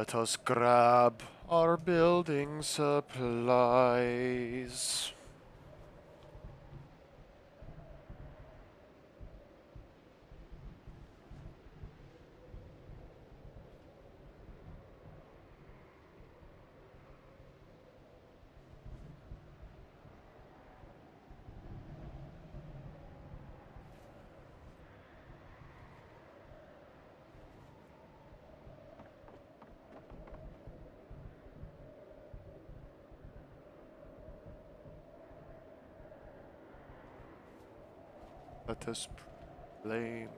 Let us grab our building supplies. Let us blame.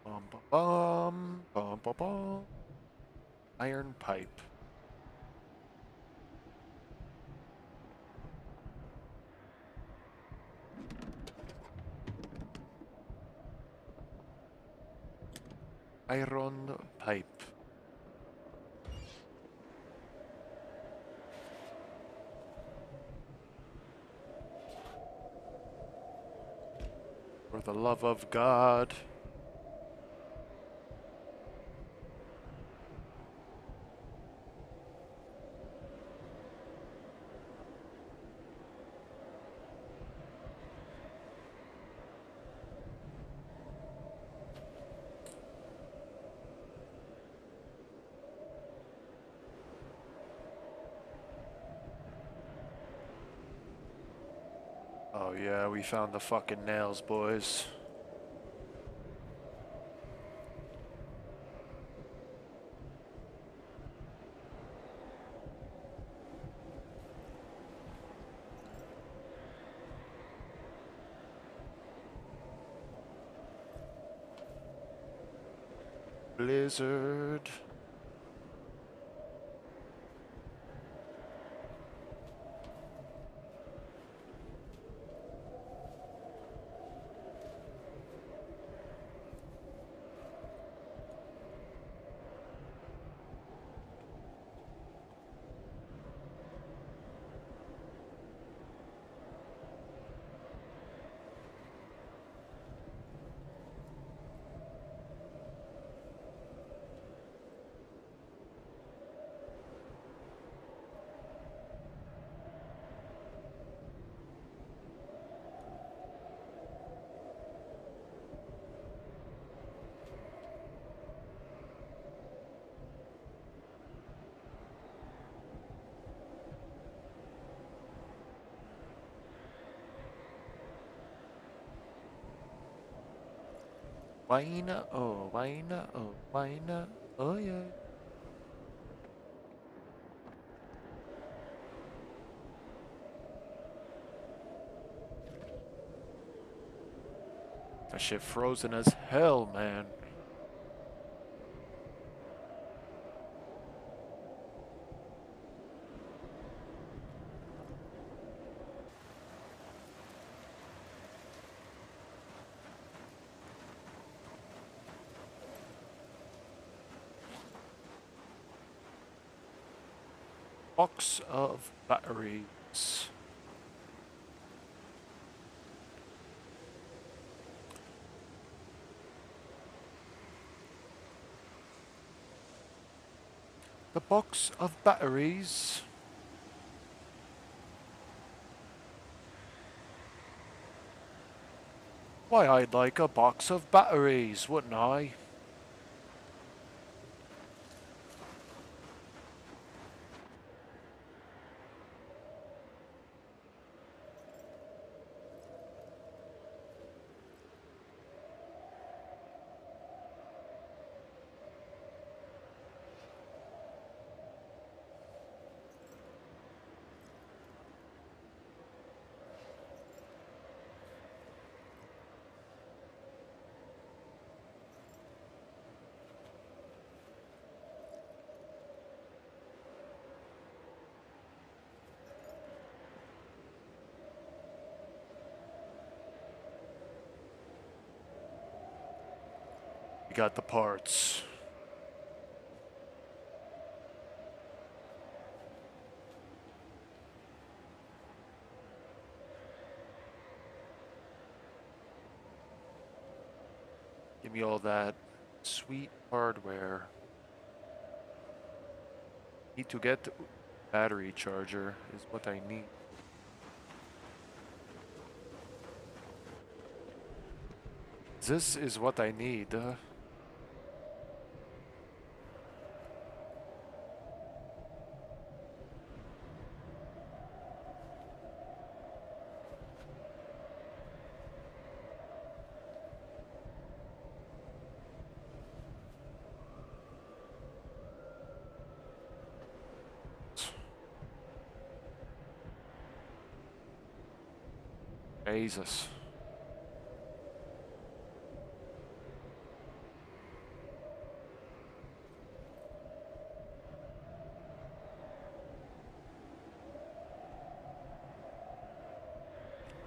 Bum, bum, bum, bum, bum, bum. Iron pipe. Iron pipe. For the love of God. Oh yeah, we found the fucking nails, boys. Blizzard. Why not? Oh, why not? Oh, why not? Oh yeah. That shit frozen as hell, man. Box of batteries. The box of batteries. Why, I'd like a box of batteries, wouldn't I? got the parts. Give me all that sweet hardware. Need to get battery charger is what I need. This is what I need. Jesus.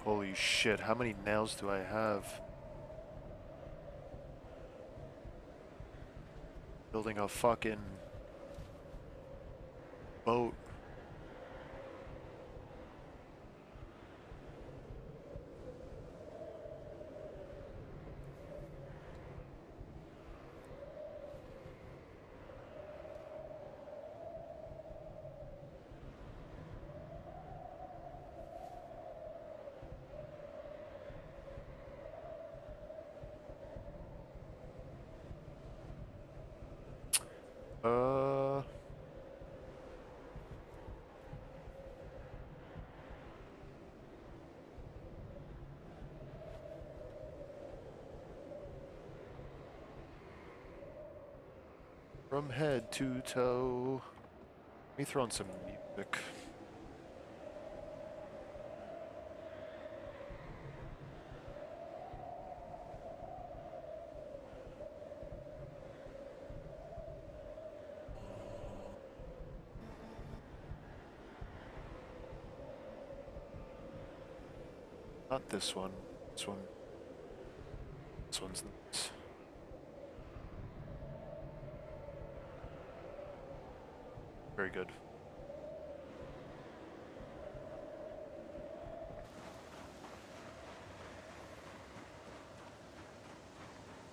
Holy shit, how many nails do I have? Building a fucking boat. Uh, from head to toe. Let me throw in some music. Not this one. This one. This one's nice. Very good.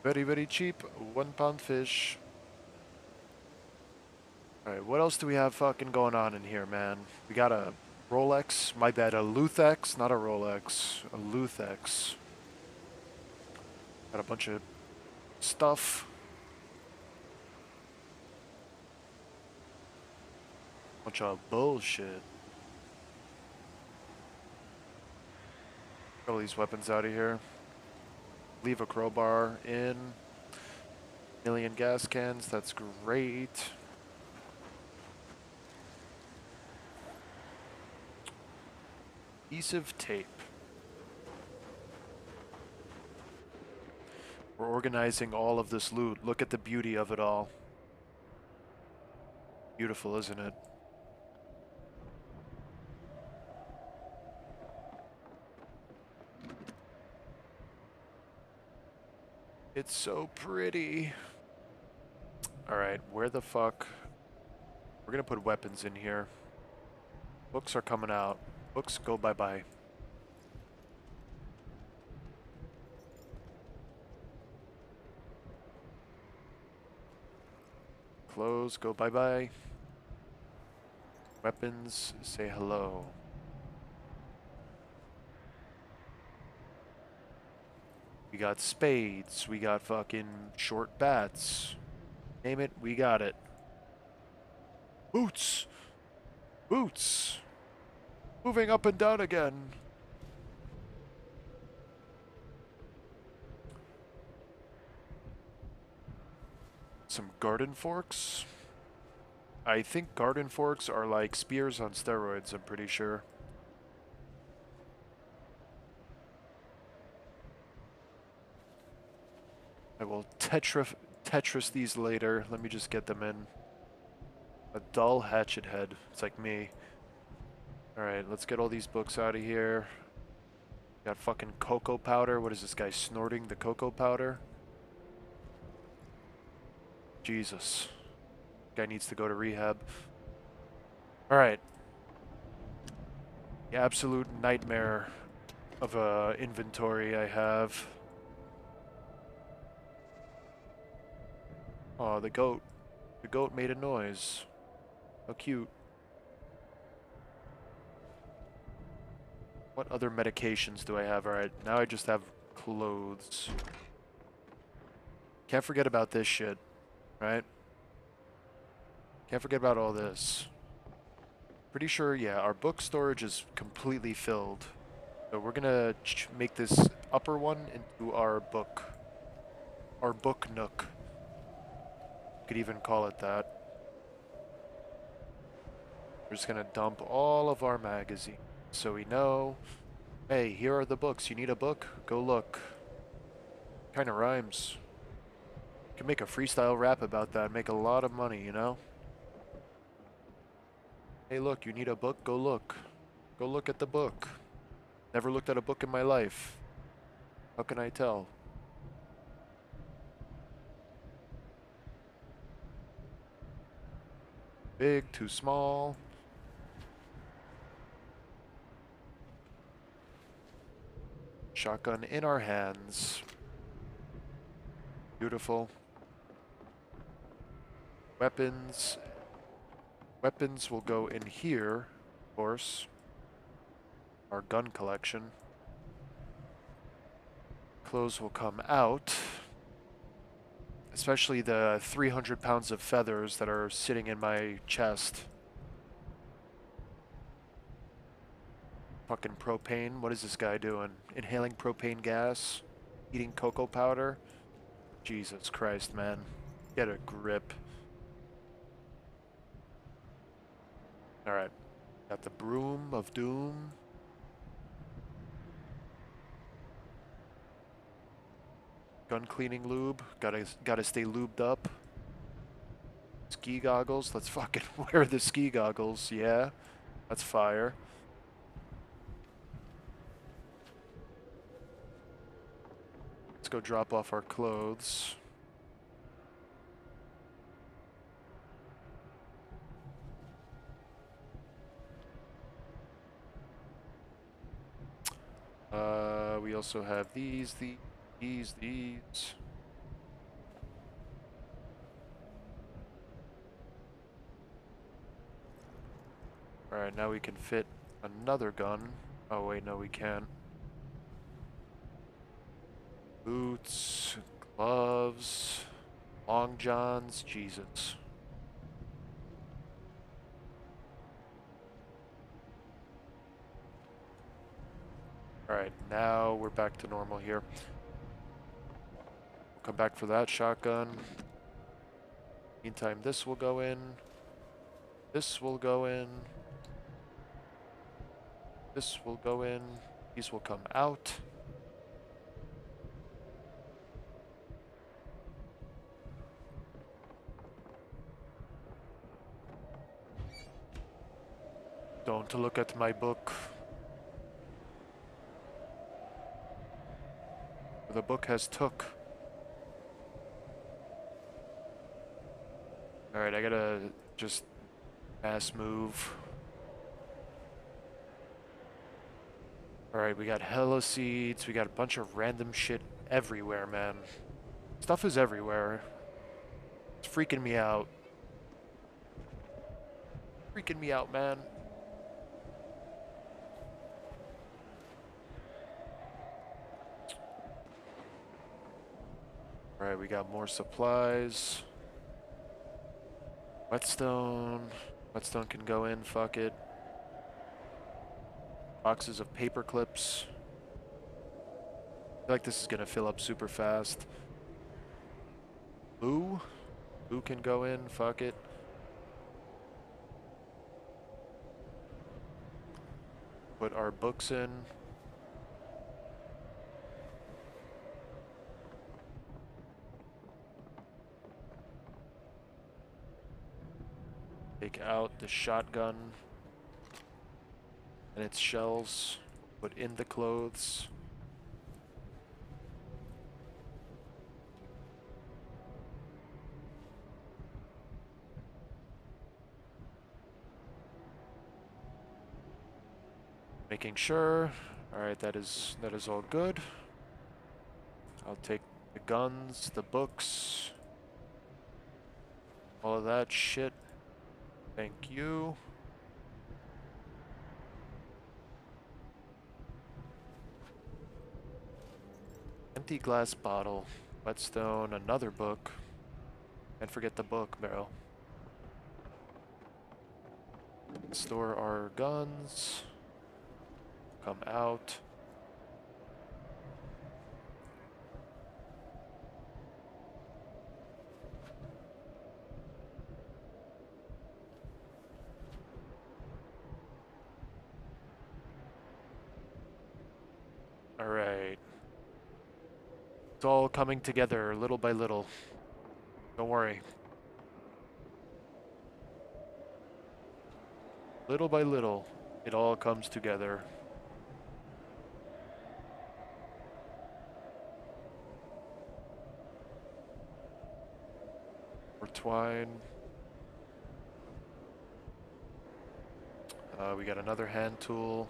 Very, very cheap. £1 fish. Alright, what else do we have fucking going on in here, man? We got a Rolex. My bad, a Luthex. Not a Rolex. A Luthex. Got a bunch of stuff. Bunch of bullshit. Get all these weapons out of here. Leave a crowbar in. Million gas cans. That's great. Adhesive tape. We're organizing all of this loot. Look at the beauty of it all. Beautiful, isn't it? It's so pretty. Alright, where the fuck? We're gonna put weapons in here. Books are coming out. Books go bye-bye. Clothes go bye-bye. Weapons say hello. We got spades. We got fucking short bats. Name it, we got it. Boots! Boots! Moving up and down again. Some garden forks. I think garden forks are like spears on steroids, I'm pretty sure. I will Tetris these later. Let me just get them in. A dull hatchet head. It's like me. Alright, let's get all these books out of here. Got fucking cocoa powder. What is this guy snorting the cocoa powder? Jesus. Guy needs to go to rehab. Alright. The absolute nightmare of a inventory I have. Oh, the goat. The goat made a noise. How cute. What other medications do I have? Alright, now I just have clothes. Can't forget about this shit, right? Can't forget about all this. Pretty sure, yeah, our book storage is completely filled. So we're gonna make this upper one into our book nook. Could even call it that. We're just gonna dump all of our magazines so we know, hey, here are the books. You need a book? Go look. Kinda rhymes. Can make a freestyle rap about that, make a lot of money, you know? Hey, look, you need a book? Go look. Go look at the book. Never looked at a book in my life. How can I tell? Big, too small. Shotgun in our hands. Beautiful. Weapons. Weapons will go in here, of course. Our gun collection. Clothes will come out. Especially the 300 pounds of feathers that are sitting in my chest. Fucking propane. What is this guy doing? Inhaling propane gas? Eating cocoa powder? Jesus Christ, man. Get a grip. Alright. Got the broom of doom. Gun cleaning lube. Gotta stay lubed up. Ski goggles. Let's fucking wear the ski goggles. Yeah. That's fire. Let's go drop off our clothes. We also have these. Alright, now we can fit another gun. Oh wait, no we can't. Boots, gloves, long johns, Jesus. Alright, now we're back to normal here. We'll come back for that shotgun. Meantime, this will go in. This will go in. This will go in. These will come out. Don't look at my book. The book has took. Alright, I gotta just mass move. Alright, we got hella seeds. We got a bunch of random shit everywhere, man. Stuff is everywhere. It's freaking me out. Freaking me out, man. Alright, we got more supplies. Whetstone. Whetstone can go in, fuck it. Boxes of paper clips. I feel like this is gonna fill up super fast. Glue? Glue can go in, fuck it. Put our books in. Take out the shotgun and its shells. Put in the clothes. Making sure. Alright, that is all good. I'll take the guns, the books, all of that shit. Thank you. Empty glass bottle, whetstone, another book. And forget the book barrel. Store our guns. Come out. Alright. It's all coming together little by little. Don't worry. Little by little, it all comes together. More twine. We got another hand tool.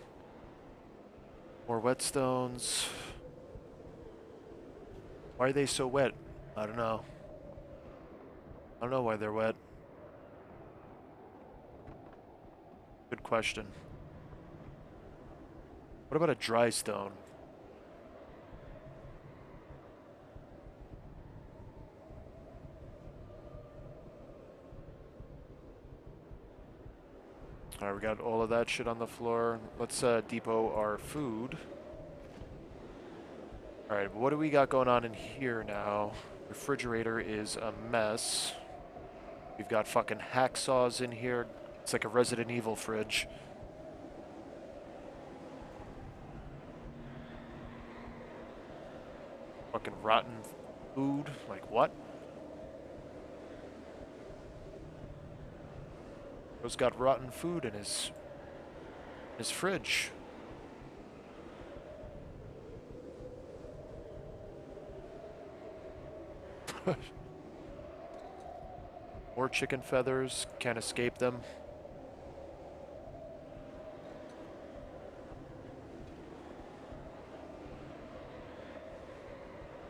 More whetstones. Why are they so wet? I don't know. I don't know why they're wet. Good question. What about a dry stone? Alright, we got all of that shit on the floor. Let's depot our food. Alright, what do we got going on in here now? Refrigerator is a mess. We've got fucking hacksaws in here. It's like a Resident Evil fridge. Fucking rotten food. Like what? Bro's got rotten food in his fridge. More chicken feathers. Can't escape them.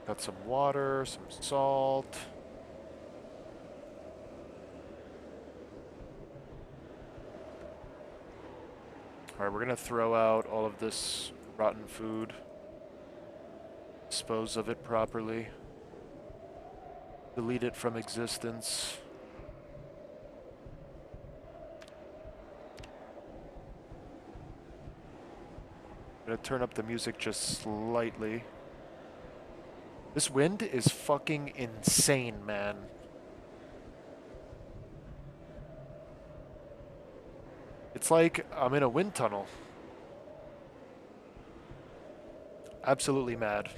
Got some water, some salt. Alright, we're gonna throw out all of this rotten food. Dispose of it properly. Delete it from existence. I'm gonna turn up the music just slightly. This wind is fucking insane, man. It's like I'm in a wind tunnel. Absolutely mad.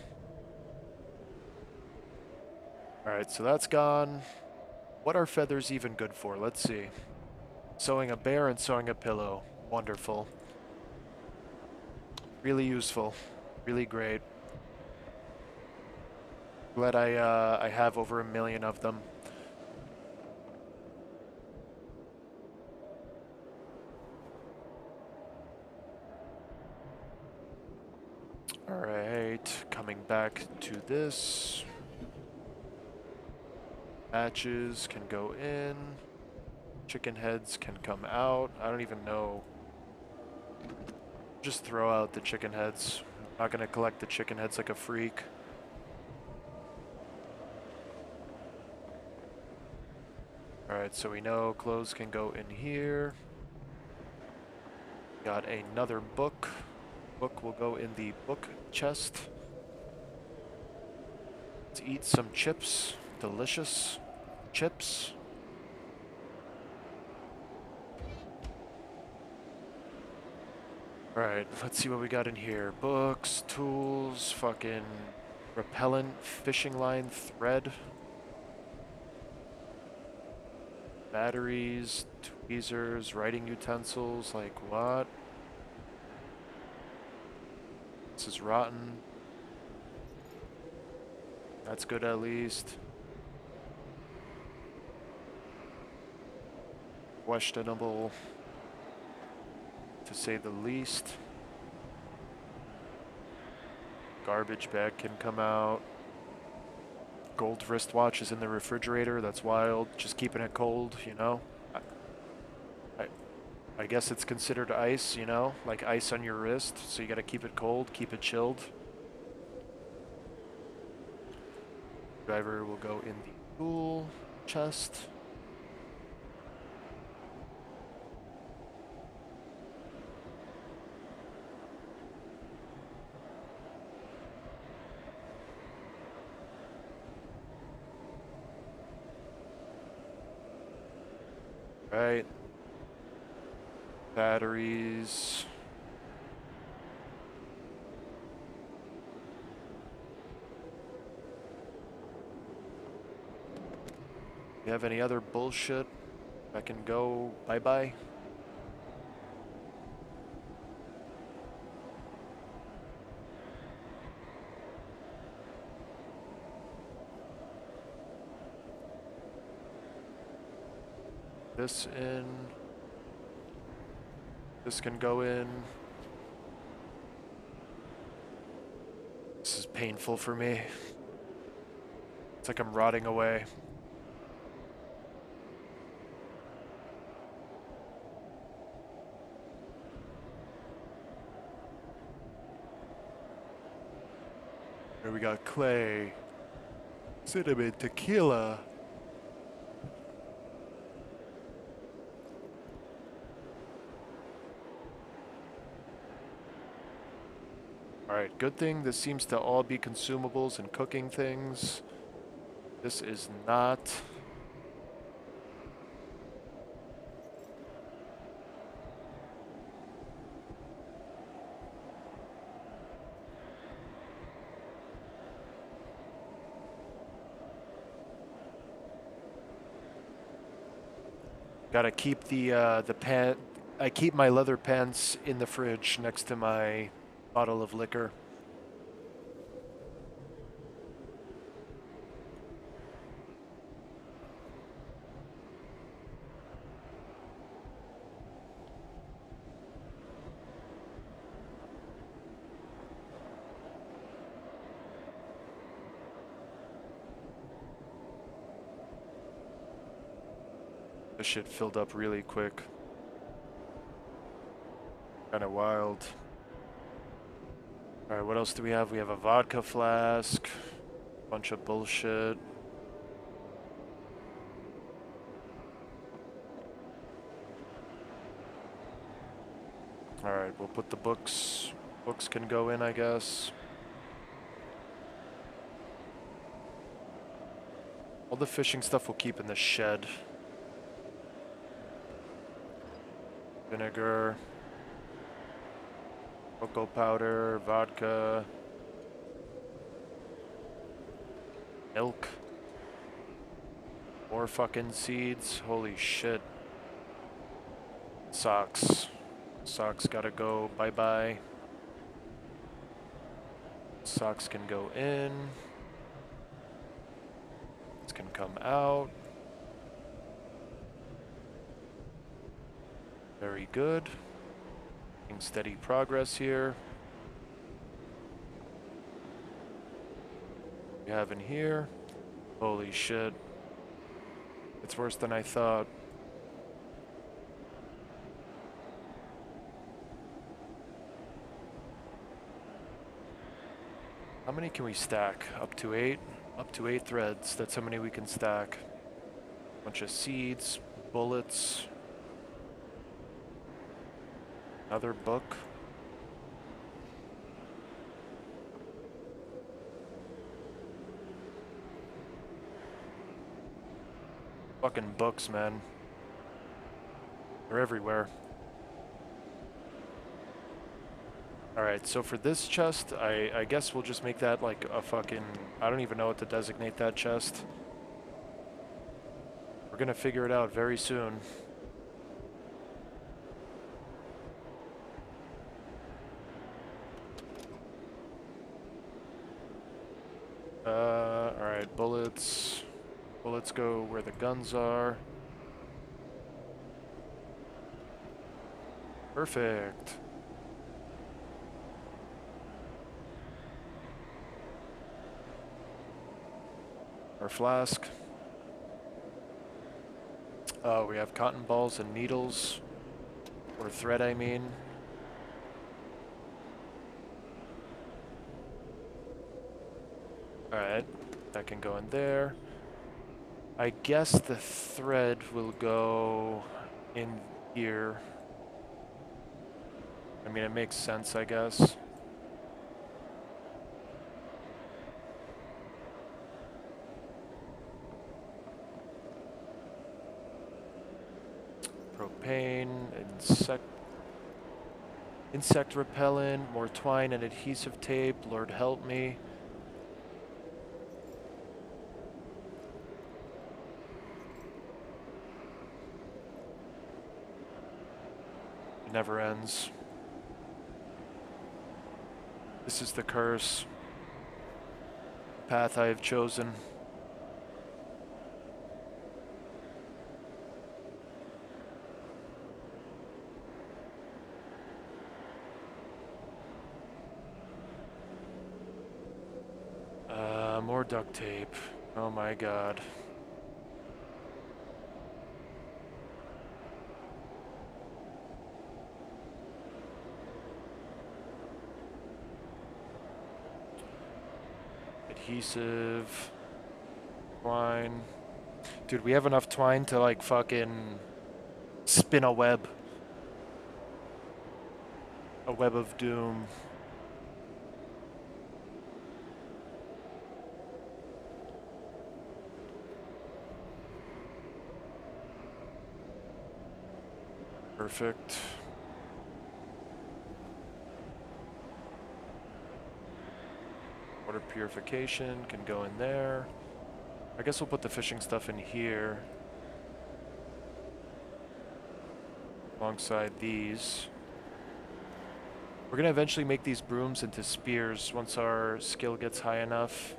Alright, so that's gone. What are feathers even good for? Let's see. Sewing a bear and sewing a pillow. Wonderful. Really useful. Really great. Glad I have over 1 million of them. Alright, coming back to this. Matches can go in. Chicken heads can come out. I don't even know. Just throw out the chicken heads. I'm not gonna collect the chicken heads like a freak. Alright, so we know clothes can go in here. Got another book. Book will go in the book chest. Let's eat some chips. Delicious chips. Alright, let's see what we got in here. Books, tools, fucking repellent, fishing line, thread. Batteries, tweezers, writing utensils, like what? This is rotten. That's good at least. Questionable, to say the least. Garbage bag can come out. Gold wristwatch is in the refrigerator. That's wild. Just keeping it cold, you know? I, I guess it's considered ice, you know? Like ice on your wrist. So you gotta keep it cold, keep it chilled. Driver will go in the tool chest. Right. Batteries. You have any other bullshit? I can go bye-bye. This in. This can go in. This is painful for me. It's like I'm rotting away. Here we got clay, cinnamon, tequila. Alright, good thing this seems to all be consumables and cooking things. This is not. Gotta keep the pan. I keep my leather pants in the fridge next to my bottle of liquor. This shit filled up really quick. Kinda wild. Alright, what else do we have? We have a vodka flask. Bunch of bullshit. Alright, we'll put the books. Books can go in, I guess. All the fishing stuff we'll keep in the shed. Vinegar. Cocoa powder, vodka. Milk. More fucking seeds. Holy shit. Socks. Socks gotta go bye-bye. Socks can go in. This can come out. Very good. Making steady progress here. We have in here. Holy shit. It's worse than I thought. How many can we stack? Up to 8? Up to 8 threads. That's how many we can stack. Bunch of seeds, bullets. Another book. Fucking books, man. They're everywhere. Alright, so for this chest, I guess we'll just make that like a fucking... I don't even know what to designate that chest. We're gonna figure it out very soon. Alright, bullets. Bullets go where the guns are. Perfect. Our flask. We have cotton balls and needles. Or thread, I mean. Alright, that can go in there. I guess the thread will go in here. I mean, it makes sense, I guess. Propane, insect repellent, more twine and adhesive tape. Lord help me. It never ends. This is the curse. The path I have chosen. More duct tape. Oh my god. Adhesive. Twine. Dude, we have enough twine to like fucking spin a web. A web of doom. Perfect. Water purification can go in there. I guess we'll put the fishing stuff in here. Alongside these. We're gonna eventually make these brooms into spears once our skill gets high enough.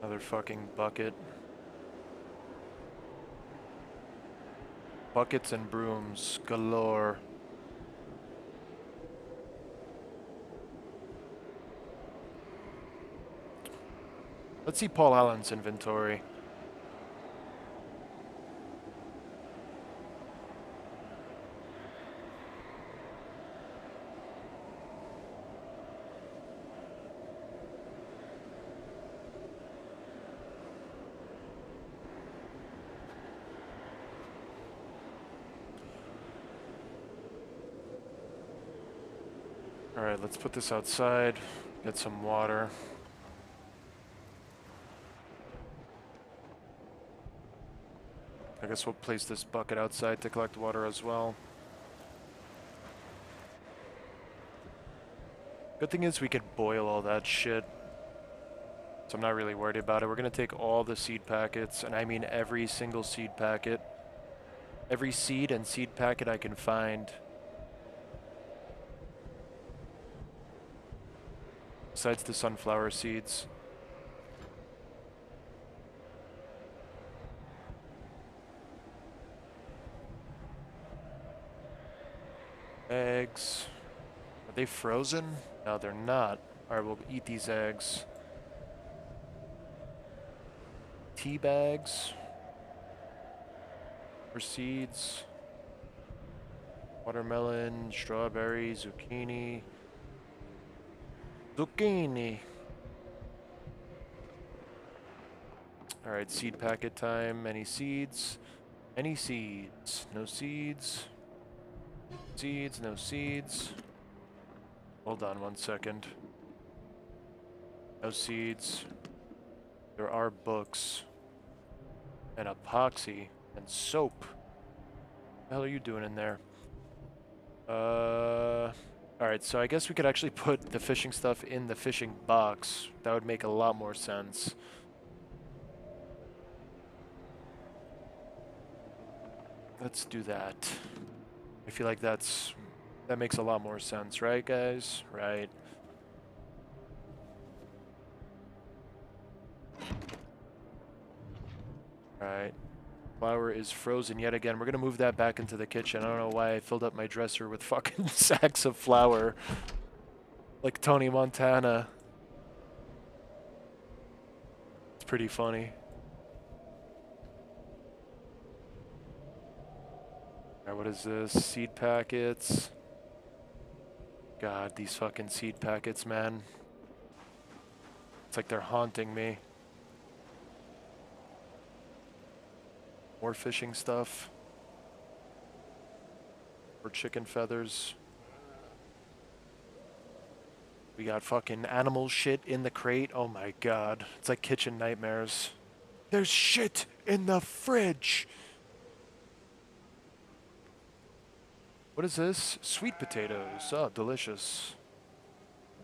Another fucking bucket. Buckets and brooms galore. Let's see Paul Allen's inventory. Alright, let's put this outside, get some water. I guess we'll place this bucket outside to collect water as well. Good thing is we could boil all that shit. So I'm not really worried about it. We're gonna take all the seed packets, and I mean every single seed packet. Every seed and seed packet I can find. Besides the sunflower seeds. Eggs. Are they frozen? No, they're not. Alright, we'll eat these eggs. Tea bags. For seeds. Watermelon, strawberry, zucchini. Zucchini. Alright, seed packet time. Any seeds? Any seeds? No seeds. Seeds, no seeds. Hold on 1 second. No seeds. There are books. And epoxy. And soap. What the hell are you doing in there? Alright, so I guess we could actually put the fishing stuff in the fishing box. That would make a lot more sense. Let's do that. I feel like that's That makes a lot more sense, right, guys? Right. Right. Flour is frozen yet again. We're gonna move that back into the kitchen. I don't know why I filled up my dresser with fucking sacks of flour. Like Tony Montana. It's pretty funny. Alright, what is this? Seed packets. God, these fucking seed packets, man. It's like they're haunting me. More fishing stuff. More chicken feathers. We got fucking animal shit in the crate. Oh my god. It's like kitchen nightmares. There's shit in the fridge! What is this? Sweet potatoes. Oh, delicious.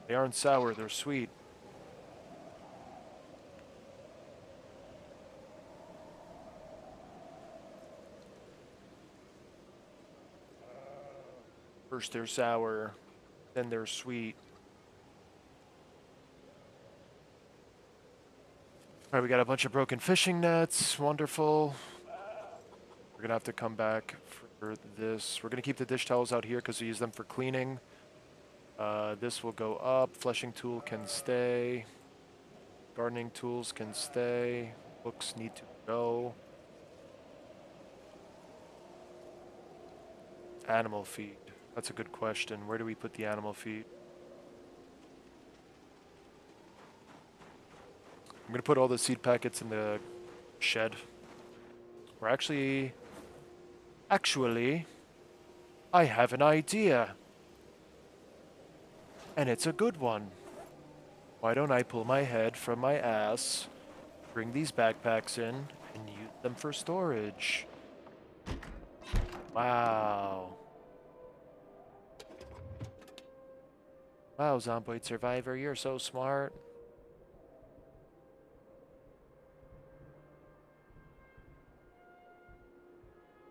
They aren't sour, they're sweet. First they're sour, then they're sweet. Alright, we got a bunch of broken fishing nets. Wonderful. We're gonna have to come back for this. We're gonna keep the dish towels out here because we use them for cleaning. This will go up. Fleshing tool can stay. Gardening tools can stay. Books need to go. Animal feed. That's a good question. Where do we put the animal feed? I'm gonna put all the seed packets in the shed. Or actually, I have an idea. And it's a good one. Why don't I pull my head from my ass, bring these backpacks in, and use them for storage? Wow. Wow, Zomboid Survivor, you're so smart.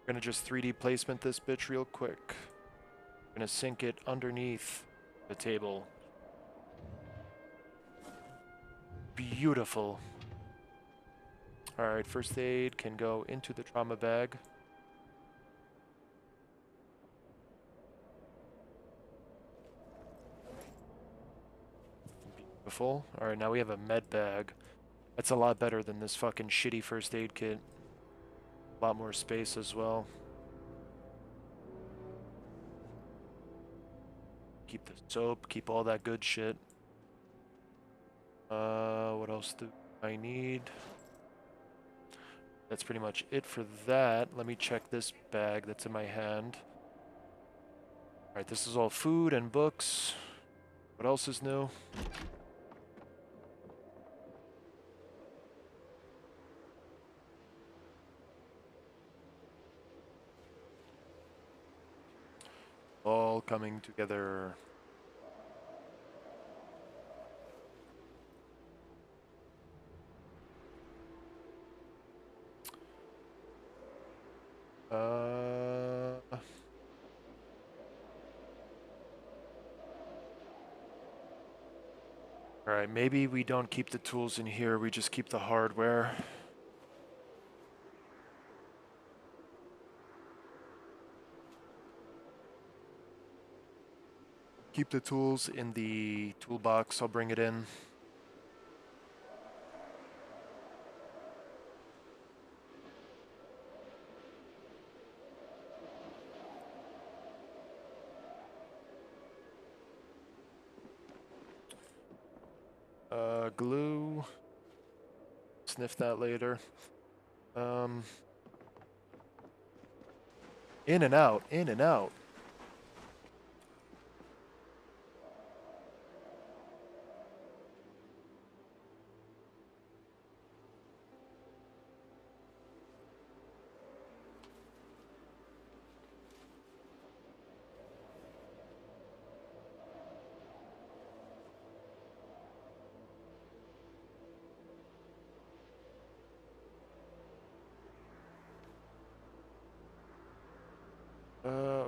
We're gonna just 3D placement this bitch real quick. We're gonna sink it underneath the table. Beautiful. Alright, first aid can go into the trauma bag. Beautiful. Alright, now we have a med bag. That's a lot better than this fucking shitty first aid kit. A lot more space as well. Keep the soap, keep all that good shit. What else do I need? That's pretty much it for that. Let me check this bag that's in my hand. Alright, this is all food and books. What else is new? All coming together. Alright, maybe we don't keep the tools in here, we just keep the hardware. Keep the tools in the toolbox, I'll bring it in. Glue. Sniff that later. In and out, in and out.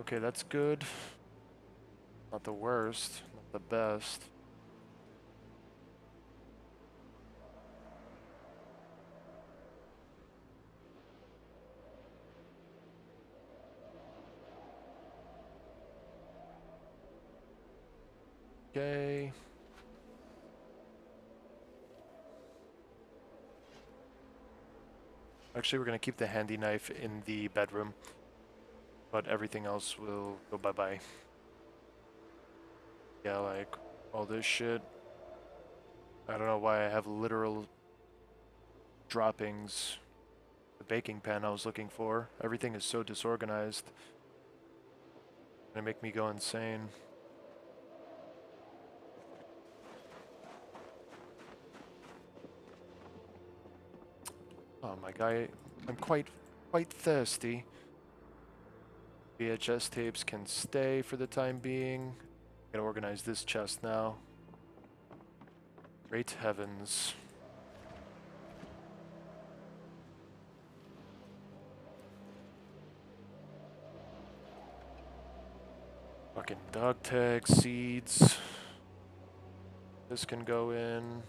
Okay, that's good. Not the worst, not the best. Okay. Actually, we're gonna keep the handy knife in the bedroom, but everything else will go bye-bye. Yeah, like all this shit. I don't know why I have literal droppings. The baking pan I was looking for. Everything is so disorganized. Gonna make me go insane. Oh my god, I'm quite thirsty. VHS tapes can stay for the time being. Gotta organize this chest now. Great heavens. Fucking dog tag, seeds. This can go in.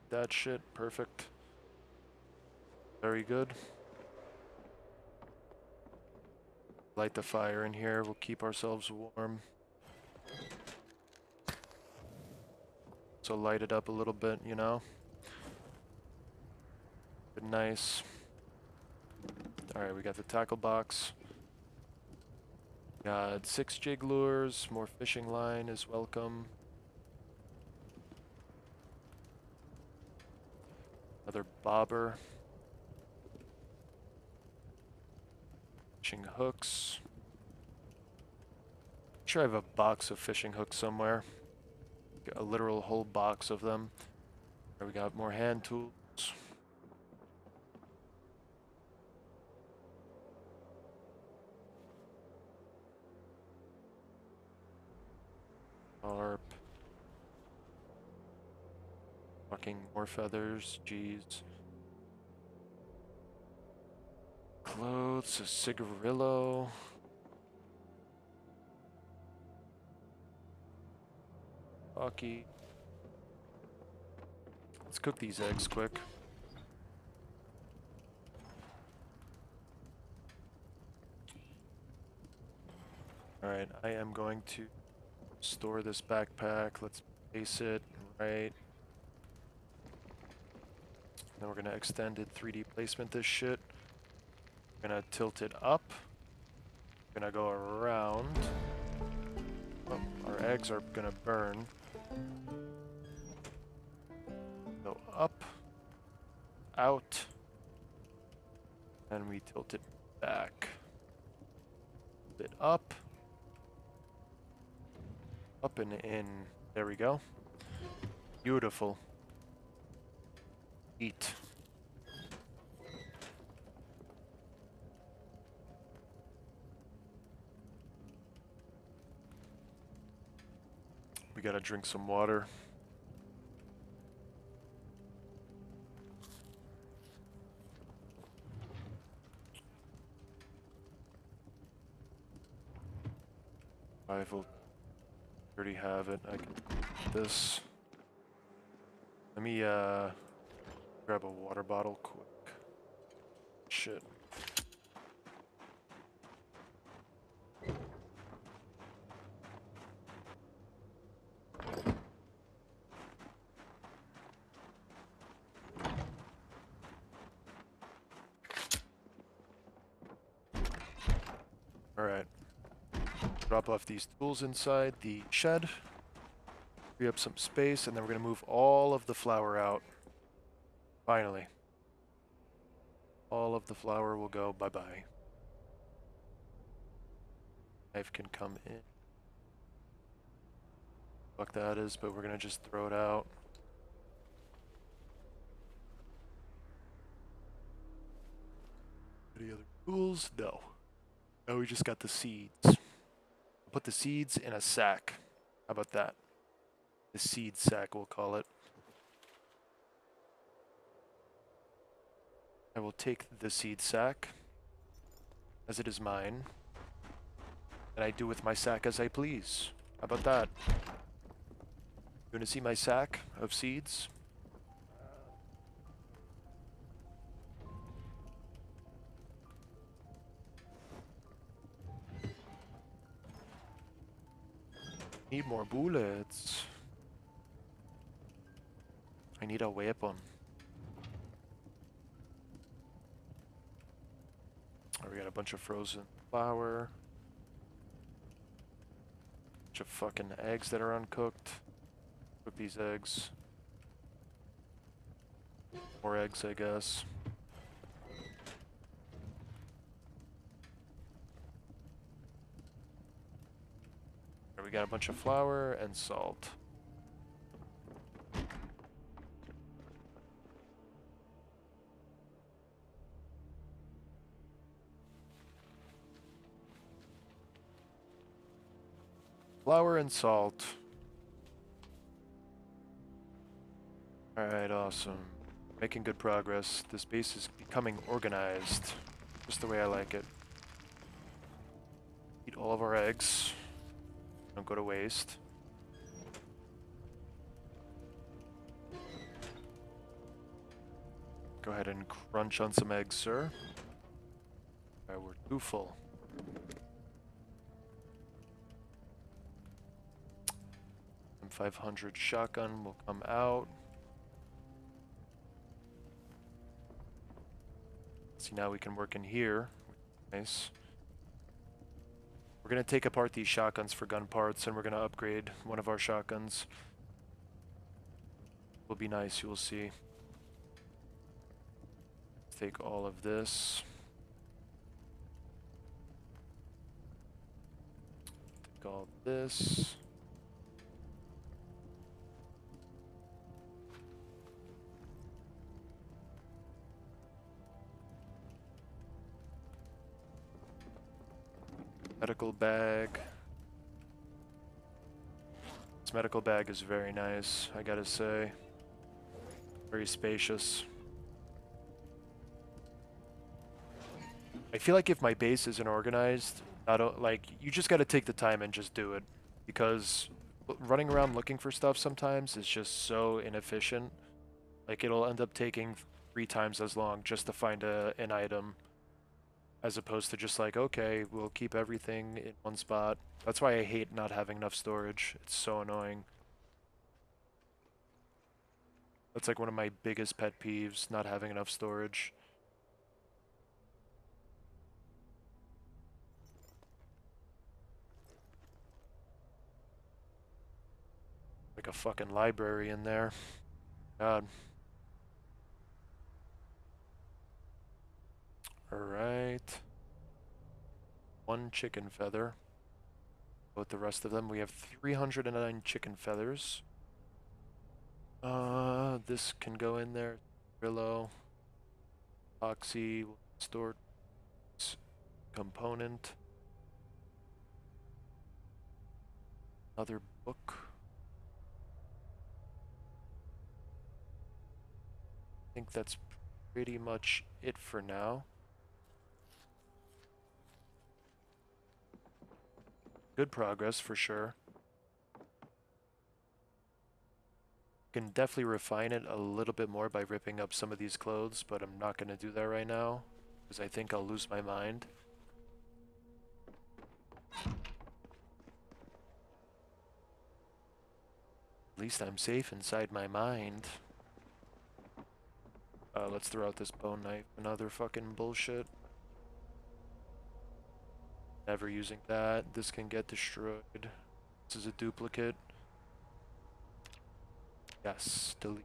That shit, perfect. Very good. Light the fire in here, we'll keep ourselves warm. So light it up a little bit, you know? Good, nice. Alright, we got the tackle box. Got 6 jig lures, more fishing line is welcome. Another bobber. Fishing hooks. I'm sure I have a box of fishing hooks somewhere. A literal whole box of them. There we got more hand tools. Harp. Fucking more feathers, jeez. Clothes, a cigarillo. Hockey. Let's cook these eggs quick. Alright, I am going to store this backpack. Let's place it right. Then we're gonna extended 3D placement this shit. We're gonna tilt it up. We're gonna go around. Oh, our eggs are gonna burn. Go up, out, and we tilt it back. Tilt it up and in. There we go. Beautiful. Eat. We gotta drink some water. I will already have it. I can do this. Let me grab a water bottle quick. Shit. Alright. Drop off these tools inside the shed. Free up some space, and then we're going to move all of the flour out. Finally. All of the flour will go bye-bye. Knife can come in. Fuck that is, but we're going to just throw it out. Any other tools? No. Oh, we just got the seeds. Put the seeds in a sack. How about that? The seed sack, we'll call it. I will take the seed sack, as it is mine, and I do with my sack as I please. How about that? You want to see my sack of seeds? Need more bullets. I need a weapon. Oh, we got a bunch of frozen flour. Bunch of fucking eggs that are uncooked. Cook these eggs. More eggs, I guess. We got a bunch of flour and salt. Flour and salt. Alright, awesome. Making good progress. This base is becoming organized. Just the way I like it. Eat all of our eggs. Don't go to waste. Go ahead and crunch on some eggs, sir. Alright, we're too full. M500 shotgun will come out. See, now we can work in here. Nice. We're going to take apart these shotguns for gun parts, and we're going to upgrade one of our shotguns. Will be nice, you will see. Let's take all of this. Take all of this. Medical bag. This medical bag is very nice, I gotta say. Very spacious. I feel like if my base isn't organized, like, you just gotta take the time and just do it. Because running around looking for stuff sometimes is just so inefficient. Like, it'll end up taking 3 times as long just to find an item. As opposed to just like, okay, we'll keep everything in one spot. That's why I hate not having enough storage. It's so annoying. That's like one of my biggest pet peeves, not having enough storage. Like a fucking library in there. God. Alright. 1 chicken feather. With the rest of them, we have 309 chicken feathers. This can go in there. Brillo. Oxy. Stored component. Another book. I think that's pretty much it for now. Good progress for sure. Can definitely refine it a little bit more by ripping up some of these clothes, but I'm not going to do that right now because I think I'll lose my mind. At least I'm safe inside my mind. Let's throw out this bone knife. Another fucking bullshit. Never using that. This can get destroyed. This is a duplicate. Yes, delete.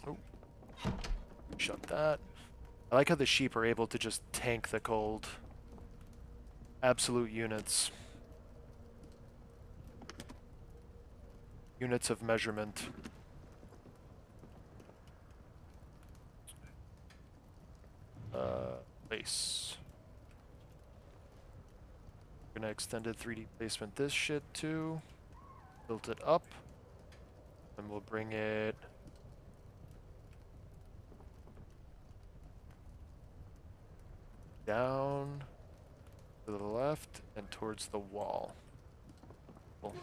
Oh. Shut that. I like how the sheep are able to just tank the cold. Absolute units. Units of measurement. Wait. Nice. We're gonna extended 3D placement this shit too. Built it up. And we'll bring it down to the left and towards the wall. Cool.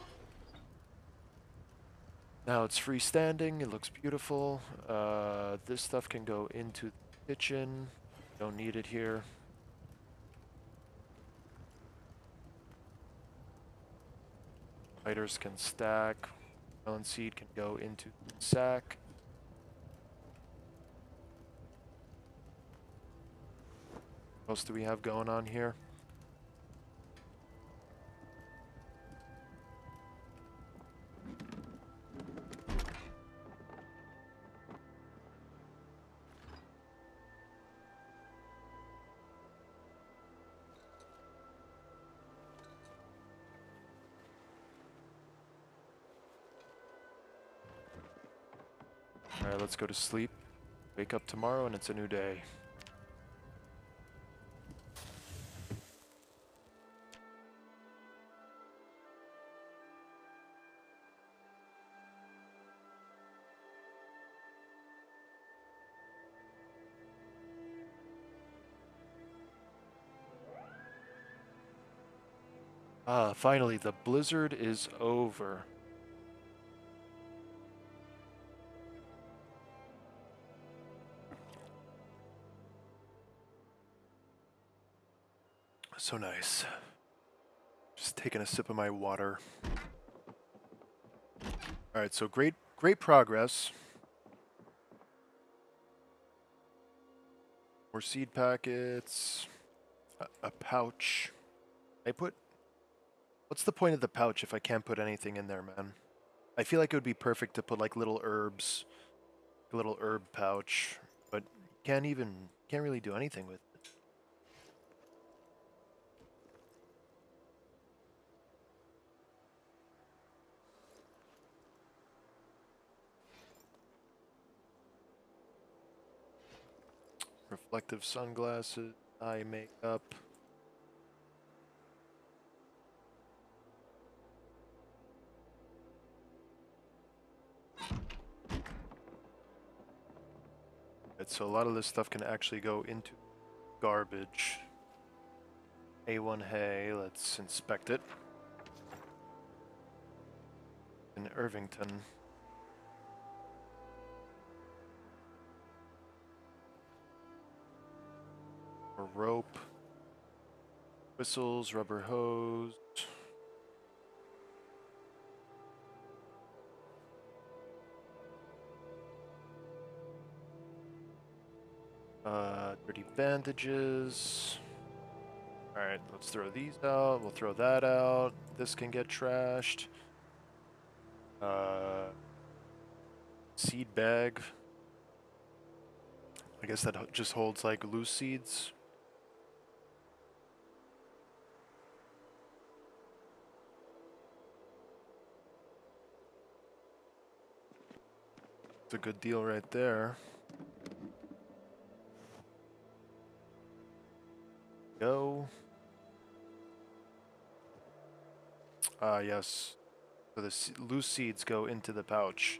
Now it's freestanding, it looks beautiful. This stuff can go into the kitchen. Don't need it here. Lighters can stack. Melon seed can go into the sack. What else do we have going on here? Alright, let's go to sleep. Wake up tomorrow and it's a new day. Ah, finally, the blizzard is over. So nice. Just taking a sip of my water. Alright, so great progress. More seed packets. A pouch. What's the point of the pouch if I can't put anything in there, man? I feel like it would be perfect to put like little herbs. A little herb pouch. But can't really do anything with it. Reflective sunglasses, eye makeup. Right, so a lot of this stuff can actually go into garbage. A1 hay, let's inspect it. In Irvington. Or rope. Whistles, rubber hose. Dirty bandages. Alright, let's throw these out. We'll throw that out. This can get trashed. Seed bag. I guess that just holds like loose seeds. It's a good deal right there. Go. Yes. So the loose seeds go into the pouch.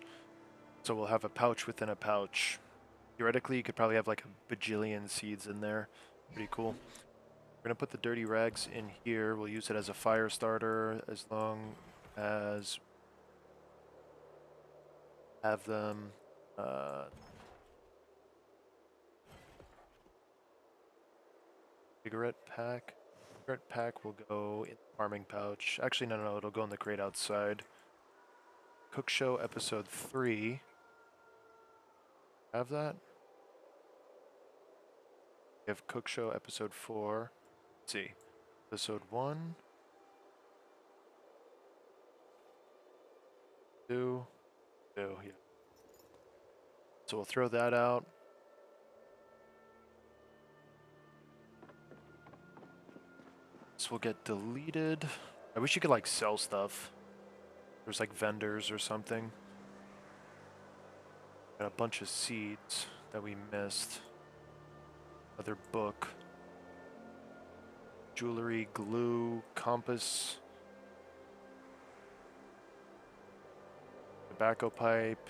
So we'll have a pouch within a pouch. Theoretically, you could probably have like a bajillion seeds in there. Pretty cool. We're gonna put the dirty rags in here. We'll use it as a fire starter as long as have them. Cigarette pack. Cigarette pack will go in the farming pouch. Actually, no, it'll go in the crate outside. Cook Show episode 3. Have that? We have Cook Show episode 4. Let's see. Episode 1. 2. Yeah. So we'll throw that out. This will get deleted. I wish you could like sell stuff. There's like vendors or something. Got a bunch of seeds that we missed. Another book. jewelry, glue, compass, tobacco pipe.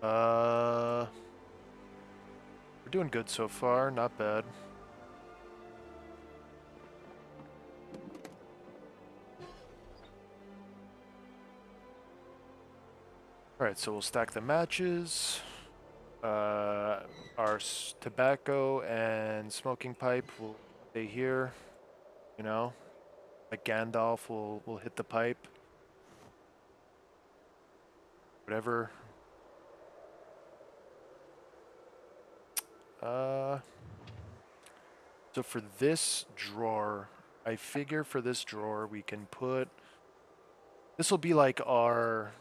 We're doing good so far, not bad. Alright, so we'll stack the matches. Our tobacco and smoking pipe will stay here, you know? Like Gandalf will hit the pipe. Whatever. So for this drawer, I figure for this drawer we can put... This will be like our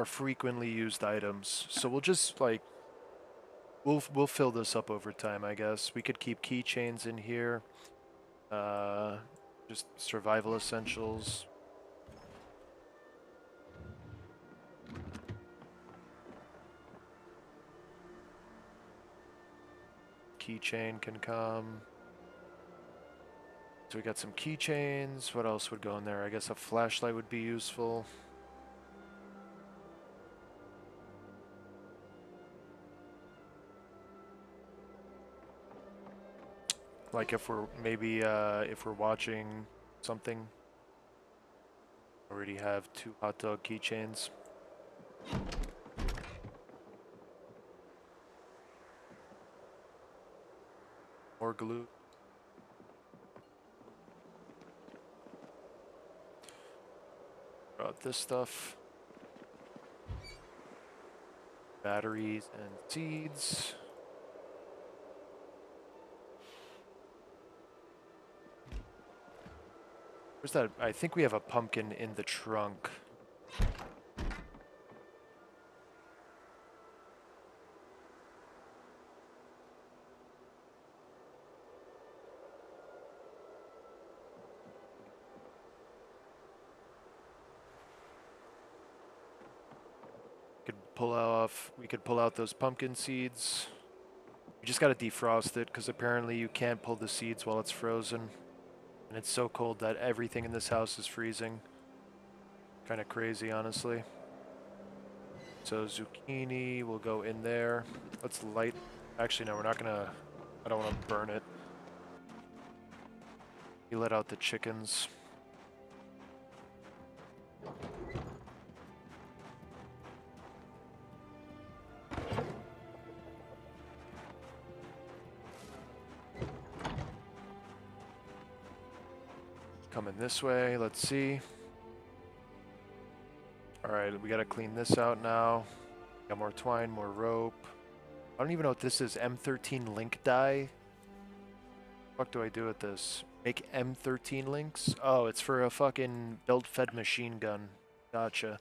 frequently used items. So we'll just like... We'll fill this up over time, I guess. We could keep keychains in here. Just survival essentials. Keychain can come. So we got some keychains. What else would go in there? I guess a flashlight would be useful. Like if we're maybe if we're watching something. Already have 2 hot dog keychains. More glue. Brought this stuff. Batteries and seeds. Where's that? I think we have a pumpkin in the trunk. We could pull out those pumpkin seeds. We just gotta defrost it, because apparently you can't pull the seeds while it's frozen. And it's so cold that everything in this house is freezing. Kind of crazy, honestly. So zucchini will go in there. Let's light... Actually, no, we're not gonna... I don't want to burn it. You let out the chickens. Coming this way, let's see. Alright, we gotta clean this out now. Got more twine, more rope. I don't even know what this is. M13 link dye? What do I do with this? Make M13 links? Oh, it's for a fucking belt-fed machine gun. Gotcha.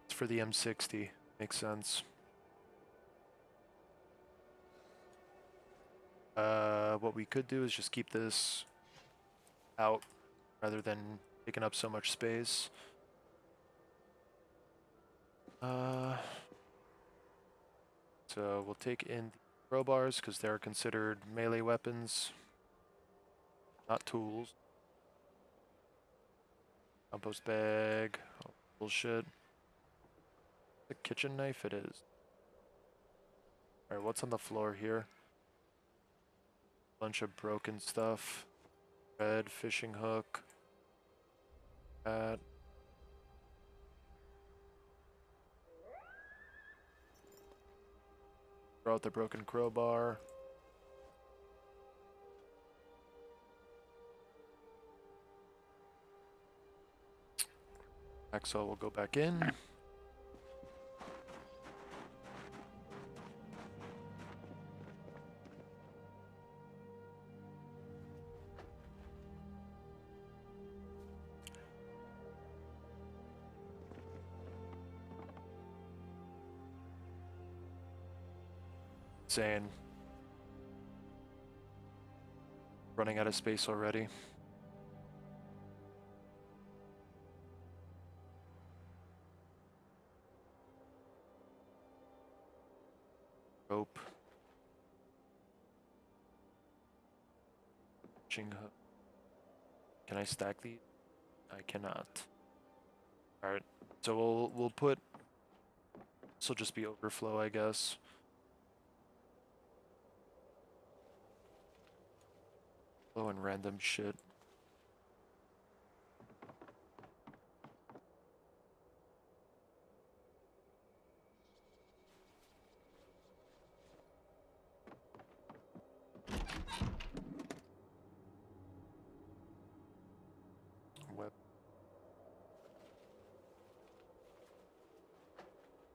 It's for the M60. Makes sense. What we could do is just keep this out rather than taking up so much space. So we'll take in the crowbars because they're considered melee weapons, not tools. Compost bag. Oh, bullshit. The kitchen knife it is. Alright, what's on the floor here? Bunch of broken stuff. Red fishing hook. That. Throw out the broken crowbar. Axle will go back in. Insane. Running out of space already. Rope. Fishing hook. Can I stack these? I cannot. Alright, so we'll put, this will just be overflow, I guess. Oh, and random shit.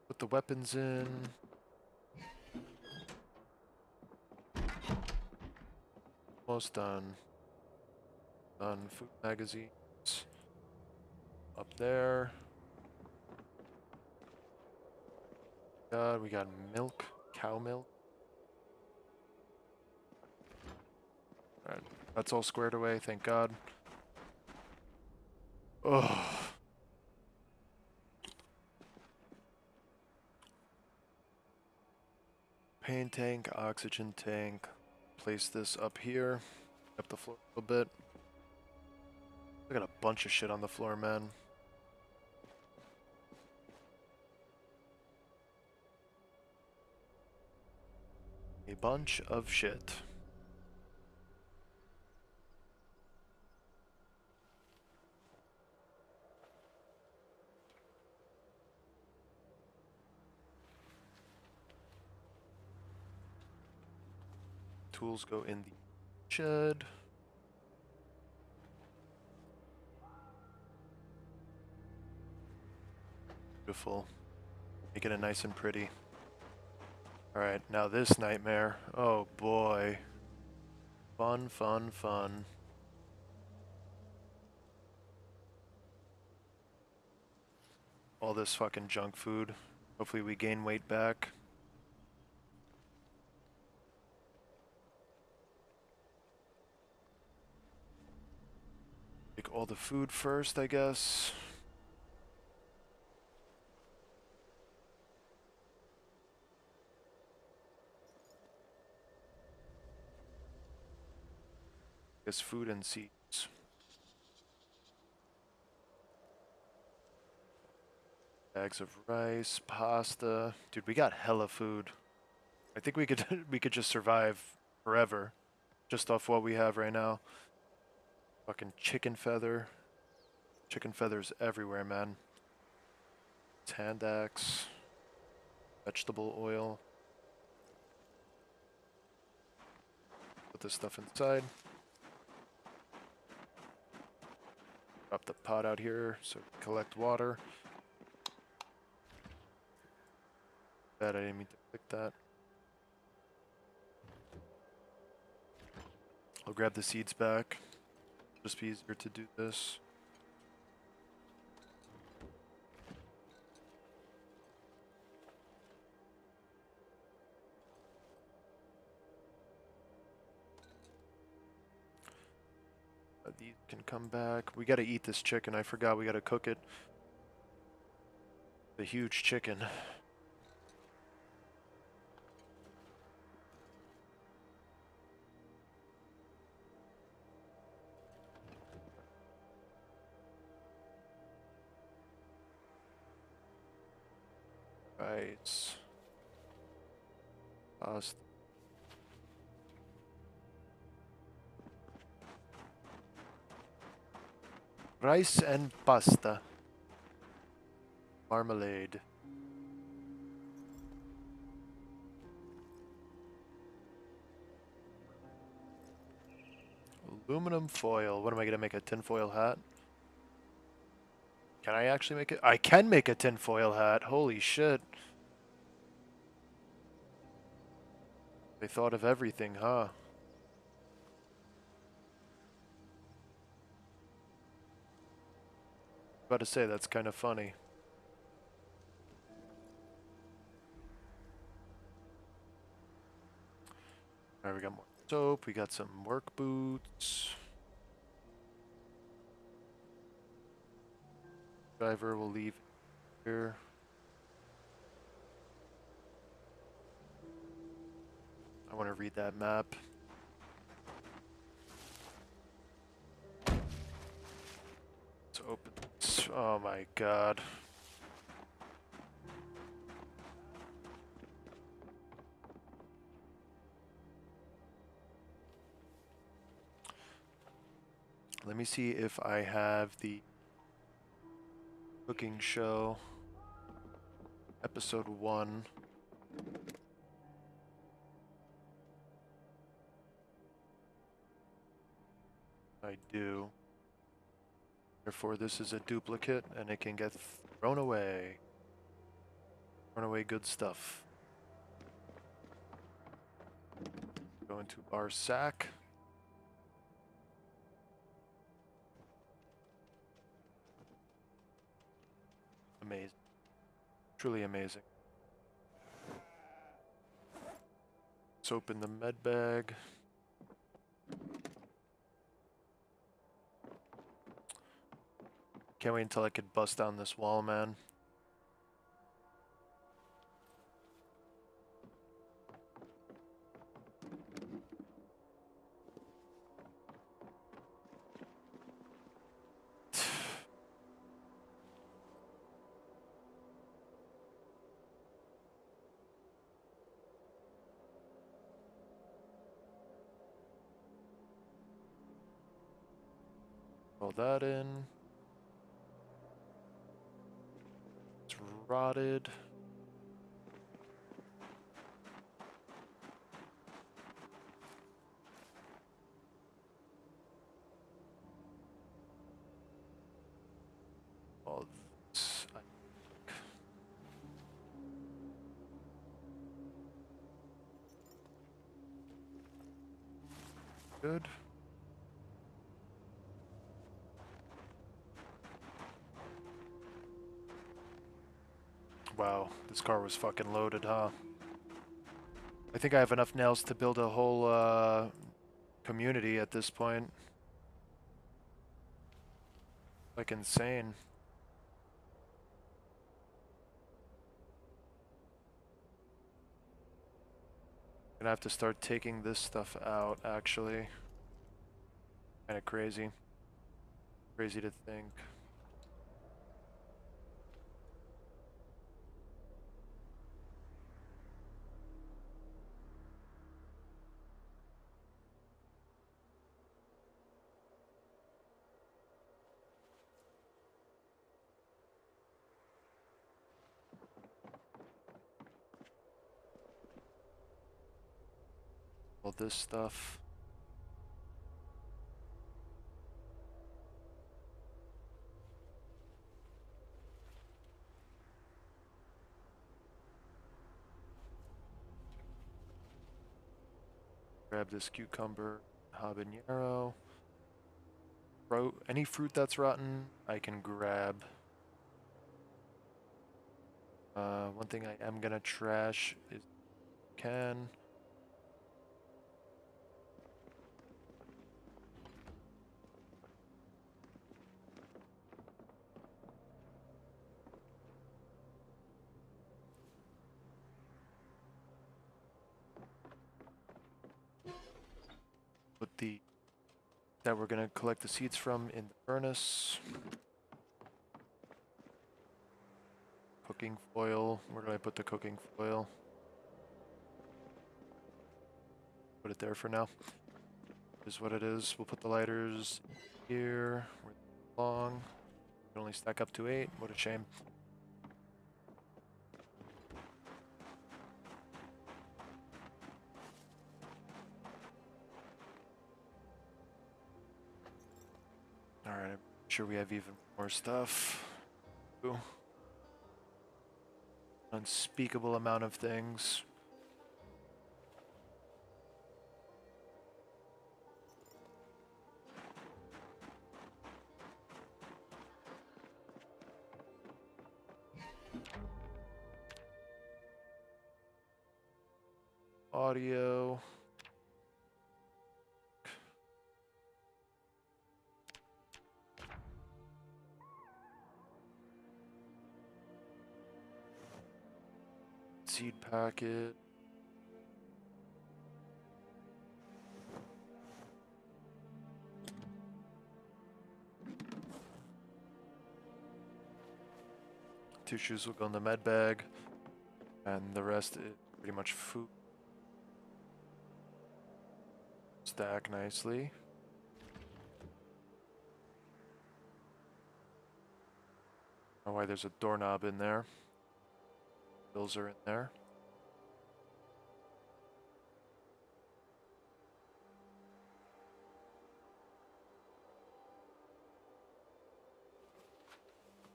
Put the weapons in. Almost done. Done. Food magazines. Up there. God, we got milk. Cow milk. Alright, that's all squared away, thank God. Ugh. Pain tank, oxygen tank. Place this up here. Up the floor a little bit. I got a bunch of shit on the floor, man. A bunch of shit. Tools go in the shed. Beautiful. Make it nice and pretty. Alright, now this nightmare. Oh boy. Fun, fun, fun. All this fucking junk food. Hopefully we gain weight back. Take all the food first, I guess. Guess food and seeds. Bags of rice, pasta. Dude, we got hella food. I think we could we could just survive forever. Just off what we have right now. Fucking chicken feather. Chicken feathers everywhere, man. Hand axe. Vegetable oil. Put this stuff inside. Drop the pot out here so we collect water. Bad, I didn't mean to click that. I'll grab the seeds back. Just be easier to do this. These can come back. We gotta eat this chicken. I forgot we gotta cook it. The huge chicken. Rice. Pasta. Rice and pasta. Marmalade. Aluminum foil. What am I gonna make, a tinfoil hat? Can I actually make it? I can make a tinfoil hat. Holy shit. They thought of everything, huh? About to say, that's kind of funny. Alright, we got more soap, we got some work boots. Driver will leave here. want to read that map. Let's open this. Oh my god. Let me see if I have the cooking show episode 1. I do. Therefore, this is a duplicate and it can get thrown away. Thrown away good stuff. Go into our sack. Amazing. Truly amazing. Let's open the med bag. Can't wait until I could bust down this wall, man. Roll that in. It's rotted. All this. Good. Wow, this car was fucking loaded, huh? I think I have enough nails to build a whole community at this point. Like insane. Gonna have to start taking this stuff out, actually. Kinda crazy. Crazy to think. All this stuff. Grab this cucumber, habanero. Any fruit that's rotten, I can grab. One thing I am gonna trash is can. Put the that we're gonna collect the seeds from in the furnace. Cooking foil. Where do I put the cooking foil? Put it there for now. Is what it is. We'll put the lighters here. Where they belong. Can only stack up to 8. What a shame. Alright, I'm sure we have even more stuff. Ooh. Unspeakable amount of things. Audio. Seed packet. tissues will go in the med bag, and the rest is pretty much food. Stack nicely. I don't know why there's a doorknob in there. Bills are in there.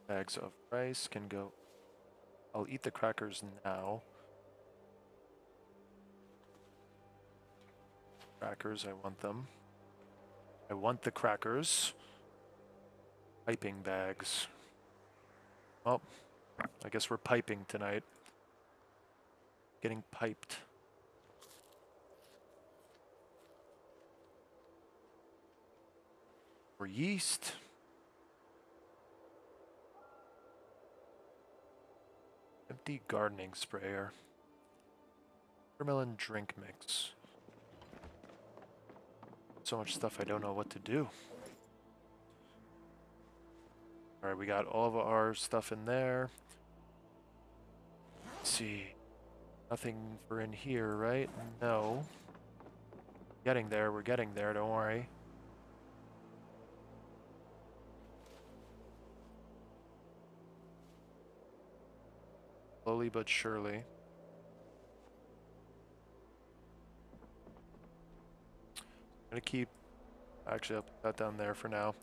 Bags of rice can go. I'll eat the crackers now. Crackers, I want them. I want the crackers. Piping bags. Well, I guess we're piping tonight. Getting piped. For yeast. Empty gardening sprayer. Watermelon drink mix. So much stuff I don't know what to do. Alright, we got all of our stuff in there. Let's see. Nothing for in here, right? No. Getting there, we're getting there, don't worry. Slowly but surely. I'm gonna keep, actually I'll put that down there for now.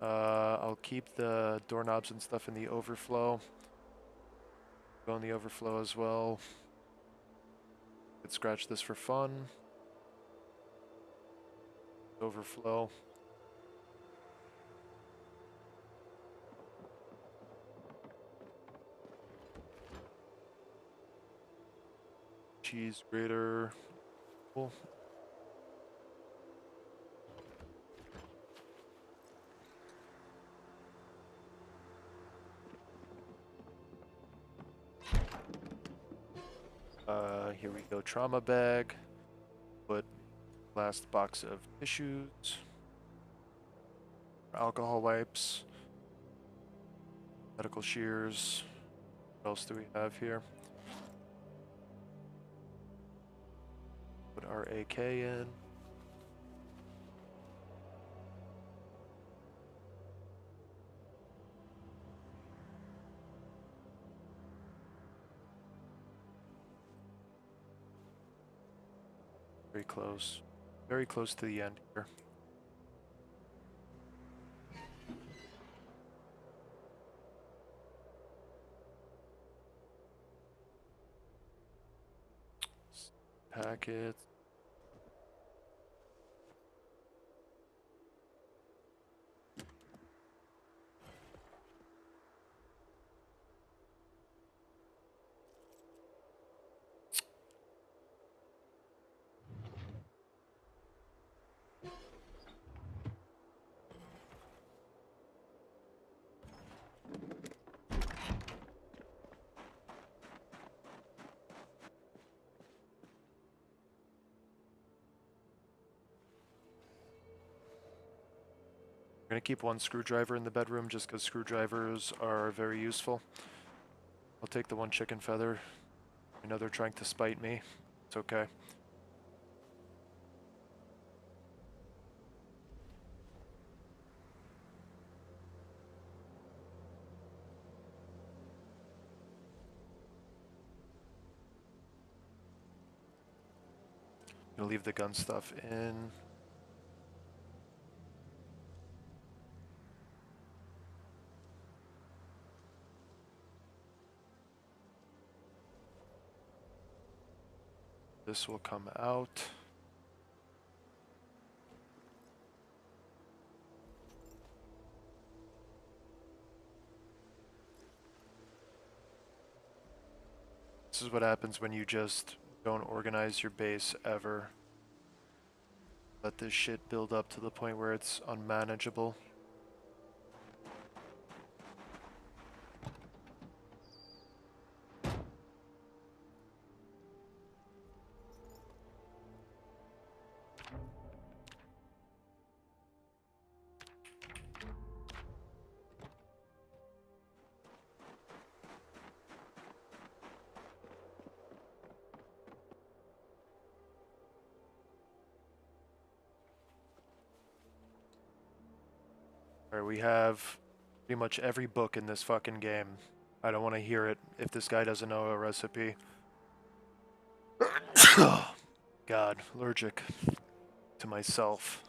I'll keep the doorknobs and stuff in the overflow. Go in the overflow as well. Could scratch this for fun. Overflow. Cheese grater. Cool. Here we go, trauma bag. Put last box of tissues. Alcohol wipes. Medical shears. What else do we have here? Put our AK in. Very close. Very close to the end here. Packets. I'm gonna keep one screwdriver in the bedroom just because screwdrivers are very useful. I'll take the one chicken feather. I know they're trying to spite me. It's okay. I'm gonna leave the gun stuff in. This will come out. This is what happens when you just don't organize your base ever. Let this shit build up to the point where it's unmanageable. Alright, we have pretty much every book in this fucking game. I don't want to hear it if this guy doesn't know a recipe. God, allergic to myself.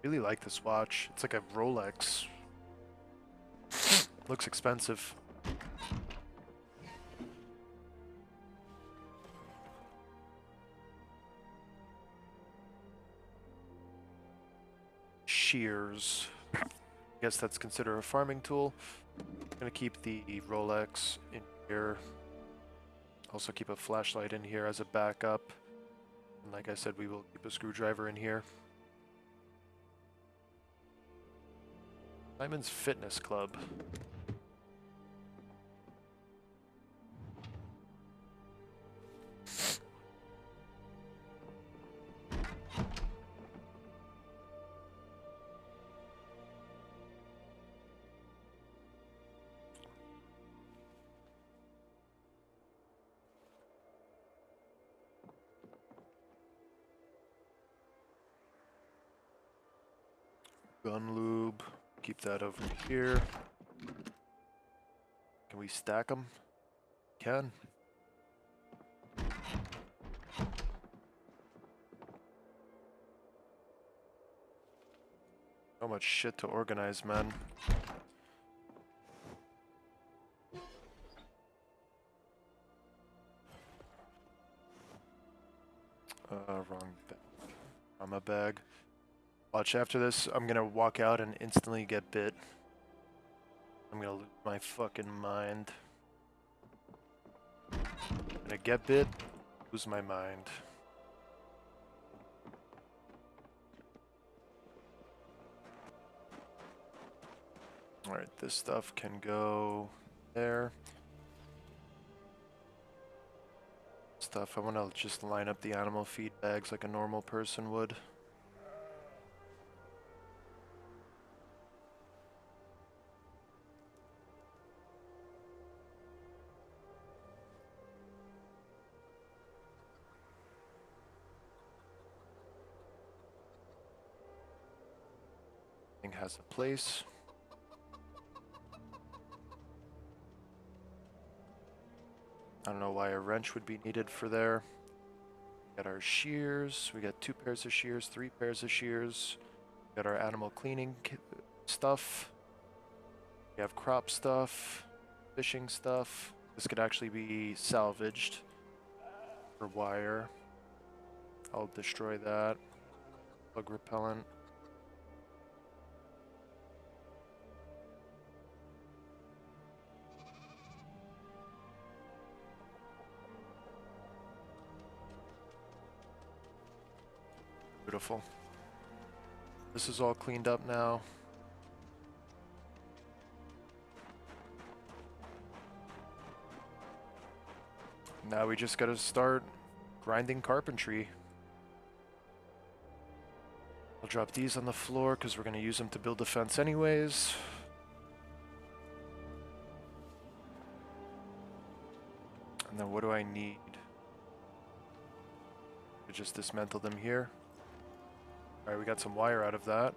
Really like this watch. It's like a Rolex. Looks expensive. Shears. I guess that's considered a farming tool. I'm gonna keep the Rolex in here. Also keep a flashlight in here as a backup. And like I said, we will keep a screwdriver in here. Simon's Fitness Club. Gun lube. Keep that over here. Can we stack them? Can. So much shit to organize, man. Wrong bag. On my bag. Watch, after this, I'm gonna walk out and instantly get bit. I'm gonna lose my fucking mind. I'm gonna get bit, lose my mind. Alright, this stuff can go there. Stuff, I wanna just line up the animal feed bags like a normal person would. Has a place. I don't know why a wrench would be needed for there. We got our shears. We got 2 pairs of shears, 3 pairs of shears. We got our animal cleaning stuff. We have crop stuff, fishing stuff. This could actually be salvaged for wire. I'll destroy that. Bug repellent. Beautiful. This is all cleaned up now. Now we just gotta start grinding carpentry. I'll drop these on the floor because we're gonna use them to build the fence anyways. And then what do I need? To just dismantle them here. Alright, we got some wire out of that.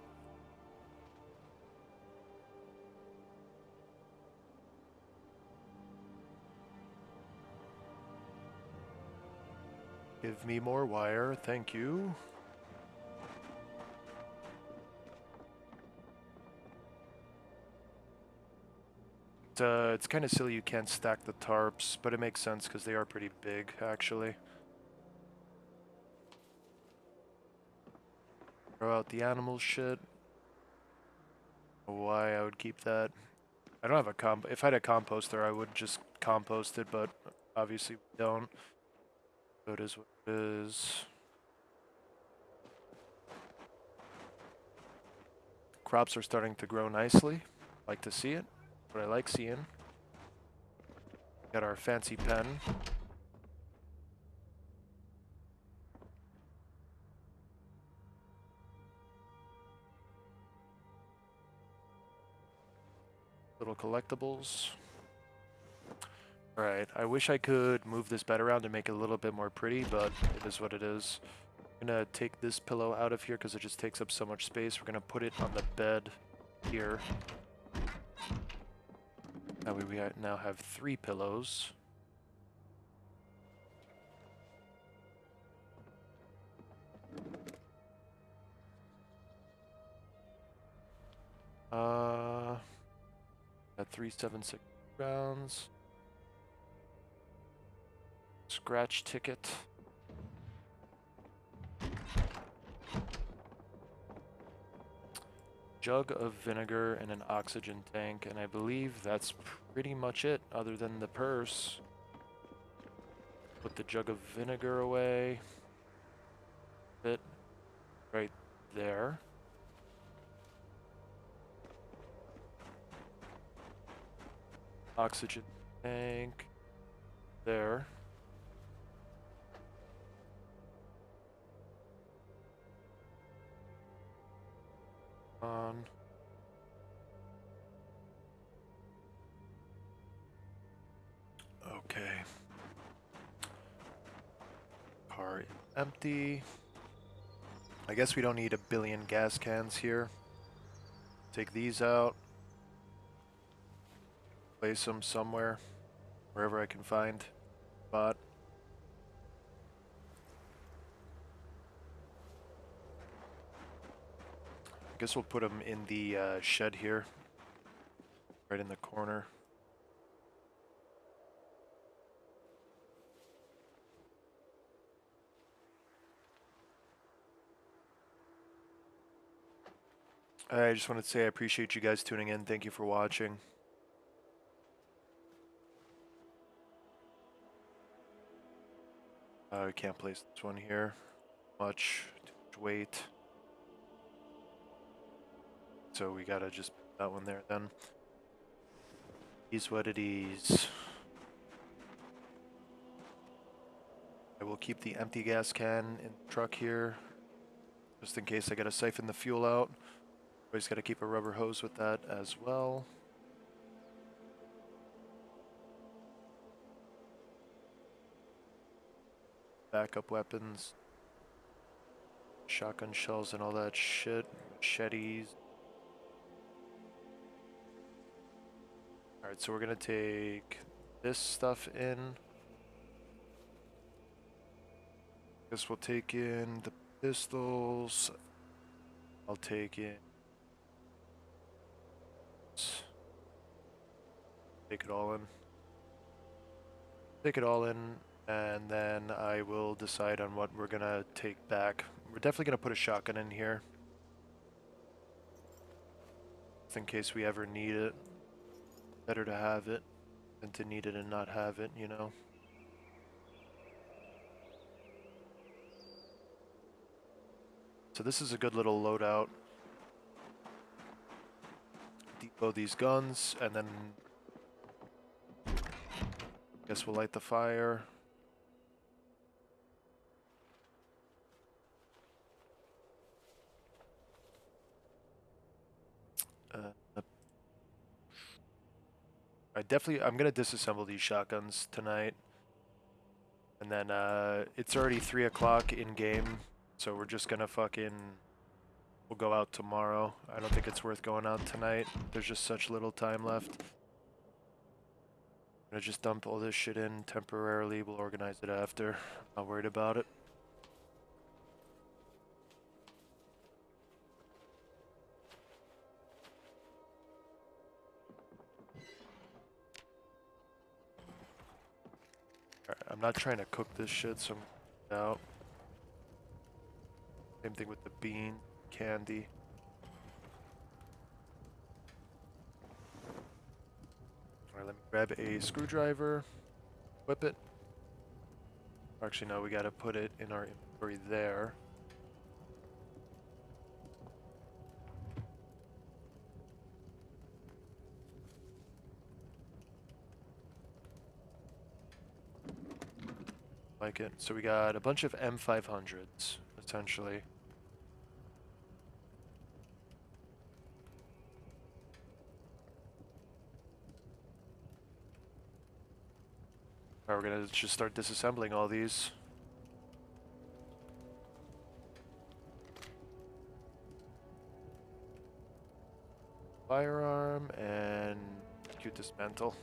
Give me more wire, thank you. It's kind of silly you can't stack the tarps, but it makes sense because they are pretty big, actually. Throw out the animal shit. Why I would keep that. I don't have a if I had a composter, I would just compost it, but obviously we don't. So it is what it is. Crops are starting to grow nicely. Like to see it. What I like seeing. Got our fancy pen. Little collectibles. Alright, I wish I could move this bed around and make it a little bit more pretty, but it is what it is. I'm gonna take this pillow out of here because it just takes up so much space. We're gonna put it on the bed here. That way we now have 3 pillows. At 376 rounds. Scratch ticket. Jug of vinegar and an oxygen tank, and I believe that's pretty much it, other than the purse. Put the jug of vinegar away. Fit right there. Oxygen tank there. On. Okay. Car is empty. I guess we don't need a billion gas cans here. Take these out. Place them somewhere, wherever I can find a spot. I guess we'll put them in the shed here, right in the corner. I just wanted to say I appreciate you guys tuning in. Thank you for watching. We can't place this one here. Too much weight. So we gotta just put that one there then. Is what it is. I will keep the empty gas can in the truck here, just in case I gotta siphon the fuel out. Always gotta keep a rubber hose with that as well. Backup weapons. Shotgun shells and all that shit. Machetes. Alright, so we're gonna take this stuff in. Guess we'll take in the pistols. I'll take in. Take it all in. Take it all in, and then I will decide on what we're gonna take back. We're definitely gonna put a shotgun in here, just in case we ever need it. Better to have it than to need it and not have it, you know? So this is a good little loadout. Depot these guns, and then guess we'll light the fire. I'm gonna disassemble these shotguns tonight. And then it's already 3 o'clock in game, so we're just gonna we'll go out tomorrow. I don't think it's worth going out tonight. There's just such little time left. I'm gonna just dump all this shit in temporarily. We'll organize it after. Not worried about it. I'm not trying to cook this shit, so I'm out. Same thing with the bean, candy. Alright, let me grab a screwdriver, whip it. Actually, no, we gotta put it in our inventory there. Like it. So we got a bunch of M500s, essentially. Alright, we're gonna just start disassembling all these. Firearm and execute dismantle.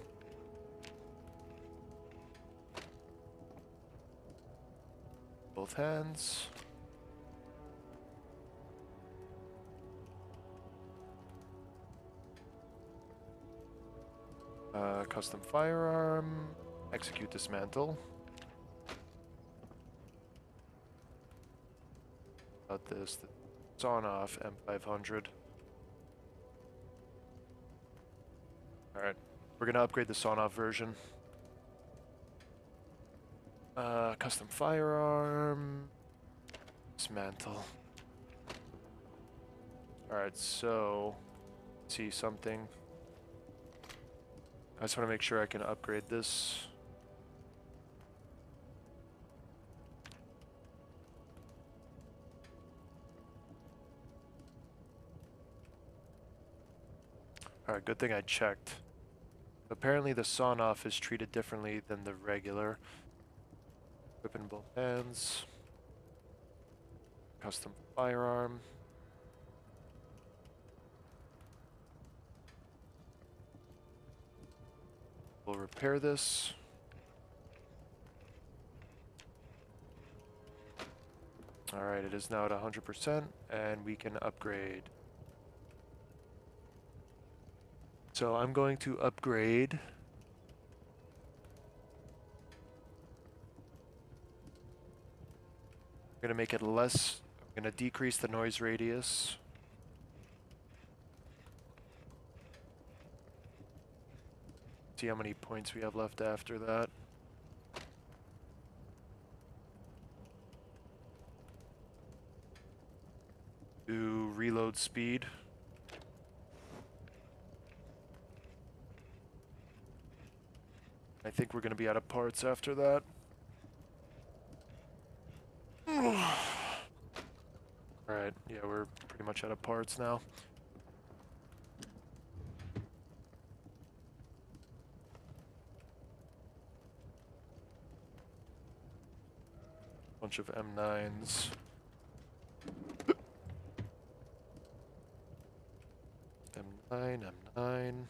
Both hands. Custom firearm. Execute dismantle. About this, the sawn off M500. Alright, we're gonna upgrade the sawn off version. Custom firearm. Dismantle. Alright, so see something. I just want to make sure I can upgrade this. Alright, good thing I checked. Apparently the sawn off is treated differently than the regular. Whip in both hands. Custom firearm. We'll repair this. Alright, it is now at 100%, and we can upgrade. So I'm going to upgrade. I'm going to make it less, I'm going to decrease the noise radius. See how many points we have left after that. Do reload speed. I think we're going to be out of parts after that. Alright, yeah, we're pretty much out of parts now. Bunch of M9s. M9, M9.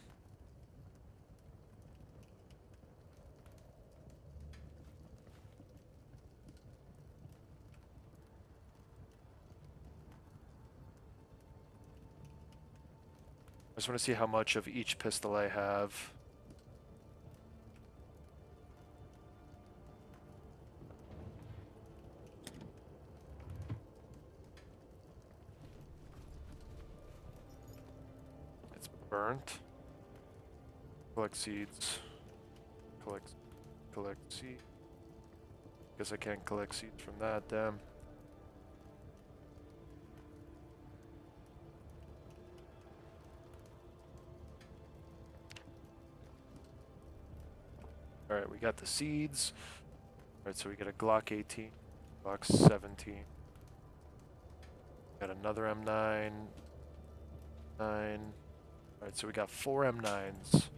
I just want to see how much of each pistol I have. It's burnt. Collect seeds. Collect seeds. Guess I can't collect seeds from that, damn. Alright, we got the seeds. Alright, so we got a Glock 18, Glock 17. Got another M9. 9. Alright, so we got 4 M9s.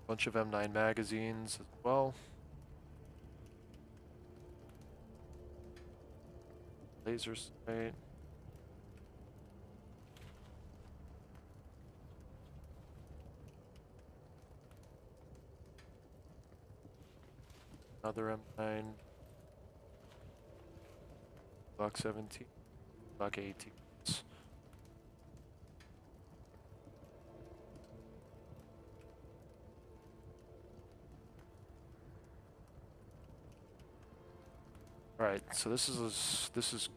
Bunch of M9 magazines as well. Laser sight. Another M9. Glock 17. Glock 18. Right, so this is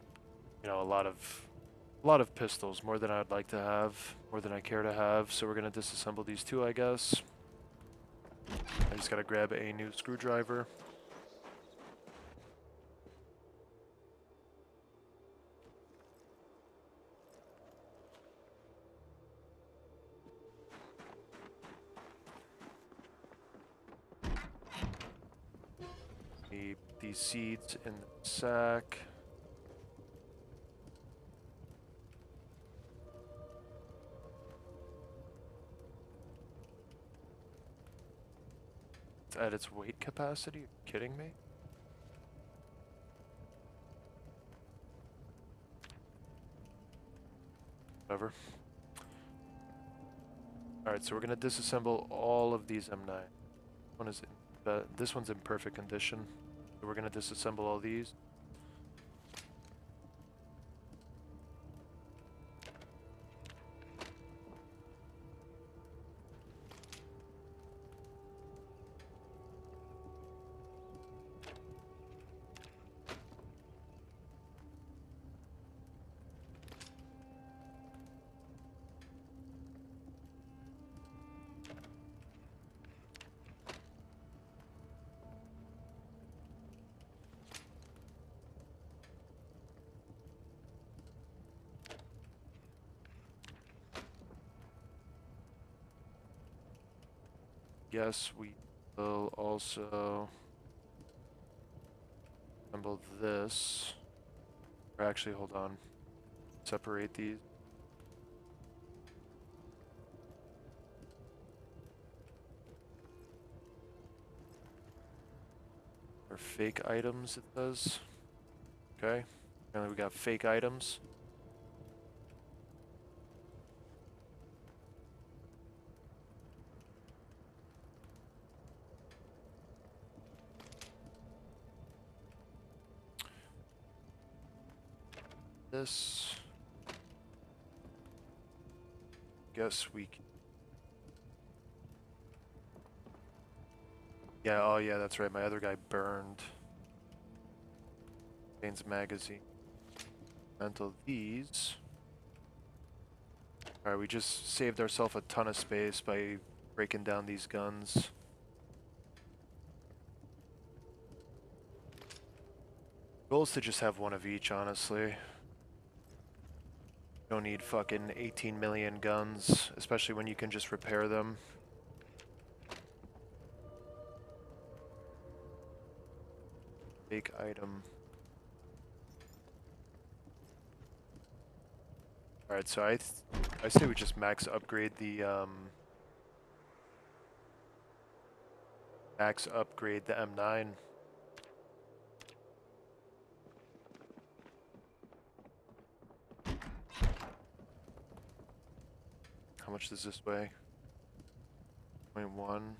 you know a lot of pistols, more than I'd like to have, more than I care to have. So we're gonna disassemble these two, I guess. I just gotta grab a new screwdriver. these seeds in the sack. It's at its weight capacity? Are you kidding me? Whatever. Alright, so we're gonna disassemble all of these M9. This one's in perfect condition. So we're gonna disassemble all these. Yes, we will also assemble this. Or actually, hold on. Separate these. Or fake items, it says. Okay. Apparently we got fake items. This. Guess we can. Yeah, oh yeah, that's right. My other guy burned. Contains magazine. Mental these. Alright, we just saved ourselves a ton of space by breaking down these guns. Goal is to just have one of each, honestly. Don't need fucking 18 million guns, especially when you can just repair them. Fake item. Alright, so I say we just max upgrade the M9. How much does this weigh? 0.1. 1.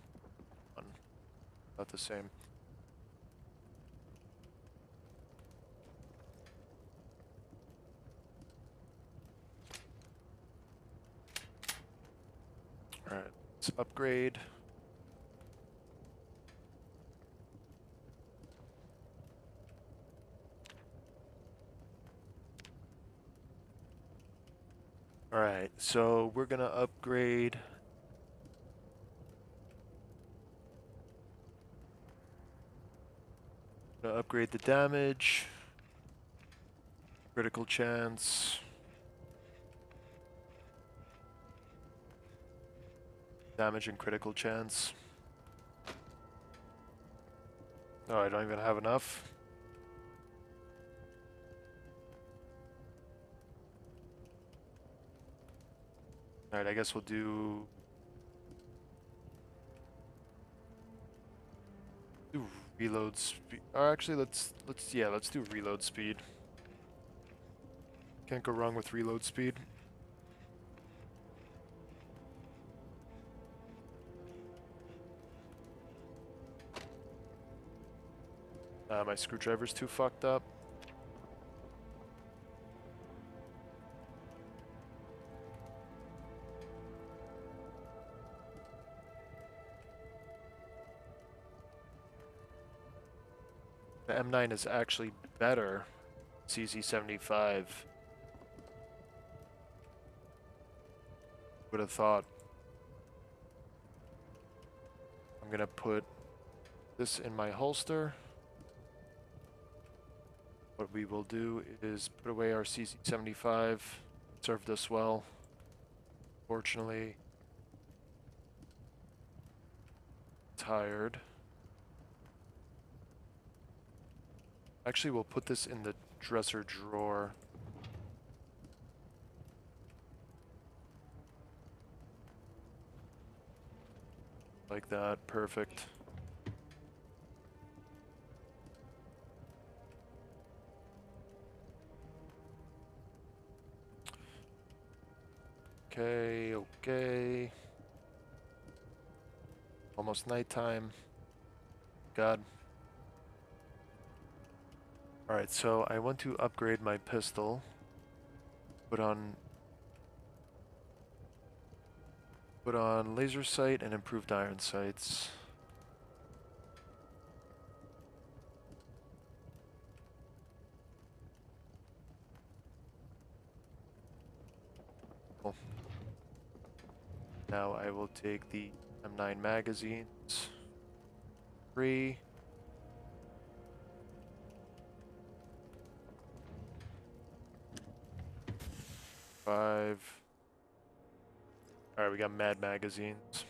About the same. Alright, let's upgrade. Alright, so we're gonna upgrade. Gonna upgrade the damage. Critical chance. Damage and critical chance. Oh, I don't even have enough. Alright, I guess we'll do reload speed. Or actually, let's do reload speed. Can't go wrong with reload speed. My screwdriver's too fucked up. The M9 is actually better. CZ75. Would have thought. I'm gonna put this in my holster. What we will do is put away our CZ75. Served us well. Fortunately, tired. Actually, we'll put this in the dresser drawer. Like that, perfect. Okay, okay. Almost nighttime. God. Alright, so I want to upgrade my pistol. Put on laser sight and improved iron sights. Cool. Now I will take the M9 magazines. 3. 5. Alright, we got mad magazines.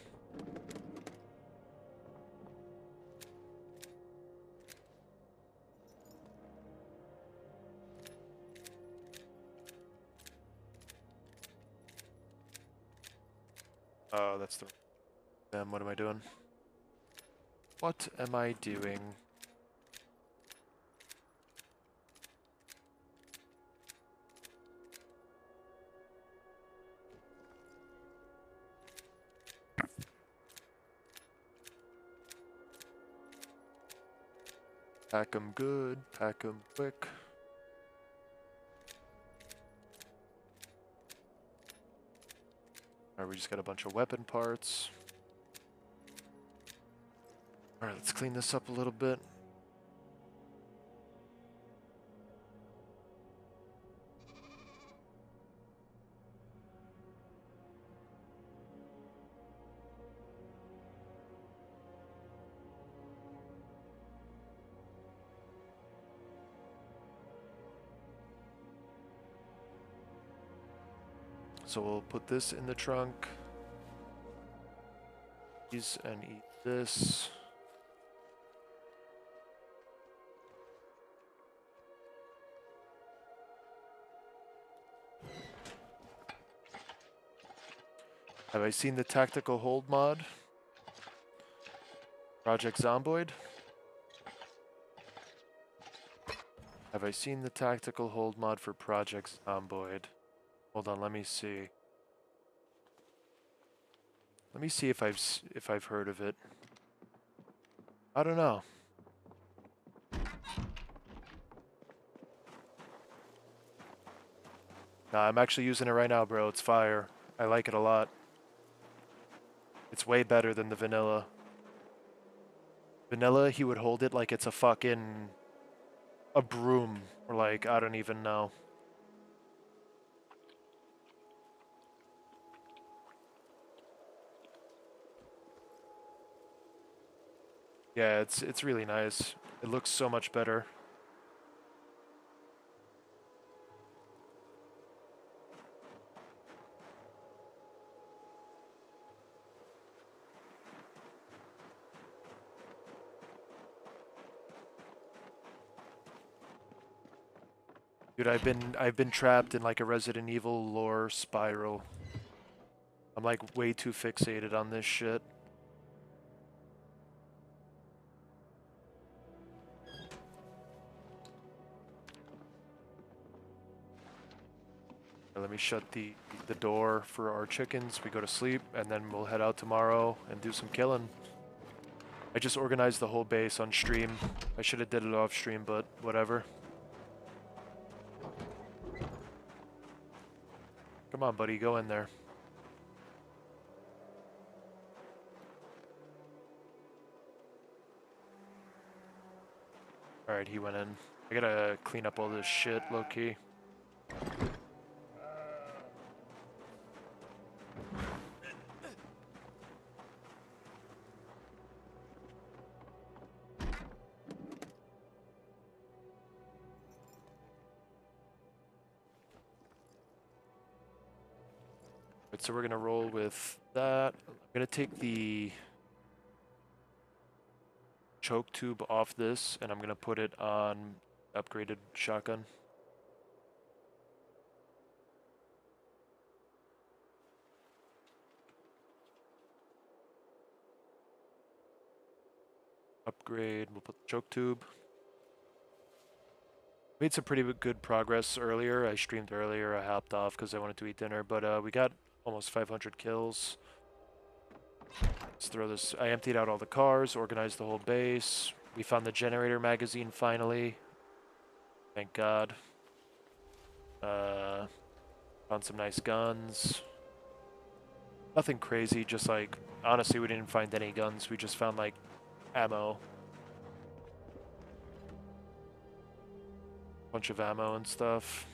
Oh, that's the... Damn, what am I doing? What am I doing? Pack 'em good, pack 'em quick. Alright, we just got a bunch of weapon parts. Alright, let's clean this up a little bit. So we'll put this in the trunk. These and eat this. Have I seen the tactical hold mod? Project Zomboid? Have I seen the tactical hold mod for Project Zomboid? Hold on, let me see. Let me see if I've heard of it. I don't know. Nah, I'm actually using it right now, bro. It's fire. I like it a lot. It's way better than the vanilla. Vanilla, he would hold it like it's a fucking... a broom. Or like, I don't even know. Yeah, it's really nice. It looks so much better. Dude, I've been trapped in like a Resident Evil lore spiral. I'm like way too fixated on this shit. Let me shut the door for our chickens. We go to sleep, and then we'll head out tomorrow and do some killing. I just organized the whole base on stream. I should have did it off stream, but whatever. Come on, buddy, go in there. Alright, he went in. I gotta clean up all this shit, low-key. Right, so we're gonna roll with that. I'm gonna take the choke tube off this, and I'm gonna put it on upgraded shotgun. Upgrade, we'll put the choke tube. Made some pretty good progress earlier. I streamed earlier, I hopped off because I wanted to eat dinner, but we got almost 500 kills. Let's throw this. I emptied out all the cars, organized the whole base. We found the generator magazine finally. Thank God. Found some nice guns. Nothing crazy, just like, honestly, we didn't find any guns. We just found like ammo. Bunch of ammo and stuff.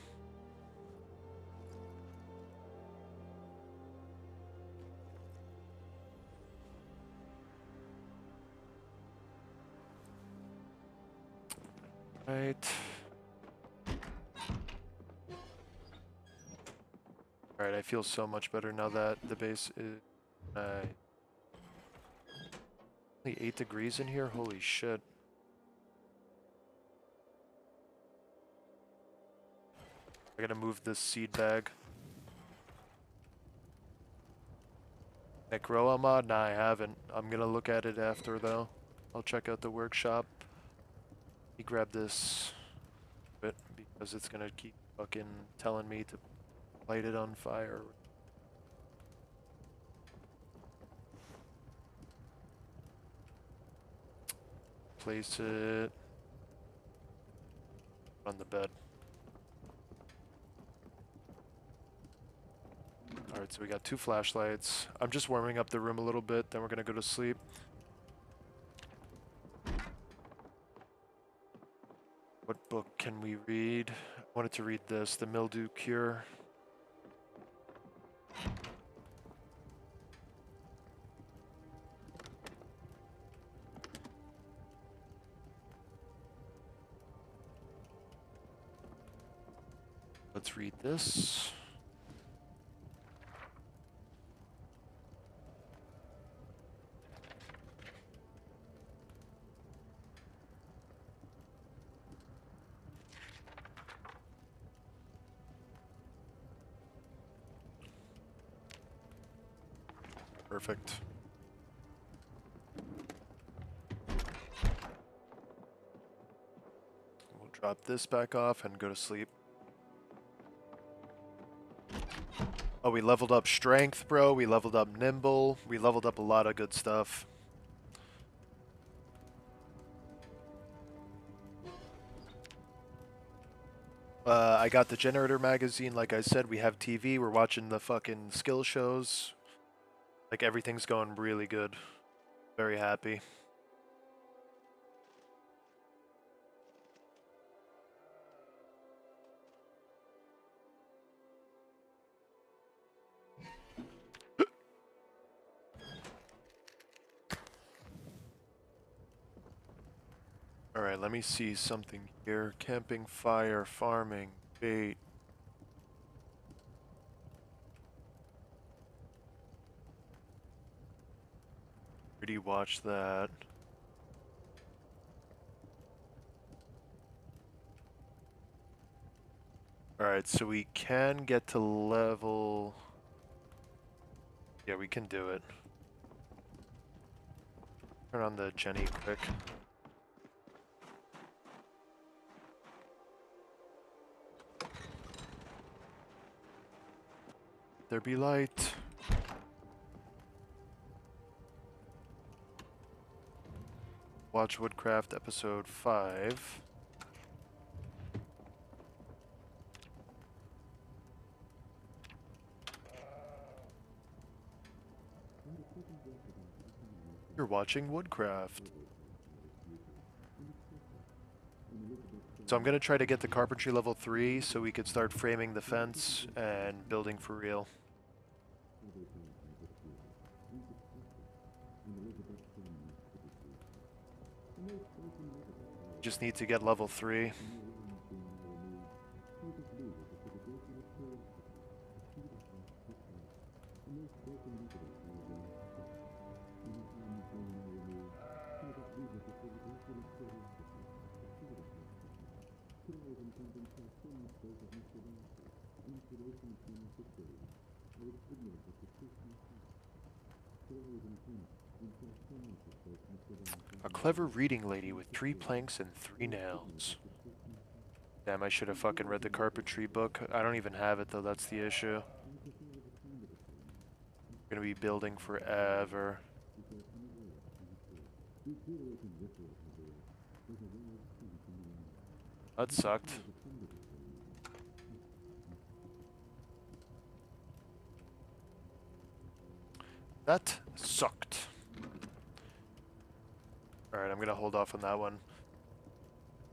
Right. Alright, I feel so much better now that the base is only 8 degrees in here? Holy shit. I gotta move this seed bag. Necroa mod? Nah, I haven't. I'm gonna look at it after though. I'll check out the workshop. Let me grab this bit because it's gonna keep fucking telling me to light it on fire. Place it on the bed. Alright, so we got 2 flashlights. I'm just warming up the room a little bit, then we're gonna go to sleep. What book can we read? I wanted to read this, The Mildew Cure. Let's read this. Perfect. We'll drop this back off and go to sleep. Oh, we leveled up strength, bro. We leveled up nimble. We leveled up a lot of good stuff. I got the generator magazine. Like I said, we have TV. We're watching the fucking skill shows. Like, everything's going really good. Very happy. Alright, let me see something here. Camping, fire, farming, bait. Already watched that. Alright, so we can get to level... Yeah, we can do it. Turn on the Jenny quick. There be light. Watch Woodcraft episode 5. You're watching Woodcraft. So I'm gonna try to get the carpentry level 3 so we could start framing the fence and building for real. Just need to get level 3. A clever reading lady with 3 planks and 3 nails. Damn, I should have fucking read the carpentry book. I don't even have it though, that's the issue. Gonna be building forever. That sucked. That sucked. Alright, I'm gonna hold off on that one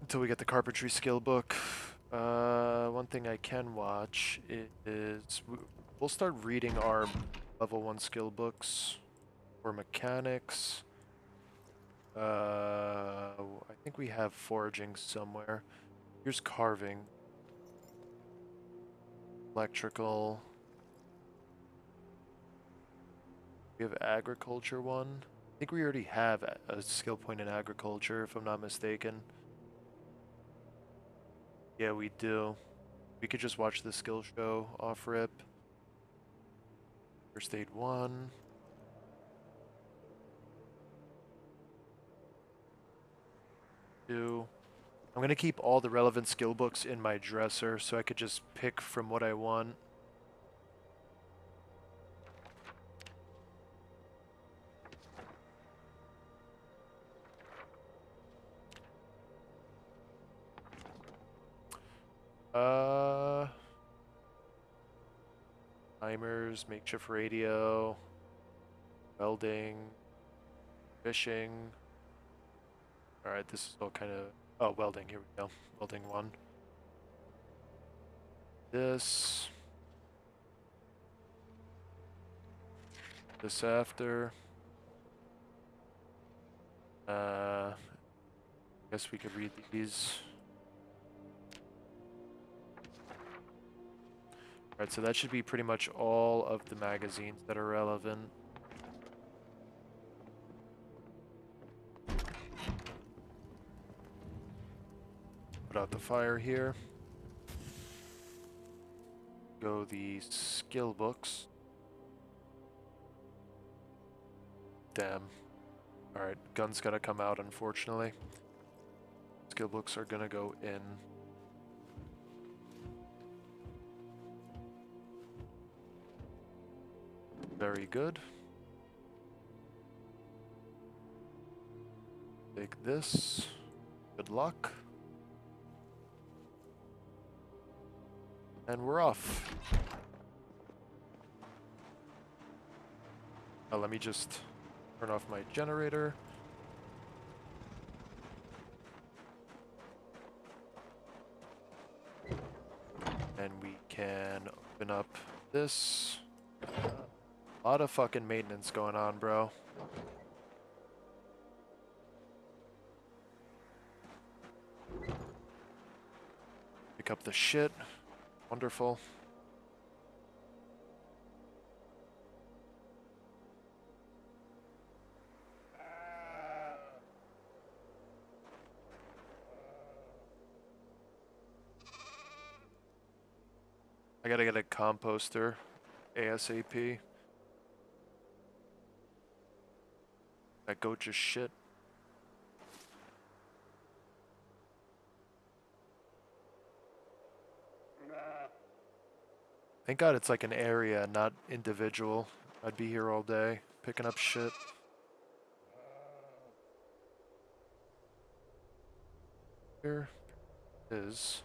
until we get the carpentry skill book. One thing I can watch is we'll start reading our level 1 skill books for mechanics. I think we have foraging somewhere. Here's carving. Electrical. We have agriculture one. I think we already have a skill point in agriculture, if I'm not mistaken. Yeah, we do. We could just watch the skill show off rip. First aid 1. 2. I'm gonna keep all the relevant skill books in my dresser so I could just pick from what I want. Timers, makeshift radio, welding, fishing. Alright, this is all kind of... Oh, welding, here we go. Welding 1. This after. I guess we could read these. Alright, so that should be pretty much all of the magazines that are relevant. Put out the fire here. Go the skill books. Damn. Alright, guns gotta come out, unfortunately. Skill books are gonna go in. Very good. Take this. Good luck. And we're off. Let me just turn off my generator. And we can open up this. A lot of fucking maintenance going on, bro. Pick up the shit. Wonderful. I gotta get a composter ASAP. That goat just shit. Thank God it's like an area, not individual. I'd be here all day, picking up shit. Here is...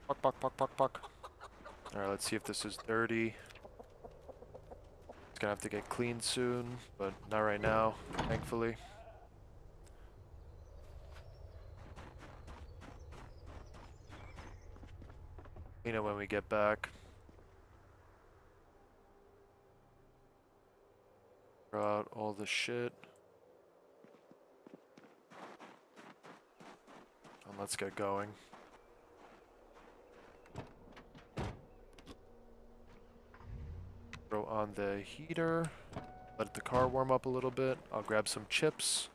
Puck, puck, puck, puck, puck. Alright, let's see if this is dirty. It's gonna have to get cleaned soon, but not right now, thankfully. You know, when we get back. Throw out all the shit. And let's get going. Throw on the heater. Let the car warm up a little bit. I'll grab some chips.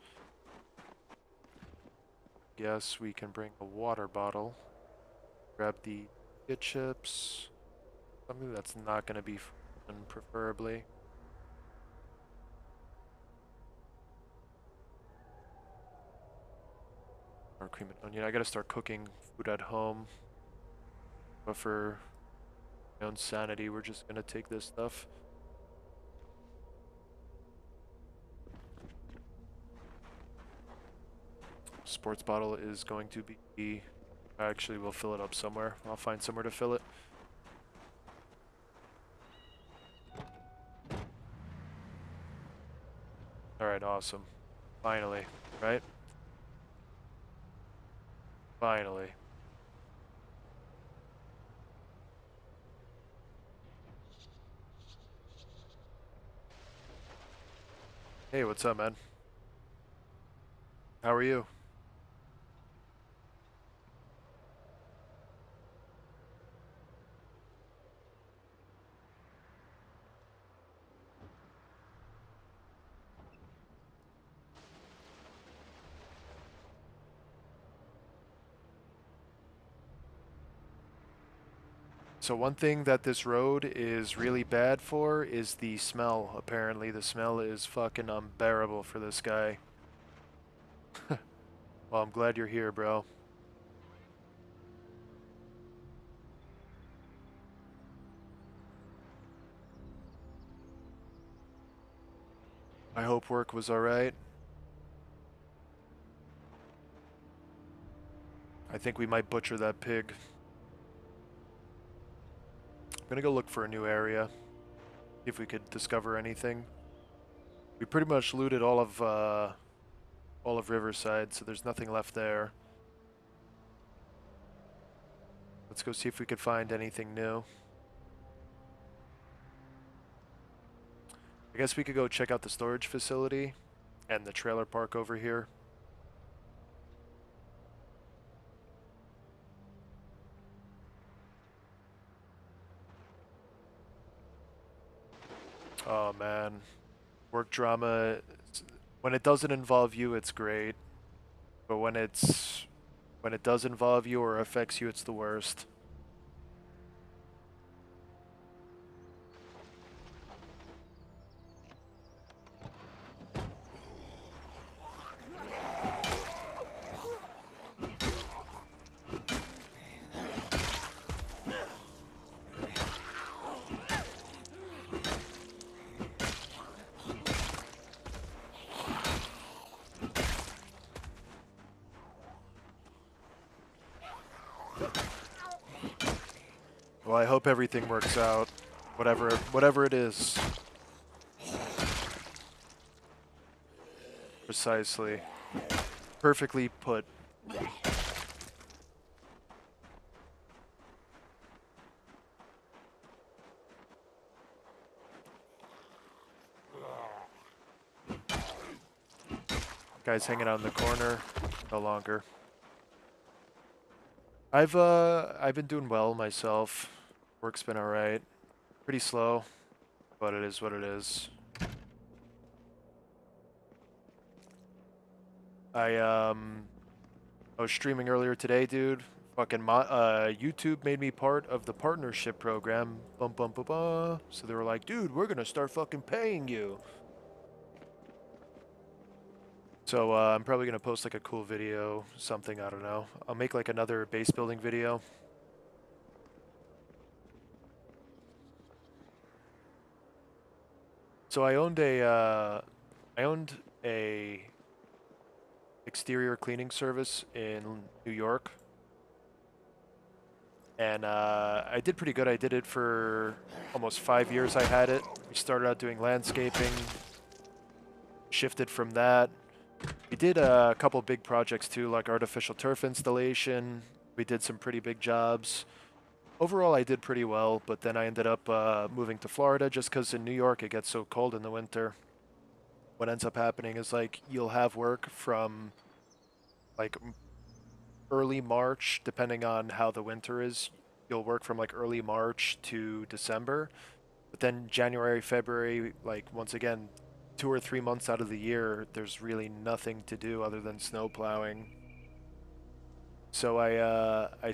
Yes, we can bring a water bottle. Grab the chips. Something that's not going to be frozen, preferably. Or cream and onion. I gotta start cooking food at home. But for my own sanity, we're just gonna take this stuff. Sports bottle is going to be... Actually, we'll fill it up somewhere. I'll find somewhere to fill it. Alright, awesome. Finally, right? Finally. Hey, what's up, man? How are you? So one thing that this road is really bad for is the smell, apparently. The smell is fucking unbearable for this guy. Well, I'm glad you're here, bro. I hope work was alright. I think we might butcher that pig. I'm gonna go look for a new area. See if we could discover anything. We pretty much looted all of Riverside, so there's nothing left there. Let's go see if we could find anything new. I guess we could go check out the storage facility and the trailer park over here. Oh man, work drama, when it doesn't involve you, it's great. But when it does involve you or affects you, it's the worst. Well, I hope everything works out, whatever it is. Precisely. Perfectly put. Guy's hanging out in the corner. No longer. I've been doing well myself. Work's been alright. Pretty slow, but it is what it is. I was streaming earlier today, dude. Fucking YouTube made me part of the partnership program. Bum bum bum bum. So they were like, dude, we're gonna start fucking paying you. So I'm probably gonna post like a cool video, something, I don't know. I'll make like another base building video. So I owned a exterior cleaning service in New York. And I did pretty good. I did it for almost 5 years. I had it. We started out doing landscaping, shifted from that. We did a couple big projects too, like artificial turf installation. We did some pretty big jobs. Overall, I did pretty well, but then I ended up moving to Florida just because in New York it gets so cold in the winter. what ends up happening is like you'll have work from like early March, depending on how the winter is. You'll work from like early March to December, but then January, February, like once again, 2 or 3 months out of the year, there's really nothing to do other than snow plowing. So I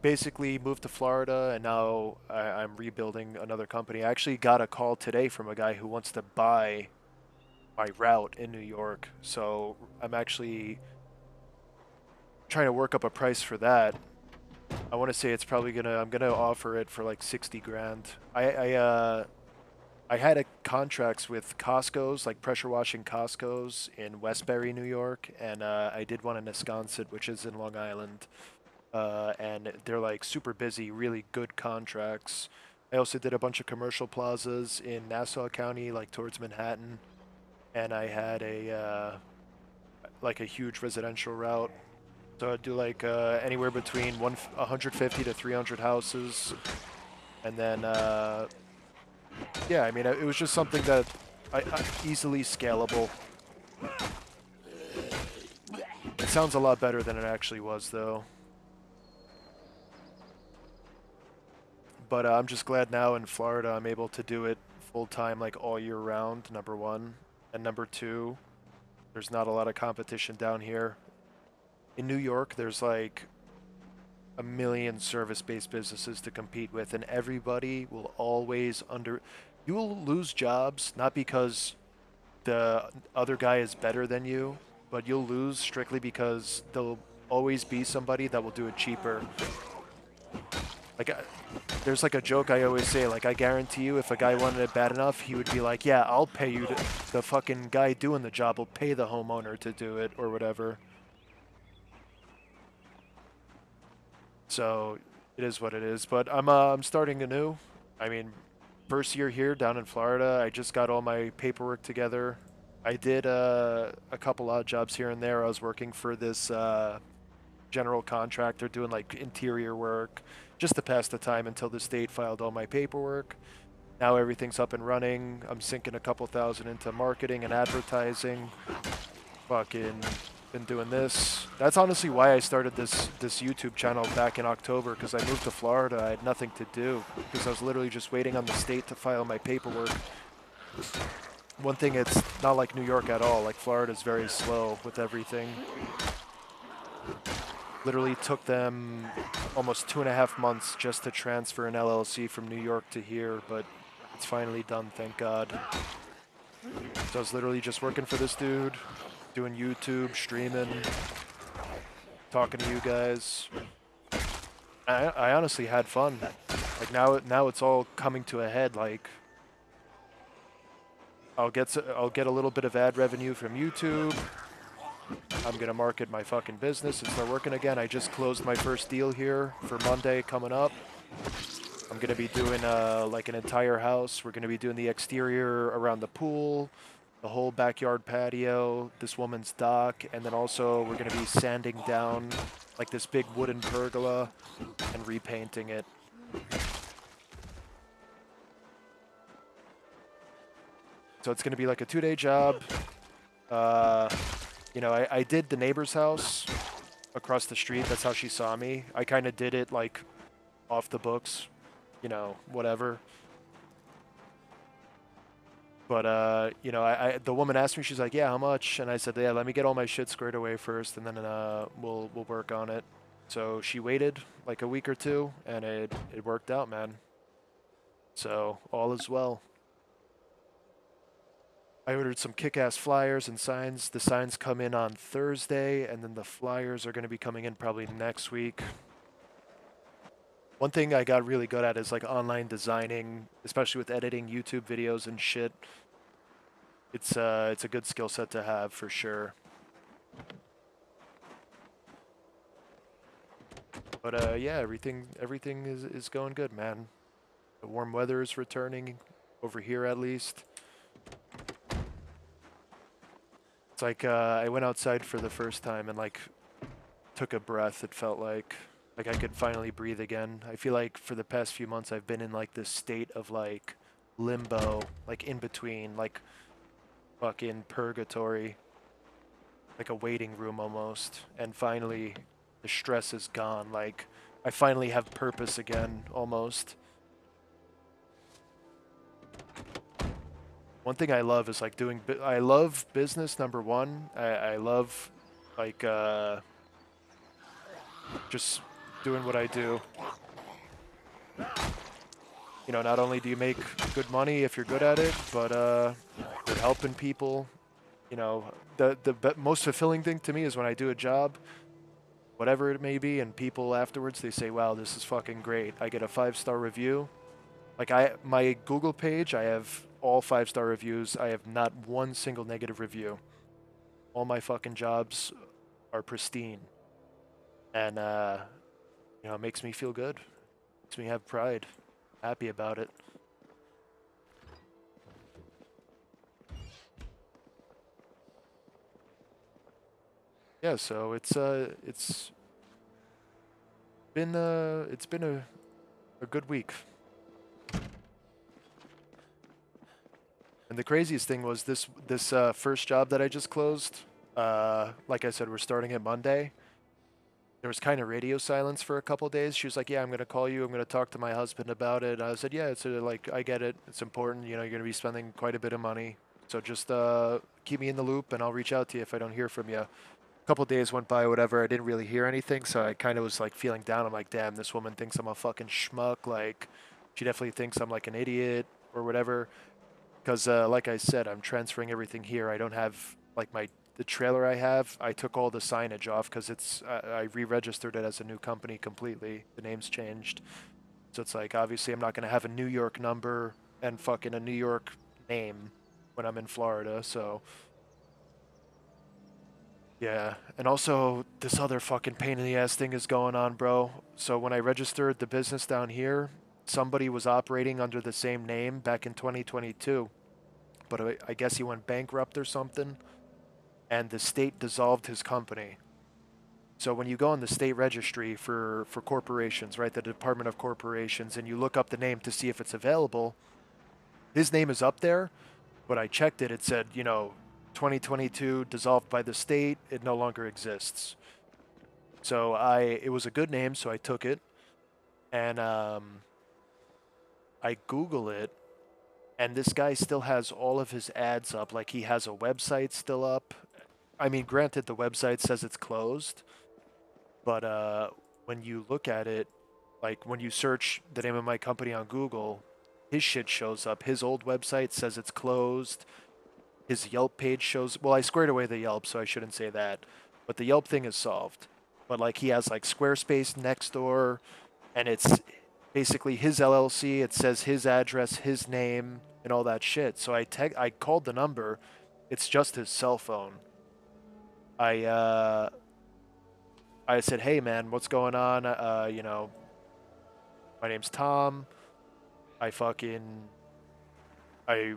basically moved to Florida, and now I'm rebuilding another company. I actually got a call today from a guy who wants to buy my route in New York. So I'm actually trying to work up a price for that. I want to say it's probably I'm gonna offer it for like 60 grand. I had a contracts with Costco's, like pressure washing Costco's in Westbury, New York, and I did one in Wisconsin, which is in Long Island. And they're like super busy, really good contracts. I also did a bunch of commercial plazas in Nassau County, like towards Manhattan, and I had a like a huge residential route. So I'd do like anywhere between 150 to 300 houses, and then yeah, I mean it was just something that I easily scalable. It sounds a lot better than it actually was, though. But I'm just glad now in Florida I'm able to do it full time, like all year round, number one. And number two, there's not a lot of competition down here. In New York, there's like a million service-based businesses to compete with, and everybody will always you will lose jobs, not because the other guy is better than you, but you'll lose strictly because there'll always be somebody that will do it cheaper. Like, there's like a joke I always say, like, I guarantee you if a guy wanted it bad enough, he would be like, yeah, I'll pay you the fucking guy doing the job will pay the homeowner to do it or whatever. So it is what it is. But I'm starting anew. I mean, first year here down in Florida, I just got all my paperwork together. I did a couple odd jobs here and there. I was working for this general contractor doing like interior work just to pass the time until the state filed all my paperwork. Now everything's up and running. I'm sinking a couple thousand into marketing and advertising. Fucking been doing this. That's honestly why I started this YouTube channel back in October, because I moved to Florida. I had nothing to do because I was literally just waiting on the state to file my paperwork. One thing, it's not like New York at all. Like Florida's very slow with everything. Literally took them almost 2.5 months just to transfer an LLC from New York to here, but it's finally done, thank God. So I was literally just working for this dude, doing YouTube, streaming, talking to you guys. I honestly had fun. Like now it's all coming to a head. Like I'll get a little bit of ad revenue from YouTube. I'm gonna market my fucking business and start working again. I just closed my first deal here for Monday coming up. I'm gonna be doing like an entire house. We're gonna be doing the exterior around the pool, the whole backyard patio, this woman's dock, and then also we're gonna be sanding down like this big wooden pergola and repainting it. So it's gonna be like a 2-day job. You know, I did the neighbor's house across the street. That's how she saw me. I kind of did it like off the books, you know, whatever. But you know, the woman asked me, she's like, "Yeah, how much?" And I said, "Yeah, let me get all my shit squared away first, and then we'll work on it." So she waited like a week or two, and it worked out, man. So all is well. I ordered some kick-ass flyers and signs. The signs come in on Thursday, and then the flyers are going to be coming in probably next week. One thing I got really good at is like online designing, especially with editing YouTube videos and shit. It's a good skill set to have for sure. But yeah, everything is going good, man. The warm weather is returning over here at least. It's like I went outside for the first time and like took a breath. It felt like I could finally breathe again. I feel like for the past few months I've been in like this state of like limbo, like in between. Like fucking purgatory, like a waiting room almost. And finally, the stress is gone. Like, I finally have purpose again, almost. One thing I love is like doing. I love business. Number one, I love like just doing what I do. You know, not only do you make good money if you're good at it, but you're helping people. You know, the most fulfilling thing to me is when I do a job, whatever it may be, and people afterwards they say, "Wow, this is fucking great." I get a 5-star review. Like my Google page, I have all 5-star reviews. I have not one single negative review. All my fucking jobs are pristine, and you know, it makes me feel good. Makes me have pride. Happy about it. Yeah, so it's been a good week. And the craziest thing was this first job that I just closed. Like I said, we're starting it Monday. There was kind of radio silence for a couple days. She was like, "Yeah, I'm gonna call you. I'm gonna talk to my husband about it." I said, "Yeah, it's like I get it. It's important. You know, you're gonna be spending quite a bit of money. So just keep me in the loop, and I'll reach out to you if I don't hear from you." A couple days went by, whatever. I didn't really hear anything, so I kind of was like feeling down. I'm like, "Damn, this woman thinks I'm a fucking schmuck. Like, she definitely thinks I'm like an idiot or whatever." Because like I said, I'm transferring everything here. I don't have like the trailer I have. I took all the signage off because it's I re-registered it as a new company completely. The name's changed, so it's like obviously I'm not gonna have a New York number and fucking a New York name when I'm in Florida. So yeah, and also this other fucking pain in the ass thing is going on, bro. So when I registered the business down here, somebody was operating under the same name back in 2022, but I guess he went bankrupt or something, and the state dissolved his company. So when you go on the state registry for corporations, right, the Department of Corporations, and you look up the name to see if it's available, his name is up there, but I checked it. It said, you know, 2022 dissolved by the state. It no longer exists. So it was a good name, so I took it, and I Google it, and this guy still has all of his ads up. Like he has a website still up. I mean, granted, the website says it's closed, but when you look at it, like when you search the name of my company on Google, his shit shows up. His old website says it's closed. His Yelp page shows. Well, I squared away the Yelp, so I shouldn't say that. But the Yelp thing is solved. But like he has like Squarespace next door, and it's basically his LLC. It says his address, his name, and all that shit. So I called the number. It's just his cell phone. I uh I said, "Hey man, what's going on? You know, my name's Tom. I fucking I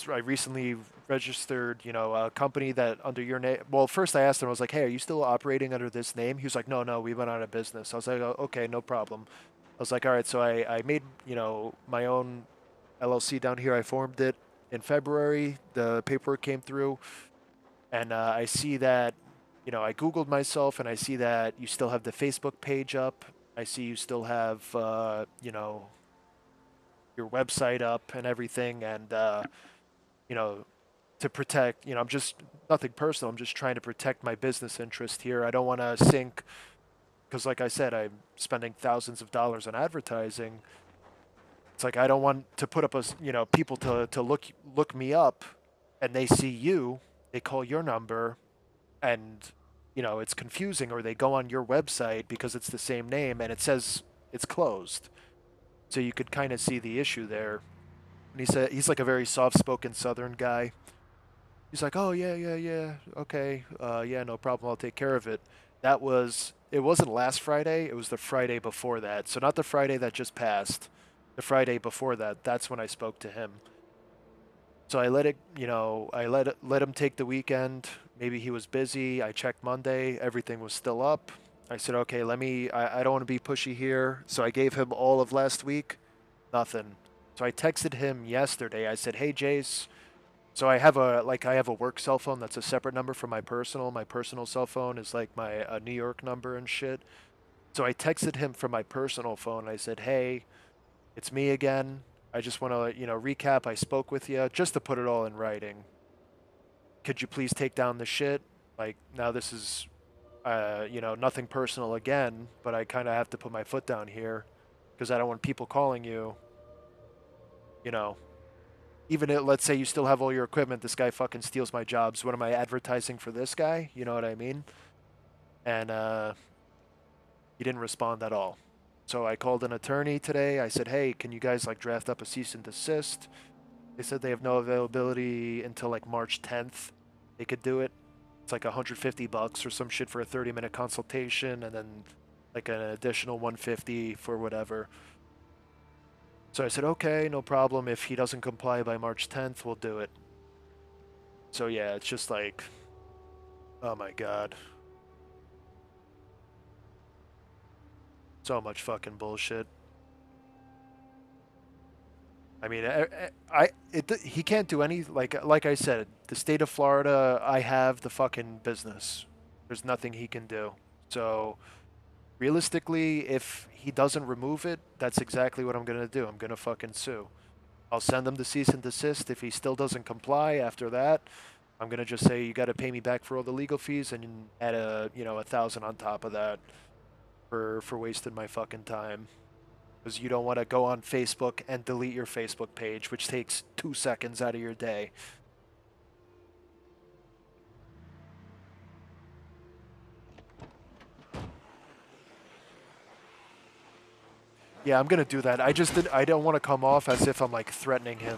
I recently registered, you know, a company that under your name." Well, first I asked him, I was like, "Hey, are you still operating under this name?" He was like, "No, we went out of business." I was like, "Oh, okay, no problem." I was like, "All right." So I made, you know, my own LLC down here. I formed it in February. The paperwork came through, and I see that, you know, I Googled myself, and I see that you still have the Facebook page up. I see you still have, you know, your website up and everything, and you know, to protect, you know, I'm just nothing personal. I'm just trying to protect my business interest here. I don't want to sink because, like I said, I'm spending thousands of dollars on advertising. It's like I don't want to put up a, you know, people to look me up, and they see you, they call your number, and you know it's confusing, or they go on your website because it's the same name and it says it's closed. So you could kind of see the issue there. And he said he's like a very soft-spoken Southern guy. He's like, "Oh yeah, okay, yeah, no problem. I'll take care of it." That was it. Wasn't last Friday. It was the Friday before that. So not the Friday that just passed. The Friday before that. That's when I spoke to him. So I let it, you know, let him take the weekend. Maybe he was busy. I checked Monday. Everything was still up. I said, "Okay, let me. I don't want to be pushy here." So I gave him all of last week. Nothing. So I texted him yesterday. I said, "Hey, Jace, So I have a work cell phone that's a separate number from my personal. My personal cell phone is like my New York number and shit. So I texted him from my personal phone. I said, "Hey, it's me again. I just want to, recap. I spoke with you just to put it all in writing. Could you please take down the shit? Like now this is, nothing personal again, but I kind of have to put my foot down here because I don't want people calling you, you know, even if, let's say you still have all your equipment, this guy fucking steals my jobs. What am I advertising for this guy? You know what I mean?" And he didn't respond at all. So I called an attorney today. I said, "Hey, can you guys like draft up a cease and desist?" They said they have no availability until like March 10th. They could do it. It's like $150 or some shit for a 30-minute consultation, and then like an additional 150 for whatever. So I said, "Okay, no problem. If he doesn't comply by March 10th, we'll do it." So yeah, it's just like, oh my god, so much fucking bullshit. I mean, he can't do any like I said, the state of Florida. I have the fucking business. There's nothing he can do. So realistically, if he doesn't remove it, that's exactly what I'm gonna do. I'm gonna fucking sue. I'll send him the cease and desist. If he still doesn't comply after that, I'm gonna just say you got to pay me back for all the legal fees and add 1,000 on top of that for wasting my fucking time. Because you don't want to go on Facebook and delete your Facebook page, which takes 2 seconds out of your day. Yeah, I'm gonna do that. I don't want to come off as if I'm like threatening him.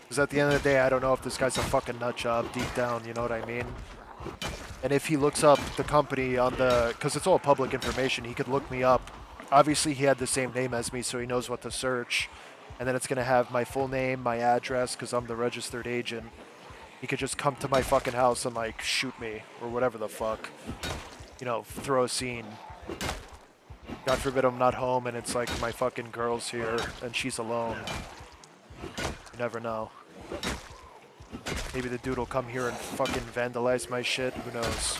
Because at the end of the day, I don't know if this guy's a fucking nut job deep down, you know what I mean? And if he looks up the company on because it's all public information, he could look me up. Obviously, he had the same name as me, so he knows what to search. And then it's going to have my full name, my address, because I'm the registered agent. He could just come to my fucking house and, like, shoot me or whatever the fuck. Throw a scene. God forbid I'm not home and it's like my fucking girl's here and she's alone. You never know. Maybe the dude will come here and fucking vandalize my shit. Who knows?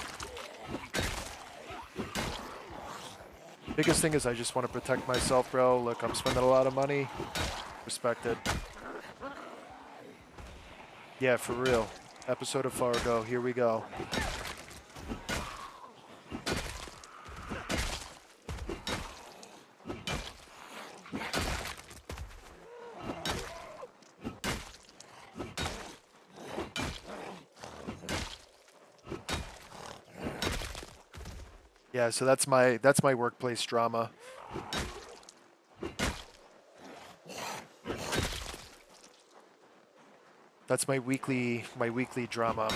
Biggest thing is I just want to protect myself, bro. Look, I'm spending a lot of money. Respect it. Yeah, for real. Episode of Fargo. Here we go. Yeah, so that's my workplace drama. That's my weekly drama.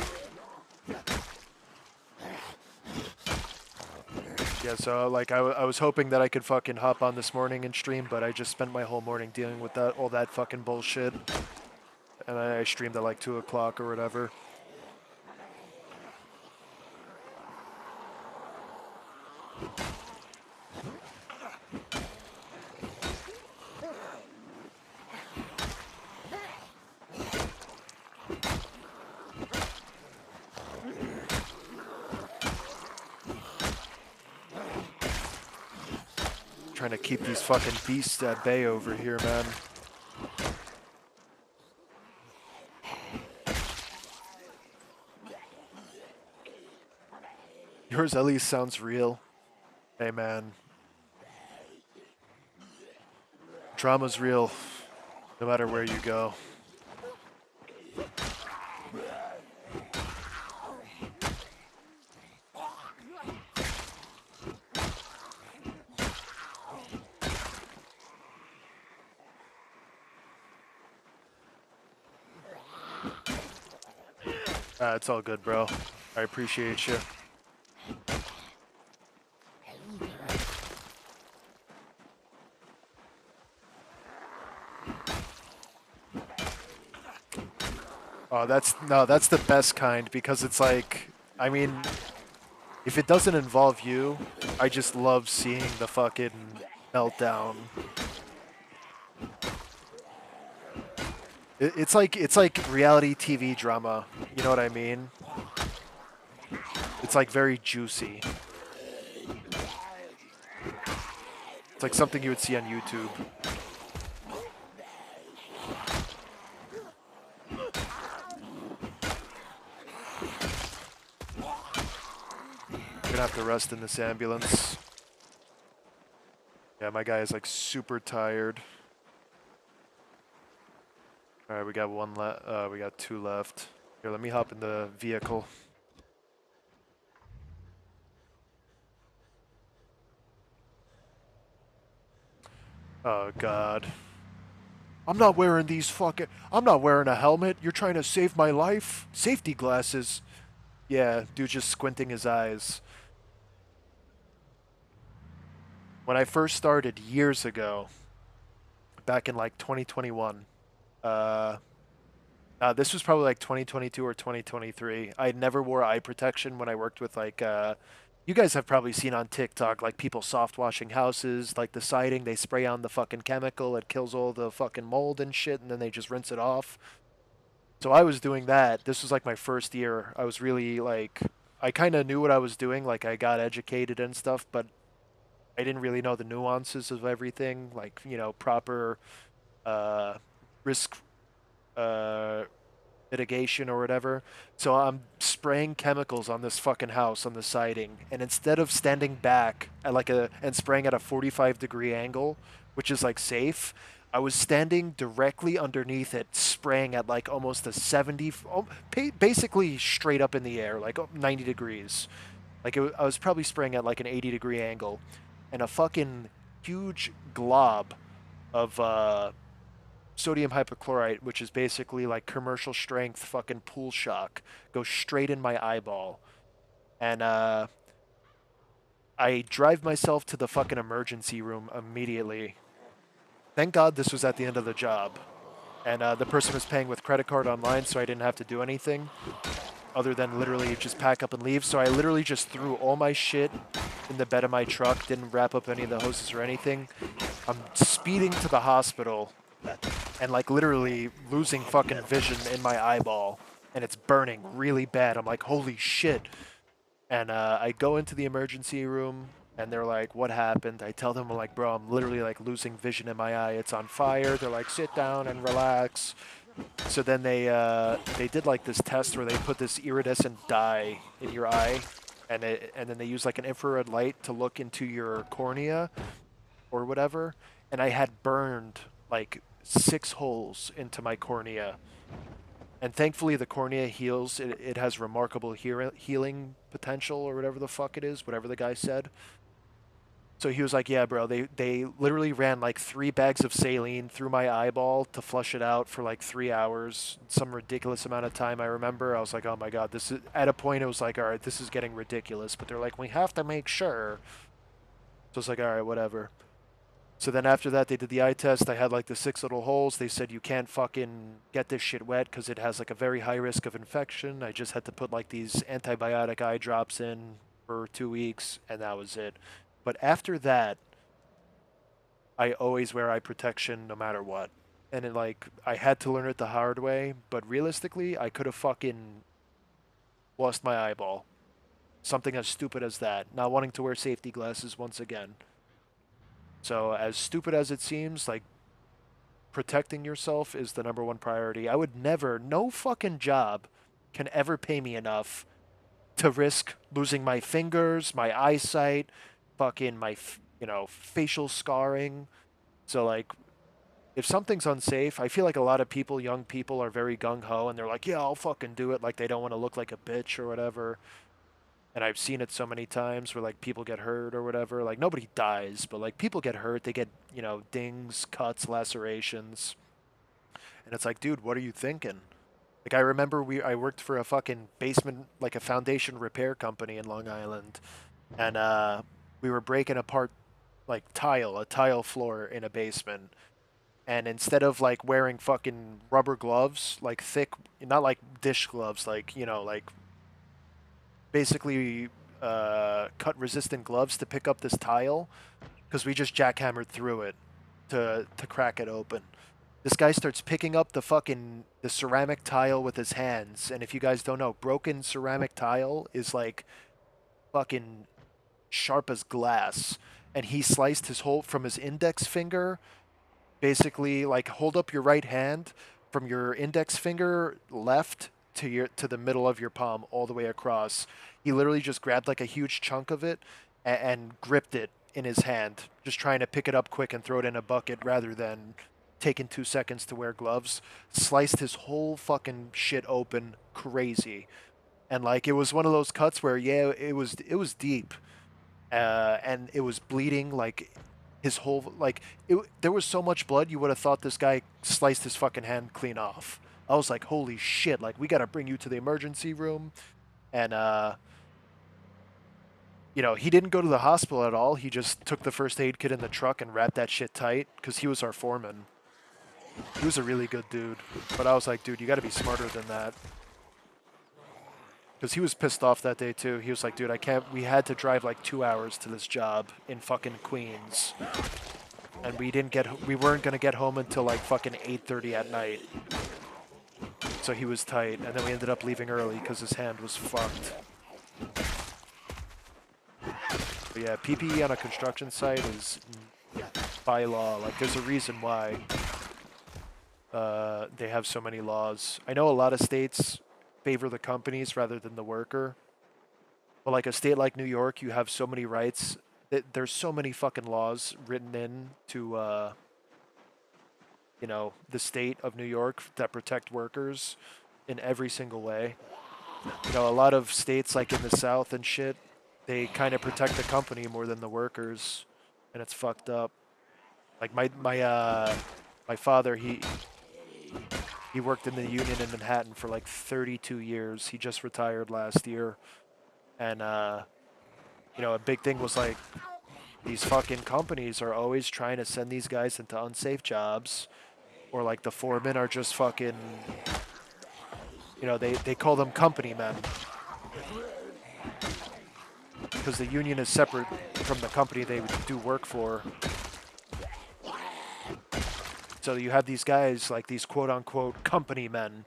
Yeah, so like I was hoping that I could fucking hop on this morning and stream, but I just spent my whole morning dealing with all that fucking bullshit, and I streamed at like 2 o'clock or whatever. Trying to keep these fucking beasts at bay over here, man. Yours at least sounds real. Hey, man. Drama's real, no matter where you go. It's all good, bro. I appreciate you. Oh, that's no, that's the best kind because it's like, I mean, if it doesn't involve you, I just love seeing the fucking meltdown. It's like reality TV drama. You know what I mean? It's like very juicy. It's like something you would see on YouTube. You're gonna have to rest in this ambulance. Yeah, my guy is like super tired. All right, we got one left. We got two left. Here, let me hop in the vehicle. Oh God. I'm not wearing these fucking. I'm not wearing a helmet. You're trying to save my life. Safety glasses. Yeah, dude, just squinting his eyes. When I first started years ago, back in like 2021, uh, this was probably like 2022 or 2023. I never wore eye protection when I worked with like you guys have probably seen on TikTok like people soft washing houses, like the siding, they spray on the fucking chemical, it kills all the fucking mold and shit, and then they just rinse it off. So I was doing that. This was like my first year. I was really like I kind of knew what I was doing, like I got educated and stuff, but I didn't really know the nuances of everything, like, proper uh risk uh mitigation or whatever. So I'm spraying chemicals on this fucking house on the siding, and instead of standing back at like a and spraying at a 45-degree angle, which is like safe, I was standing directly underneath it, spraying at like almost a 70, basically straight up in the air, like 90 degrees. Like I was probably spraying at like an 80-degree angle, and a fucking huge glob of sodium hypochlorite, which is basically like commercial strength fucking pool shock, goes straight in my eyeball. And I drive myself to the fucking emergency room immediately. Thank God this was at the end of the job. And the person was paying with credit card online, so I didn't have to do anything other than literally just pack up and leave. So I literally just threw all my shit in the bed of my truck, didn't wrap up any of the hoses or anything. I'm speeding to the hospital and like literally losing fucking vision in my eyeball, and it's burning really bad. I'm like, holy shit. And I go into the emergency room, and they're like, what happened? I tell them, I'm like, bro, I'm literally like losing vision in my eye. It's on fire. They're like, sit down and relax. So then they did like this test where they put this iridescent dye in your eye, and then they use like an infrared light to look into your cornea or whatever. And I had burned like 6 holes into my cornea, and thankfully the cornea heals. It has remarkable healing potential or whatever the fuck it is, whatever the guy said. So he was like, yeah, bro, they literally ran like 3 bags of saline through my eyeball to flush it out for like 3 hours, some ridiculous amount of time. I remember I was like, oh my God, this is at a point it was like, all right, this is getting ridiculous. But they're like, we have to make sure. So it's like, all right, whatever. So then after that, they did the eye test. I had like the 6 little holes. They said you can't fucking get this shit wet because it has like a very high risk of infection. I just had to put like these antibiotic eye drops in for 2 weeks, and that was it. But after that, I always wear eye protection no matter what. And it, like, I had to learn it the hard way, but realistically, I could have fucking lost my eyeball. Something as stupid as that. Not wanting to wear safety glasses once again. So, as stupid as it seems, like, protecting yourself is the number one priority. I would never, no fucking job can ever pay me enough to risk losing my fingers, my eyesight, fucking my, facial scarring. So, like, if something's unsafe, I feel like a lot of people, young people, are very gung ho and they're like, yeah, I'll fucking do it. Like, they don't want to look like a bitch or whatever. And I've seen it so many times where like people get hurt or whatever. Like nobody dies, but like people get hurt. They get, dings, cuts, lacerations. And it's like, dude, what are you thinking? Like I remember I worked for a fucking basement, like a foundation repair company in Long Island, and we were breaking apart like a tile floor in a basement. And instead of like wearing fucking rubber gloves, like thick, not like dish gloves, like, you know, like basically cut resistant gloves to pick up this tile, because we just jackhammered through it to crack it open. This guy starts picking up the ceramic tile with his hands, and if you guys don't know, broken ceramic tile is like fucking sharp as glass. And he sliced his whole from his index finger, basically like hold up your right hand from your index finger left to the middle of your palm all the way across. He literally just grabbed like a huge chunk of it and gripped it in his hand, just trying to pick it up quick and throw it in a bucket rather than taking 2 seconds to wear gloves. Sliced his whole fucking shit open, crazy. And like it was one of those cuts where yeah, it was deep, and it was bleeding like his whole like there was so much blood you would have thought this guy sliced his fucking hand clean off. I was like, holy shit! Like we got to bring you to the emergency room, and you know he didn't go to the hospital at all. He just took the first aid kit in the truck and wrapped that shit tight because he was our foreman. He was a really good dude, but I was like, dude, you got to be smarter than that. Because he was pissed off that day too. He was like, dude, I can't. We had to drive like 2 hours to this job in fucking Queens, and we weren't gonna get home until like fucking 8:30 at night. So he was tight, and then we ended up leaving early because his hand was fucked. But yeah, PPE on a construction site is by law. Like, there's a reason why they have so many laws. I know a lot of states favor the companies rather than the worker. But like a state like New York, you have so many rights. There's so many fucking laws written in to you know, the state of New York that protect workers in every single way. You know, a lot of states like in the South and shit, they kind of protect the company more than the workers, and it's fucked up. Like my father, he worked in the union in Manhattan for like 32 years. He just retired last year, and you know, a big thing was like these fucking companies are always trying to send these guys into unsafe jobs, or like the foremen are just fucking, you know, they call them company men because the union is separate from the company they do work for. So you have these guys, like these quote unquote company men,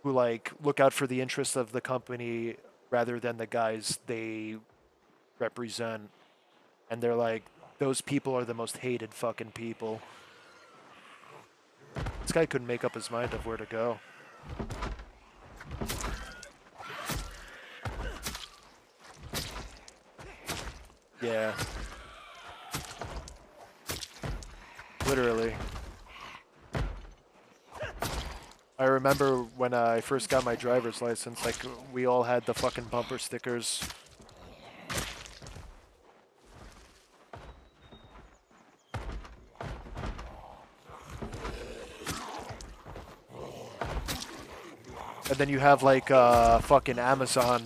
who like look out for the interests of the company rather than the guys they represent. And they're like, those people are the most hated fucking people. This guy couldn't make up his mind of where to go. Yeah. Literally. I remember when I first got my driver's license, like we all had the fucking bumper stickers. And then you have like fucking Amazon.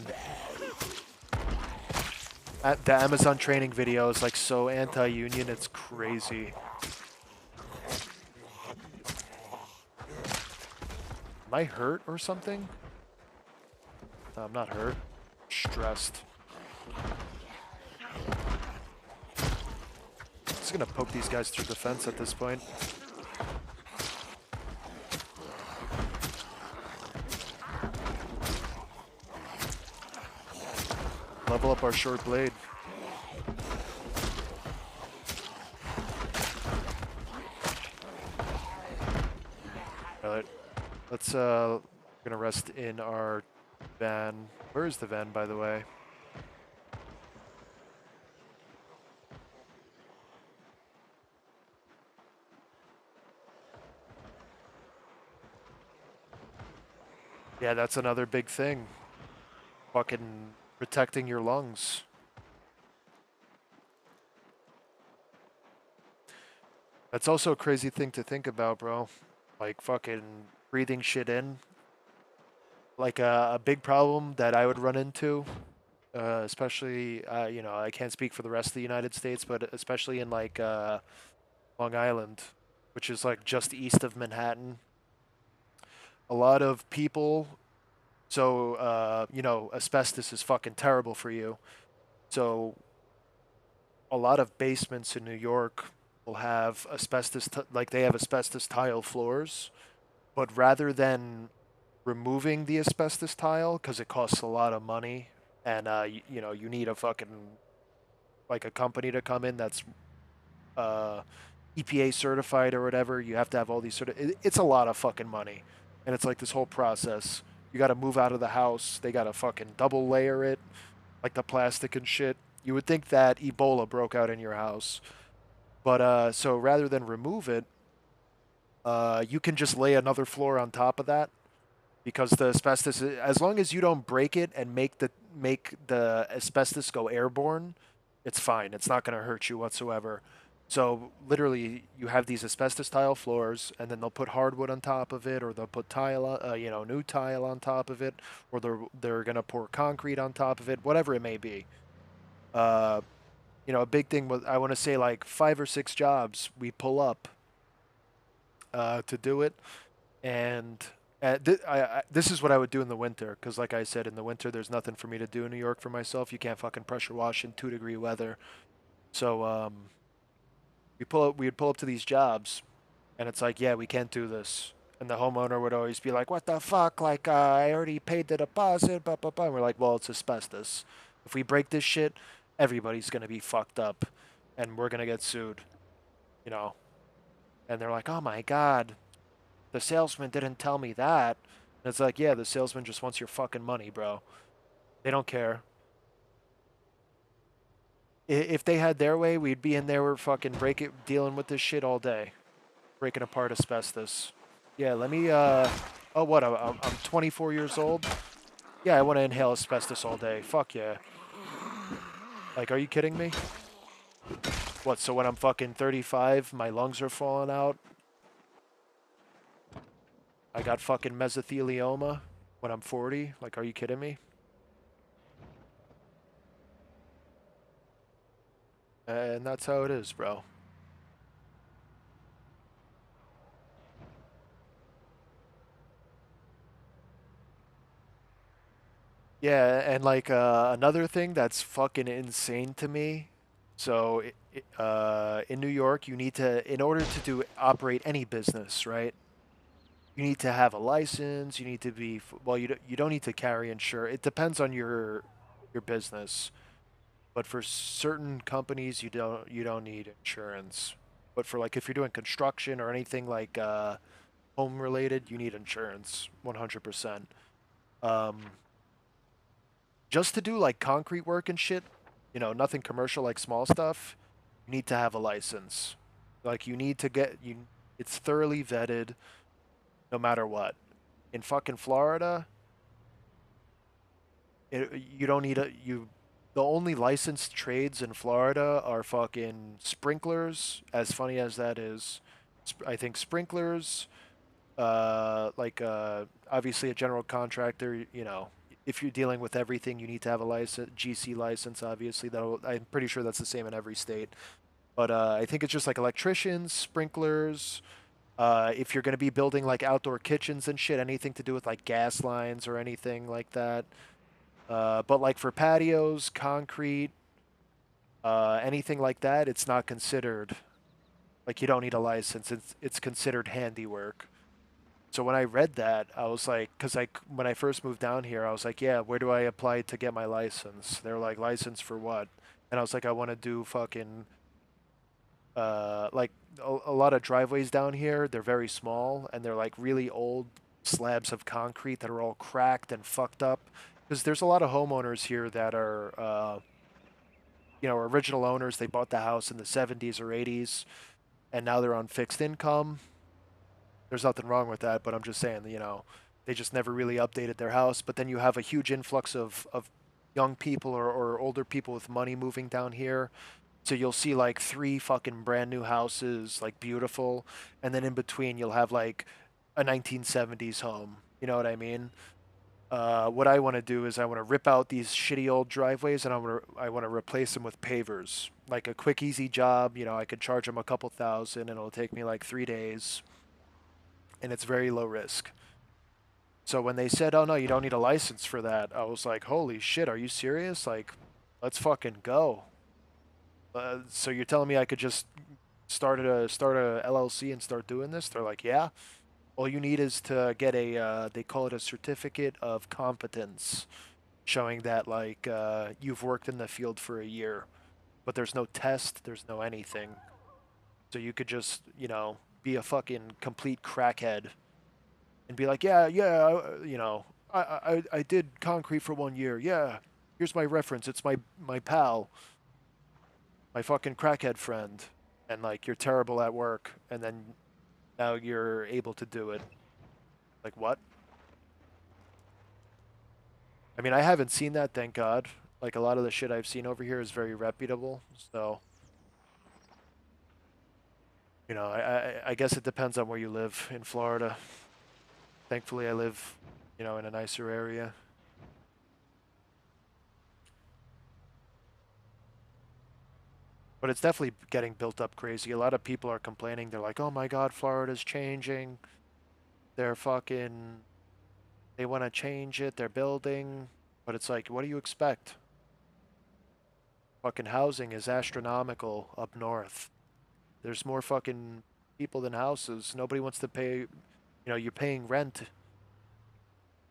The Amazon training video is like so anti-union, it's crazy. Am I hurt or something? No, I'm not hurt. Stressed. Just gonna poke these guys through the fence at this point. Level up our short blade. Alright. Let's we're gonna rest in our van. Where is the van, by the way? Yeah, that's another big thing. Fucking protecting your lungs. That's also a crazy thing to think about, bro. Like fucking breathing shit in. Like a big problem that I would run into, especially, you know, I can't speak for the rest of the United States, but especially in like Long Island. which is like just east of Manhattan. A lot of people, so asbestos is fucking terrible for you. So a lot of basements in New York will have like they have asbestos tile floors, but rather than removing the asbestos tile because it costs a lot of money, and you need a fucking like a company to come in that's uh, EPA certified or whatever. You have to have all these it's a lot of fucking money, and it's like this whole process. You got to move out of the house. They got to fucking double layer it, like the plastic and shit. You would think that Ebola broke out in your house, but so rather than remove it, you can just lay another floor on top of that because the asbestos, as long as you don't break it and make the asbestos go airborne, it's fine. It's not going to hurt you whatsoever. So literally, you have these asbestos tile floors, and then they'll put hardwood on top of it, or they'll put new tile on top of it, or they're going to pour concrete on top of it, whatever it may be. Uh, a big thing was I want to say like 5 or 6 jobs we pull up to do it, and this is what I would do in the winter because, like I said, in the winter there's nothing for me to do in New York for myself. You can't fucking pressure wash in 2-degree weather. So we'd pull up to these jobs, and it's like, yeah, we can't do this. And the homeowner would always be like, "What the fuck? Like, I already paid the deposit." Blah blah blah. And we're like, "Well, it's asbestos. If we break this shit, everybody's gonna be fucked up, and we're gonna get sued." You know. And they're like, "Oh my god, the salesman didn't tell me that." And it's like, yeah, the salesman just wants your fucking money, bro. They don't care. If they had their way, we'd be in there, we're fucking dealing with this shit all day, breaking apart asbestos. Yeah, let me. Oh, what? I'm 24 years old. Yeah, I want to inhale asbestos all day. Fuck yeah. Like, are you kidding me? What? So when I'm fucking 35, my lungs are falling out. I got fucking mesothelioma when I'm 40. Like, are you kidding me? And that's how it is, bro. Yeah, and like another thing that's fucking insane to me. So, in New York, you need to, in order to operate any business, right? You need to have a license. You need to be, well, you don't need to carry insurance. It depends on your business, but for certain companies, you don't need insurance. But for like if you're doing construction or anything like home related, you need insurance, 100%. Um, just to do like concrete work and shit, nothing commercial like small stuff, you need to have a license. Like you need to get you it's thoroughly vetted no matter what. In fucking Florida, you don't need the only licensed trades in Florida are fucking sprinklers, as funny as that is. I think sprinklers, obviously a general contractor, if you're dealing with everything, you need to have a license, GC license, obviously. I'm pretty sure that's the same in every state. But I think it's just like electricians, sprinklers. If you're going to be building like outdoor kitchens and shit, anything to do with like gas lines or anything like that. But like for patios, concrete, anything like that, it's not considered like you don't need a license. It's considered handiwork. So when I read that, I was like, because when I first moved down here, I was like, yeah, where do I apply to get my license? They're like, license for what? And I was like, I want to do fucking like a lot of driveways down here. They're very small and they're like really old slabs of concrete that are all cracked and fucked up. Because there's a lot of homeowners here that are, original owners. They bought the house in the 70s or 80s, and now they're on fixed income. There's nothing wrong with that, but I'm just saying, they just never really updated their house. But then you have a huge influx of young people or older people with money moving down here. So you'll see like 3 fucking brand new houses, like beautiful, and then in between you'll have like a 1970s home. You know what I mean? What I want to do is I want to rip out these shitty old driveways and I want to replace them with pavers. Like a quick, easy job. You know, I could charge them a couple thousand and it'll take me like 3 days, and it's very low risk. So when they said, "Oh no, you don't need a license for that," I was like, "Holy shit, are you serious? Like, let's fucking go." So you're telling me I could just start a LLC and start doing this? They're like, "Yeah. All you need is to get a they call it a certificate of competence, showing that like you've worked in the field for a year, but there's no test, there's no anything. So you could just be a fucking complete crackhead and be like, yeah, yeah, I did concrete for 1 year. Yeah, here's my reference. It's my pal, my fucking crackhead friend, and like you're terrible at work, and then now you're able to do it. Like what? I mean, I haven't seen that, thank God. Like a lot of the shit I've seen over here is very reputable. So, I guess it depends on where you live in Florida. Thankfully, I live, in a nicer area. But it's definitely getting built up crazy. A lot of people are complaining. They're like, "Oh my God, Florida's changing. They're fucking. They want to change it. They're building." But it's like, what do you expect? Fucking housing is astronomical up north. There's more fucking people than houses. Nobody wants to pay. You're paying rent.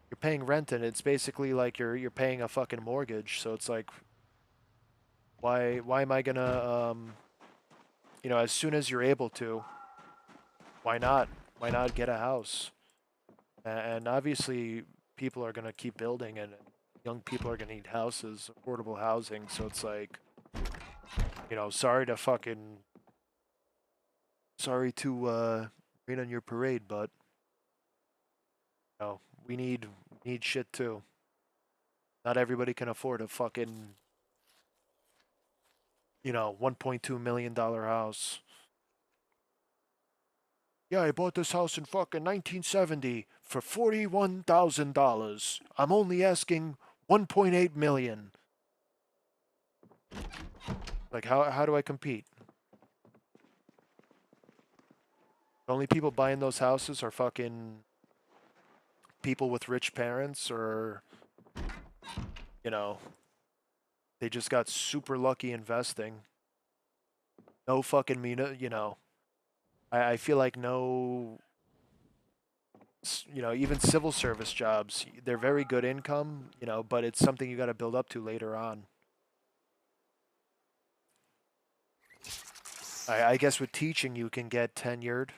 You're paying rent, and it's basically like you're paying a fucking mortgage. So it's like, why am I gonna as soon as you're able to, why not? Why not get a house? And obviously, people are gonna keep building, and young people are gonna need houses, affordable housing. So it's like, sorry to rain on your parade, but we need shit too. Not everybody can afford a fucking, $1.2 million house. Yeah, I bought this house in fucking 1970 for $41,000. I'm only asking 1.8 million. Like, how do I compete? The only people buying those houses are fucking people with rich parents, or you know they just got super lucky investing. No fucking I feel like no, even civil service jobs, they're very good income, but it's something you got to build up to later on. I guess with teaching you can get tenured.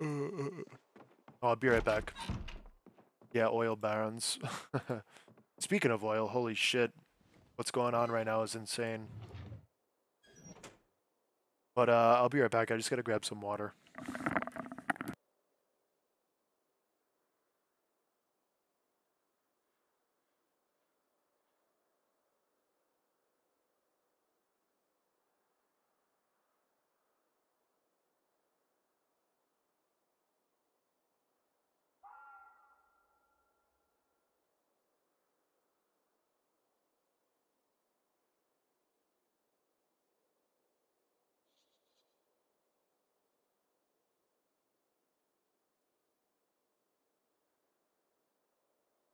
Oh, I'll be right back. Yeah, oil barons. Speaking of oil, holy shit, what's going on right now is insane. But I'll be right back. I just gotta grab some water.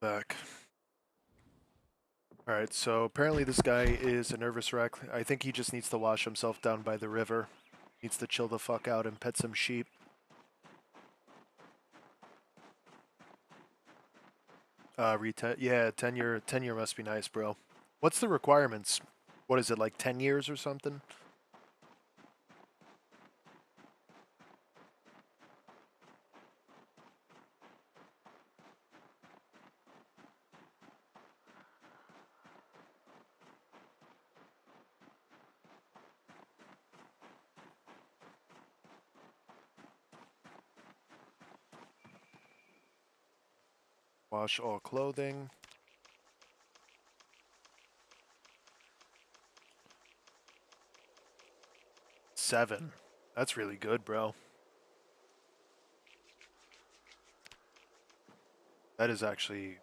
Back. All right, so apparently this guy is a nervous wreck. I think he just needs to wash himself down by the river. Needs to chill the fuck out and pet some sheep. Yeah, tenure must be nice, bro. What's the requirements? What is it, like 10 years or something? Wash all clothing. 7. That's really good, bro. That is actually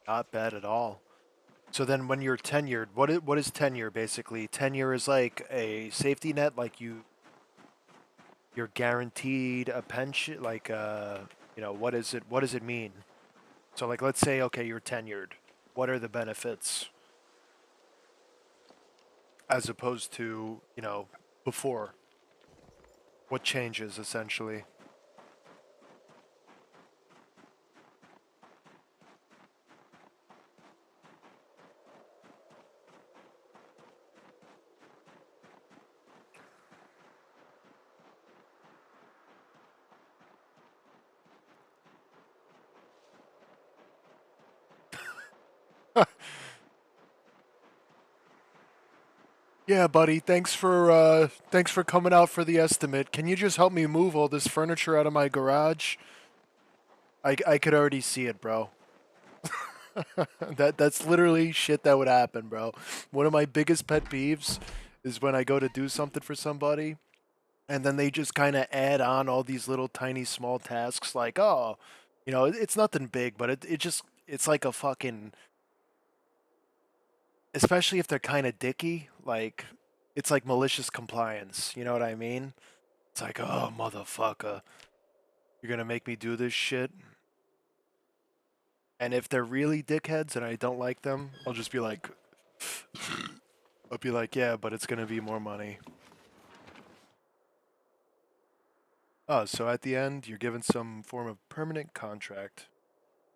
not bad at all. So then when you're tenured, what is tenure basically? Tenure is like a safety net, like you're guaranteed a pension, like what does it mean? So like let's say okay, you're tenured. What are the benefits as opposed to, before? What changes essentially? Yeah, buddy. Thanks for coming out for the estimate. Can you just help me move all this furniture out of my garage? I could already see it, bro. That's literally shit that would happen, bro. One of my biggest pet peeves is when I go to do something for somebody and then they just kind of add on all these little tiny small tasks like, "Oh, it's nothing big, but it's like a fucking, especially if they're kind of dicky, like it's like malicious compliance, you know what I mean? It's like, "Oh, motherfucker, you're going to make me do this shit." And if they're really dickheads and I don't like them, I'll be like, "Yeah, but it's going to be more money." Oh, so at the end, you're given some form of permanent contract.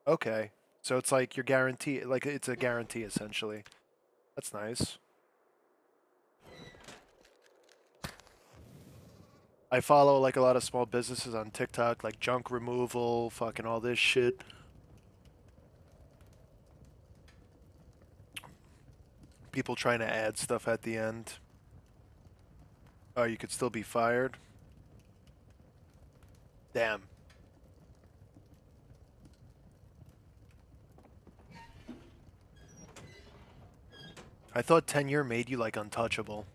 Okay. So it's like you're guaranteed, like it's a guarantee essentially. That's nice. I follow like a lot of small businesses on TikTok, like junk removal, fucking all this shit. People trying to add stuff at the end. Oh, you could still be fired. Damn. I thought tenure made you like untouchable.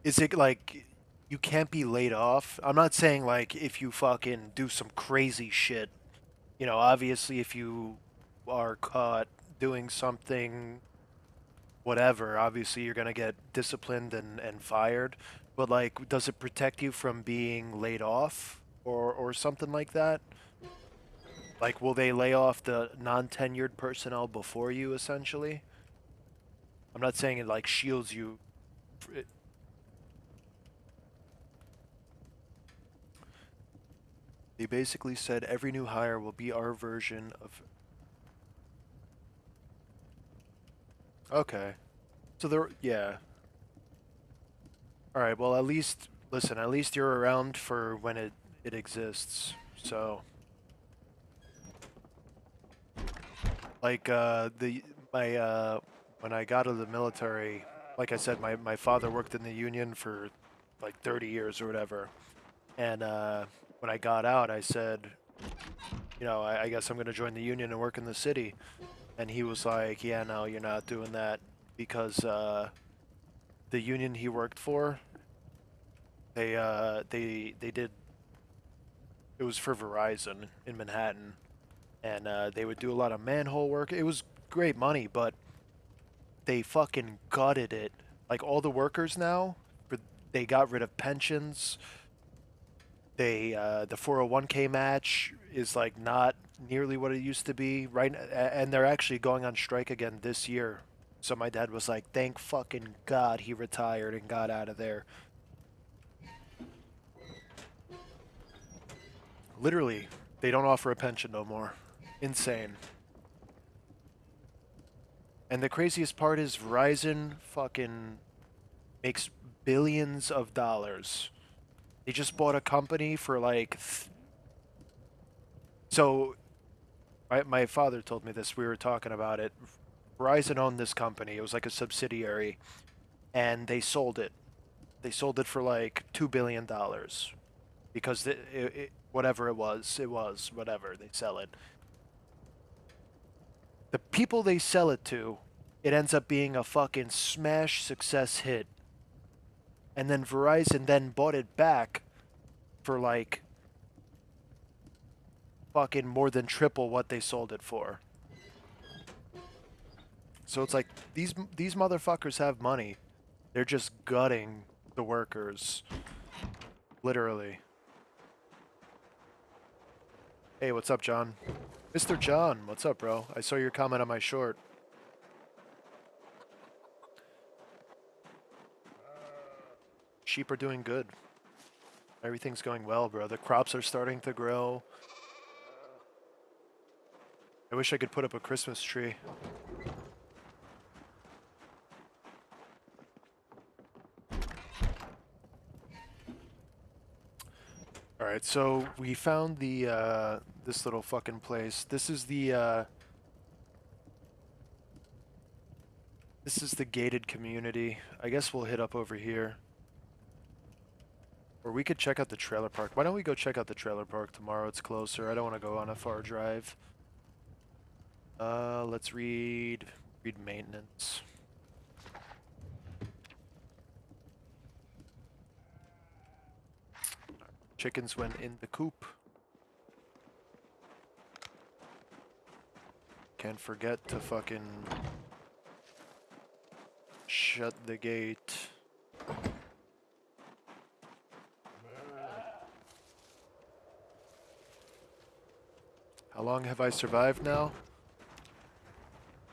Is it like you can't be laid off? I'm not saying like if you fucking do some crazy shit. Obviously if you are caught doing something whatever, obviously you're going to get disciplined and fired. But like does it protect you from being laid off or something like that? Like will they lay off the non-tenured personnel before you essentially? I'm not saying it like shields you. They basically said every new hire will be our version of. Okay. So there, yeah. All right. Well, at least listen. At least you're around for when it exists. So, like, the my when I got out of the military, like I said, my father worked in the union for like 30 years or whatever. And when I got out, I said, I guess I'm gonna join the union and work in the city. And he was like, "Yeah, no, you're not doing that because the union he worked for, they did it was for Verizon in Manhattan, and they would do a lot of manhole work. It was great money, but they fucking gutted it. Like all the workers now, they got rid of pensions. The 401k match is like not nearly what it used to be, right? And they're actually going on strike again this year. So my dad was like, "Thank fucking God he retired and got out of there." Literally, they don't offer a pension no more. Insane. And the craziest part is Verizon fucking makes billions of dollars. They just bought a company for like. So, my father told me this. We were talking about it. Verizon owned this company. It was like a subsidiary, and they sold it. They sold it for like $2 billion because whatever it was whatever they sell it. The people they sell it to, it ends up being a fucking smash success hit. And then Verizon then bought it back for like fucking more than triple what they sold it for. So it's like these motherfuckers have money. They're just gutting the workers, literally. Hey, what's up, John? Mr. John, what's up, bro? I saw your comment on my short. Sheep are doing good. Everything's going well, bro. The crops are starting to grow. I wish I could put up a Christmas tree. All right, so we found the this little fucking place. This is the gated community. I guess we'll hit up over here. Or we could check out the trailer park. Why don't we go check out the trailer park tomorrow? It's closer. I don't want to go on a far drive. Let's read maintenance. Chickens went in the coop. Can't forget to fucking shut the gate. How long have I survived now?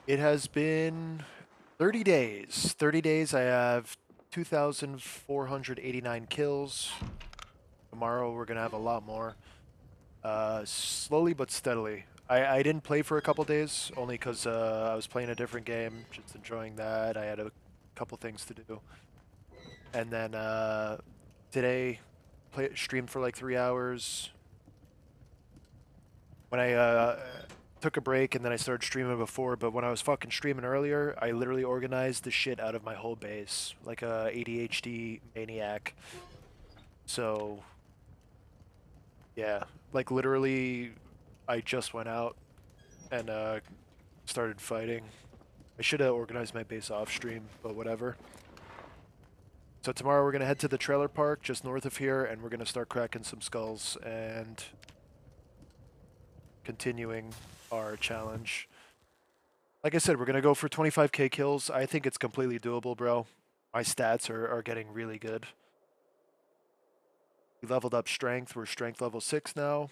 It has been 30 days. 30 days, I have 2,489 kills. Tomorrow we're going to have a lot more. Slowly but steadily. I didn't play for a couple days, only because I was playing a different game, just enjoying that. I had a couple things to do. And then today, streamed for like 3 hours. When I took a break and then I started streaming before, but when I was fucking streaming earlier, I literally organized the shit out of my whole base, like a ADHD maniac. So, yeah, like literally, I just went out and started fighting. I should have organized my base off stream, but whatever. So tomorrow we're gonna head to the trailer park just north of here, and we're gonna start cracking some skulls and continuing our challenge. Like I said, we're going to go for 25k kills. I think it's completely doable, bro. My stats are getting really good. We leveled up strength. We're strength level 6 now.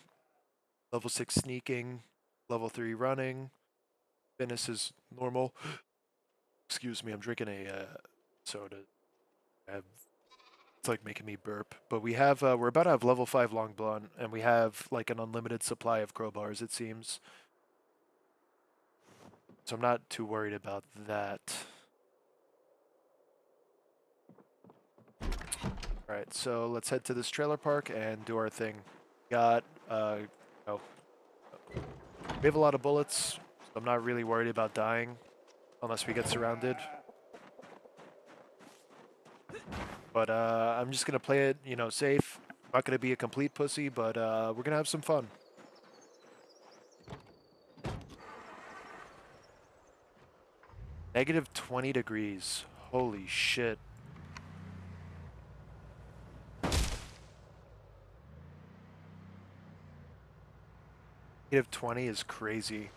Level 6 sneaking. Level 3 running. Fitness is normal. Excuse me, I'm drinking a soda. It's like making me burp. But we have, we're about to have level 5 long blunt, and we have like an unlimited supply of crowbars, it seems. So I'm not too worried about that. Alright, so let's head to this trailer park and do our thing. Got, oh. We have a lot of bullets, so I'm not really worried about dying unless we get surrounded. But I'm just gonna play it, you know, safe. I'm not gonna be a complete pussy, but we're gonna have some fun. Negative 20 degrees. Holy shit. Negative 20 is crazy.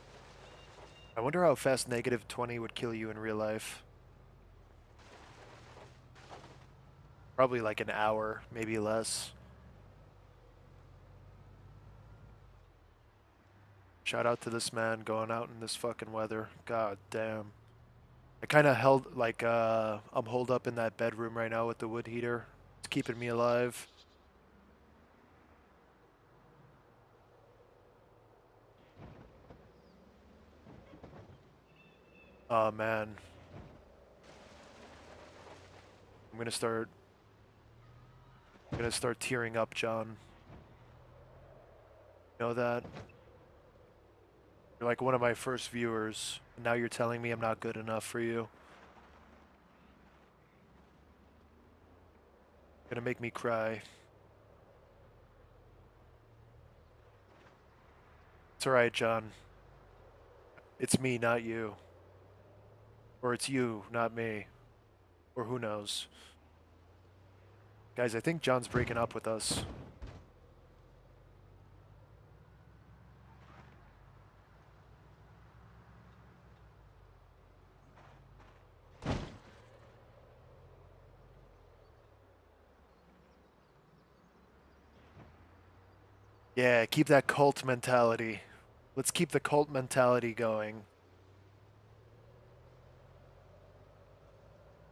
I wonder how fast negative 20 would kill you in real life. Probably like an hour, maybe less. Shout out to this man going out in this fucking weather. God damn. I kind of held, like, I'm holed up in that bedroom right now with the wood heater. It's keeping me alive. Oh, man. I'm gonna start tearing up, John. You know that? You're like one of my first viewers. And now you're telling me I'm not good enough for you. Gonna make me cry. It's alright, John. it's me, not you. Or it's you, not me. Or who knows. Guys, I think John's breaking up with us. Yeah, keep that cult mentality. Let's keep the cult mentality going.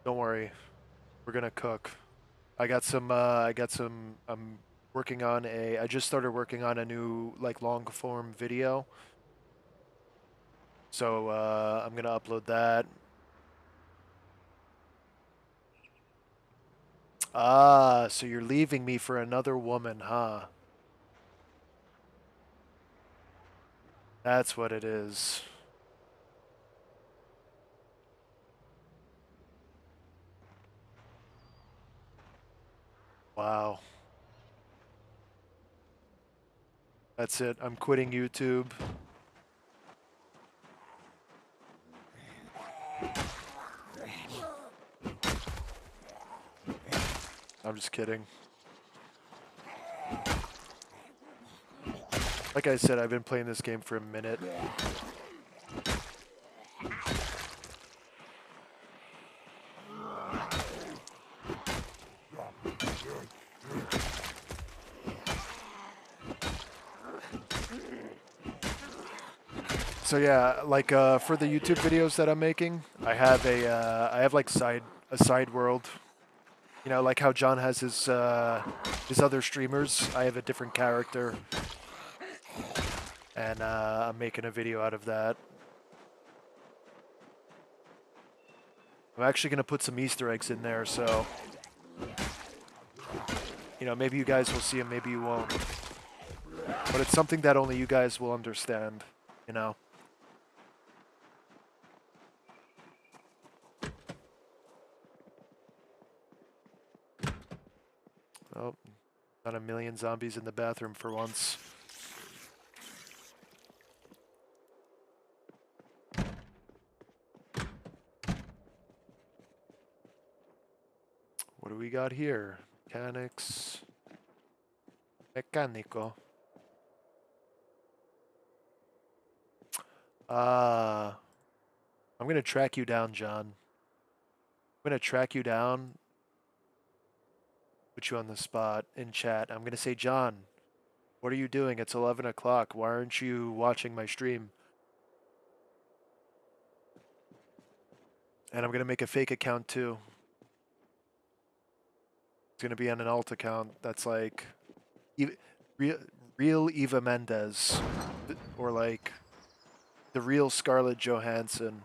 Don't worry. We're gonna cook. I'm working on I just started working on a new, like, long form video. So, I'm gonna upload that. Ah, so you're leaving me for another woman, huh? That's what it is. Wow. That's it. I'm quitting YouTube. I'm just kidding. Like I said, I've been playing this game for a minute. So yeah, like, for the YouTube videos that I'm making, I have like a side world. You know, like how John has his other streamers. I have a different character, and I'm making a video out of that. I'm actually gonna put some Easter eggs in there, so you know, maybe you guys will see them, maybe you won't. But it's something that only you guys will understand. You know. Oh, not a million zombies in the bathroom for once. What do we got here? Mechanics. Mecánico. I'm gonna track you down, John. I'm gonna track you down, put you on the spot in chat. I'm gonna say, John, what are you doing? It's 11 o'clock. Why aren't you watching my stream? And I'm gonna make a fake account too. It's gonna be on an alt account that's like real, real Eva Mendes, or like the real Scarlett Johansson.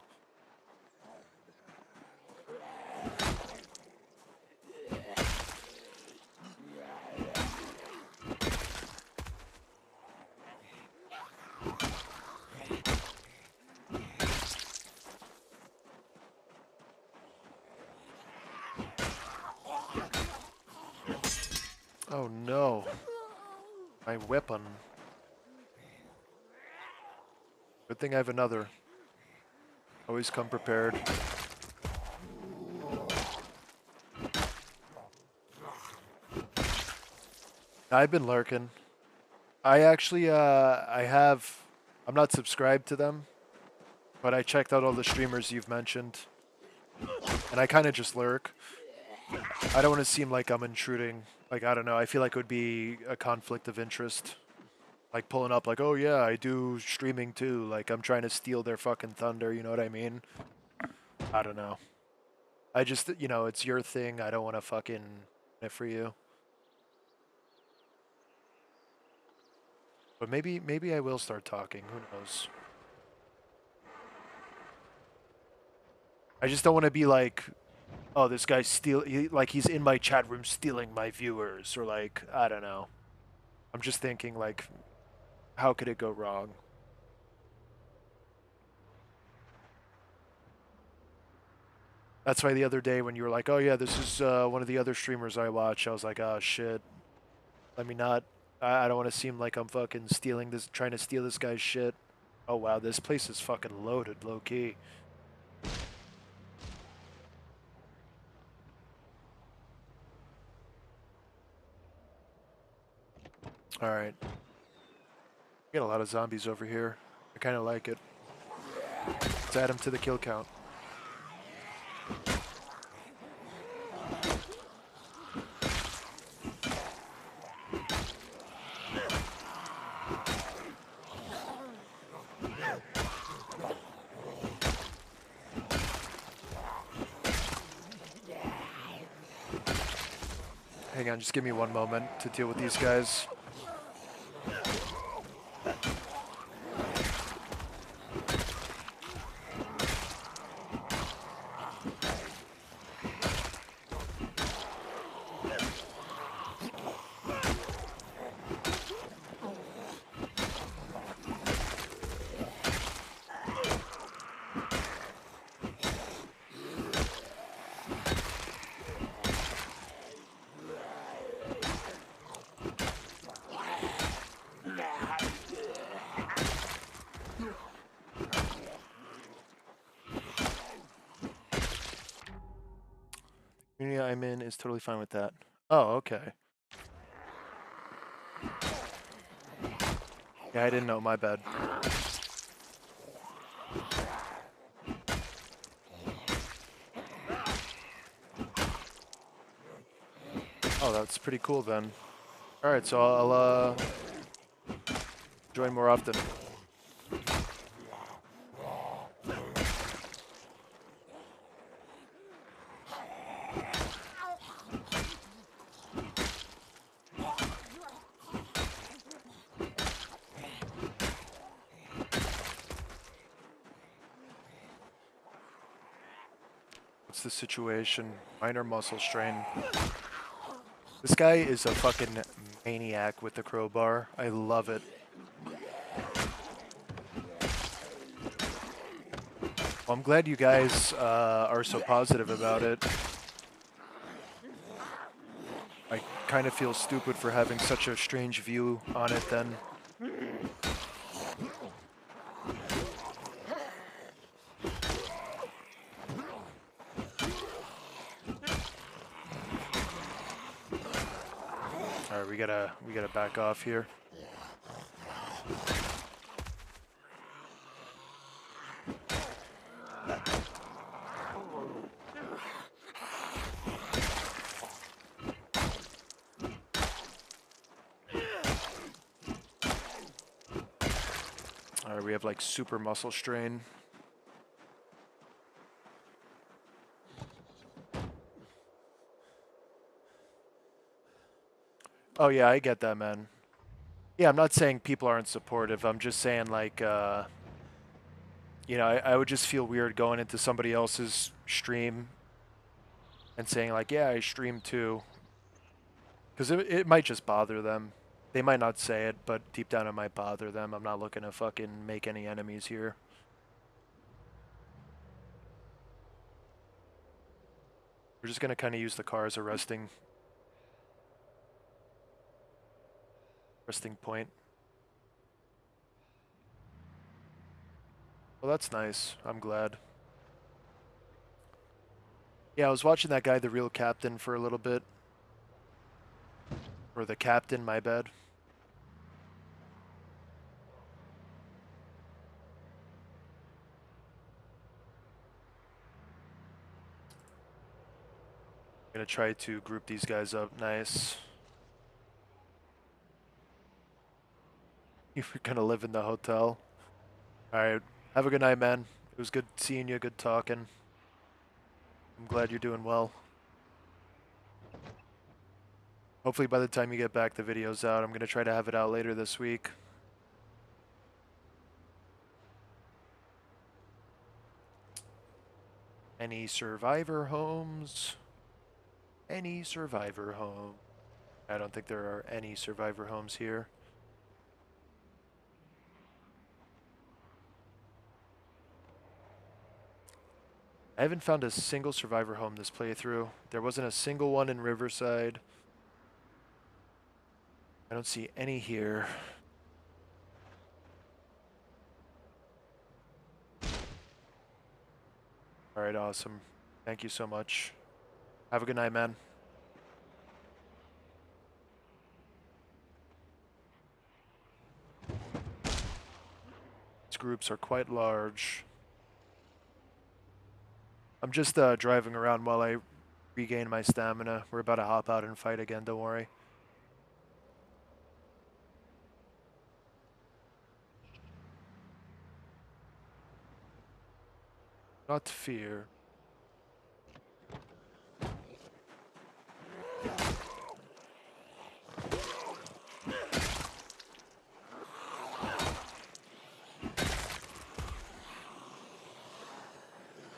Oh no, my weapon. Good thing I have another. Always come prepared. I've been lurking. I actually, I'm not subscribed to them, but I checked out all the streamers you've mentioned, and I kind of just lurk. I don't want to seem like I'm intruding. Like, I don't know. I feel like it would be a conflict of interest. Like pulling up, like, oh yeah, I do streaming too. Like, I'm trying to steal their fucking thunder. You know what I mean? I don't know. I just, you know, it's your thing. I don't want to fucking it for you. But maybe I will start talking. Who knows? I just don't want to be like, oh, this guy's like he's in my chat room stealing my viewers, or like, I don't know. I'm just thinking like, how could it go wrong? That's why the other day when you were like, oh yeah, this is one of the other streamers I watch, I was like, oh shit, let me not. I don't want to seem like I'm fucking stealing this, trying to steal this guy's shit. Oh wow, this place is fucking loaded, low key. All right, we got a lot of zombies over here. I kind of like it. Let's add them to the kill count. Hang on, just give me one moment to deal with these guys. Community I'm in is totally fine with that. Oh, okay. Yeah, I didn't know, my bad. Oh, that's pretty cool then. Alright, so I'll join more often. What's the situation? Minor muscle strain. This guy is a fucking maniac with the crowbar. I love it. Well, I'm glad you guys are so positive about it. I kind of feel stupid for having such a strange view on it then. Alright, we gotta back off here. Alright, we have like super muscle strain. Oh yeah, I get that, man. Yeah, I'm not saying people aren't supportive. I'm just saying like, you know, I would just feel weird going into somebody else's stream and saying like, yeah, I stream too. Because it might just bother them. They might not say it, but deep down it might bother them. I'm not looking to fucking make any enemies here. We're just going to kind of use the car as a resting point. Well, that's nice. I'm glad. Yeah, I was watching that guy, the real captain, for a little bit. Or the captain, my bad. I'm going to try to group these guys up nice. You're going to live in the hotel. Alright, have a good night, man. It was good seeing you, good talking. I'm glad you're doing well. Hopefully by the time you get back, the video's out. I'm going to try to have it out later this week. Any survivor homes? Any survivor home? I don't think there are any survivor homes here. I haven't found a single survivor home this playthrough. There wasn't a single one in Riverside. I don't see any here. All right, awesome. Thank you so much. Have a good night, man. These groups are quite large. I'm just driving around while I regain my stamina. We're about to hop out and fight again, don't worry. Not fear.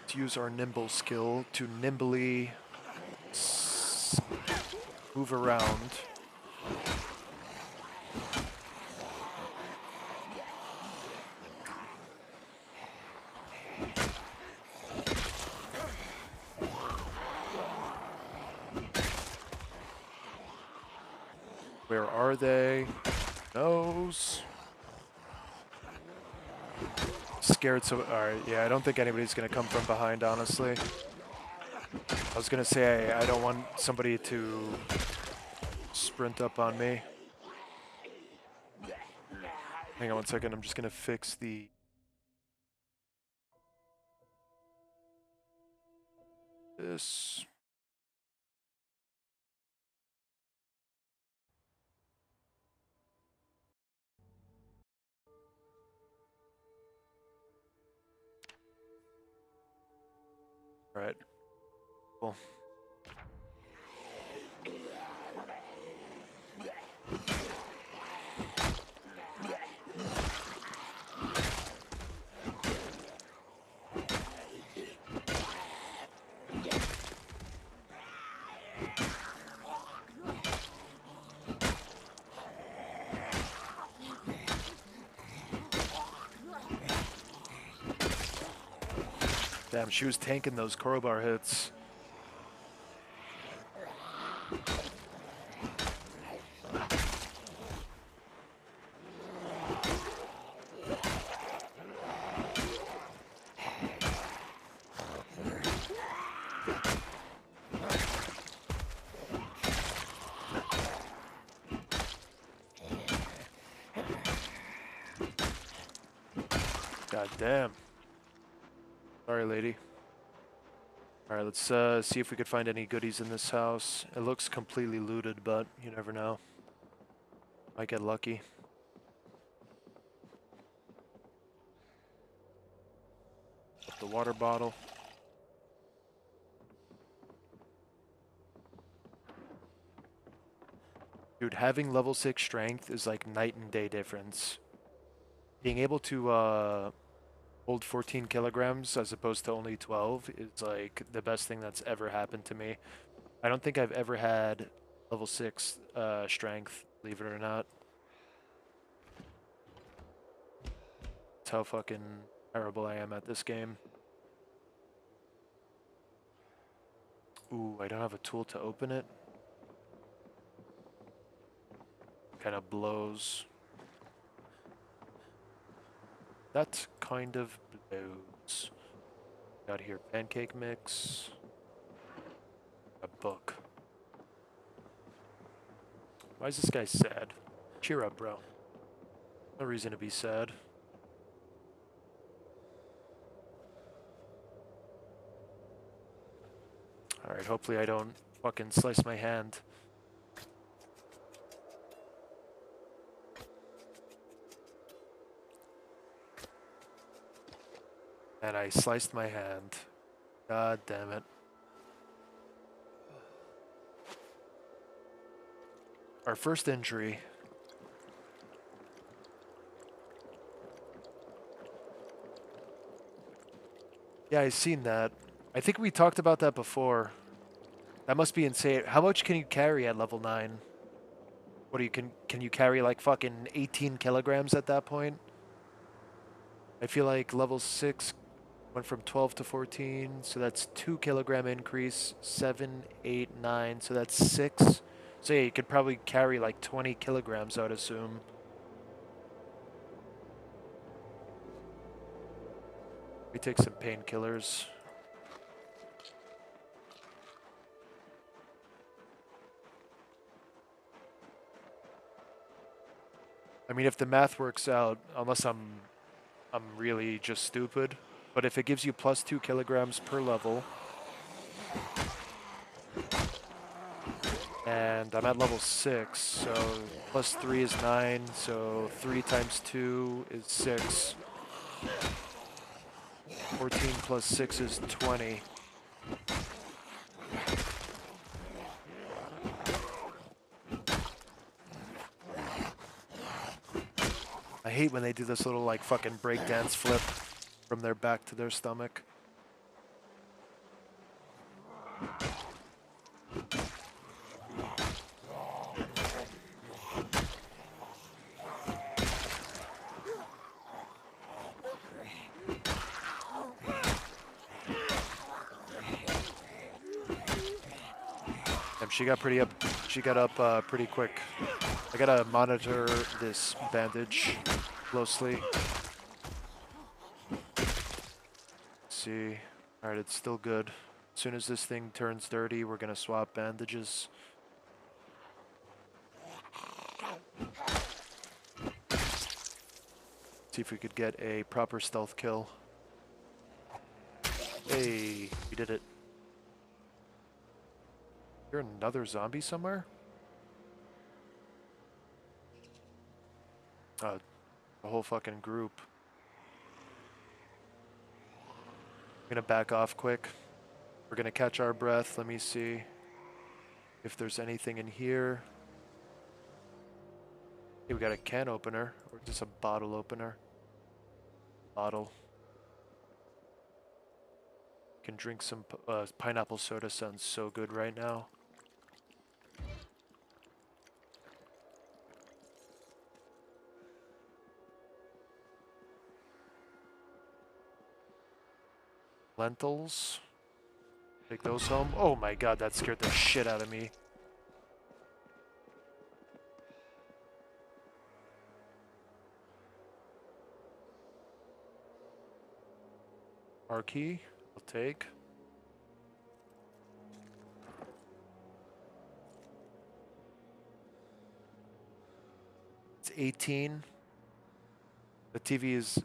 To use our nimble skill to nimbly move around. Where are they? Knows. Scared so. Alright, yeah, I don't think anybody's gonna come from behind, honestly. I was gonna say I don't want somebody to sprint up on me. Hang on one second, I'm just gonna fix this. Alright, cool. Damn, she was tanking those crowbar hits. God damn. Sorry, lady. Alright, let's see if we could find any goodies in this house. It looks completely looted, but you never know. Might get lucky. Up the water bottle. Dude, having level 6 strength is like night and day difference. Being able to hold 14 kilograms as opposed to only 12 is like the best thing that's ever happened to me. I don't think I've ever had level 6 strength, believe it or not. That's how fucking terrible I am at this game. Ooh, I don't have a tool to open it. Kind of blows. That kind of blows. Got here pancake mix. A book. Why is this guy sad? Cheer up, bro. No reason to be sad. Alright, hopefully I don't fucking slice my hand. And I sliced my hand. God damn it. Our first injury. Yeah, I seen that. I think we talked about that before. That must be insane. How much can you carry at level 9? What do you can you carry like fucking 18 kilograms at that point? I feel like level 6 went from 12 to 14, so that's 2 kilogram increase, 7, 8, 9, so that's 6. So yeah, you could probably carry like 20 kilograms, I would assume. We take some painkillers. I mean, if the math works out, unless I'm really just stupid, but if it gives you plus 2 kilograms per level, and I'm at level 6, so plus 3 is 9, so 3 times 2 is 6. 14 plus 6 is 20. I hate when they do this little like fucking breakdance flip from their back to their stomach. And she got up pretty quick. I gotta monitor this bandage closely. See. Alright, it's still good. As soon as this thing turns dirty, we're gonna swap bandages. See if we could get a proper stealth kill. Hey, we did it. You're another zombie somewhere? The whole fucking group. I'm gonna back off quick. We're gonna catch our breath. Let me see if there's anything in here. Hey, we got a can opener, or just a bottle opener. Bottle. Can drink some pineapple soda. Sounds so good right now. Lentils. Take those home. Oh my god, that scared the shit out of me. Marquee, I'll take. It's 18. The TV is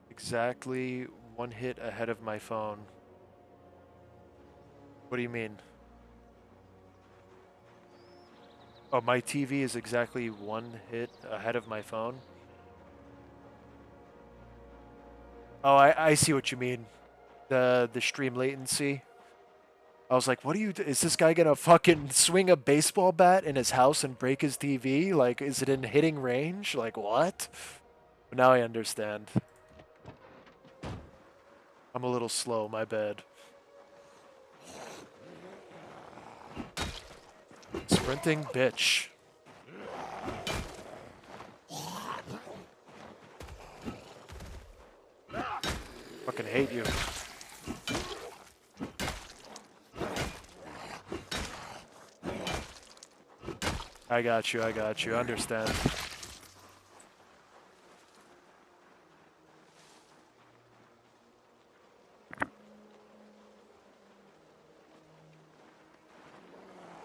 exactly one hit ahead of my phone. What do you mean? Oh, my TV is exactly one hit ahead of my phone? Oh, I see what you mean. The stream latency. I was like, what do you do? Is this guy gonna fucking swing a baseball bat in his house and break his TV? Like, is it in hitting range? Like, what? But now I understand. I'm a little slow, my bad. Sprinting bitch. Fucking hate you. I got you, understand.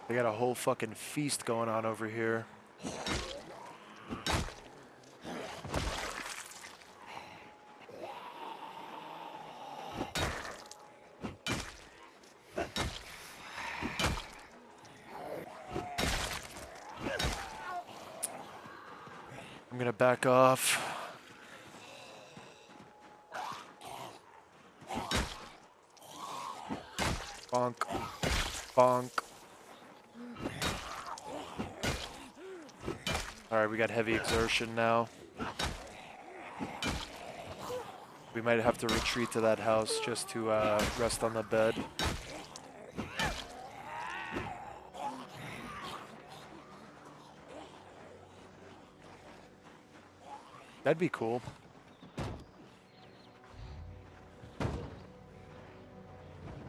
They got a whole fucking feast going on over here. I'm gonna back off. Bonk. Bonk. Alright, we got heavy exertion now. We might have to retreat to that house just to rest on the bed. That'd be cool.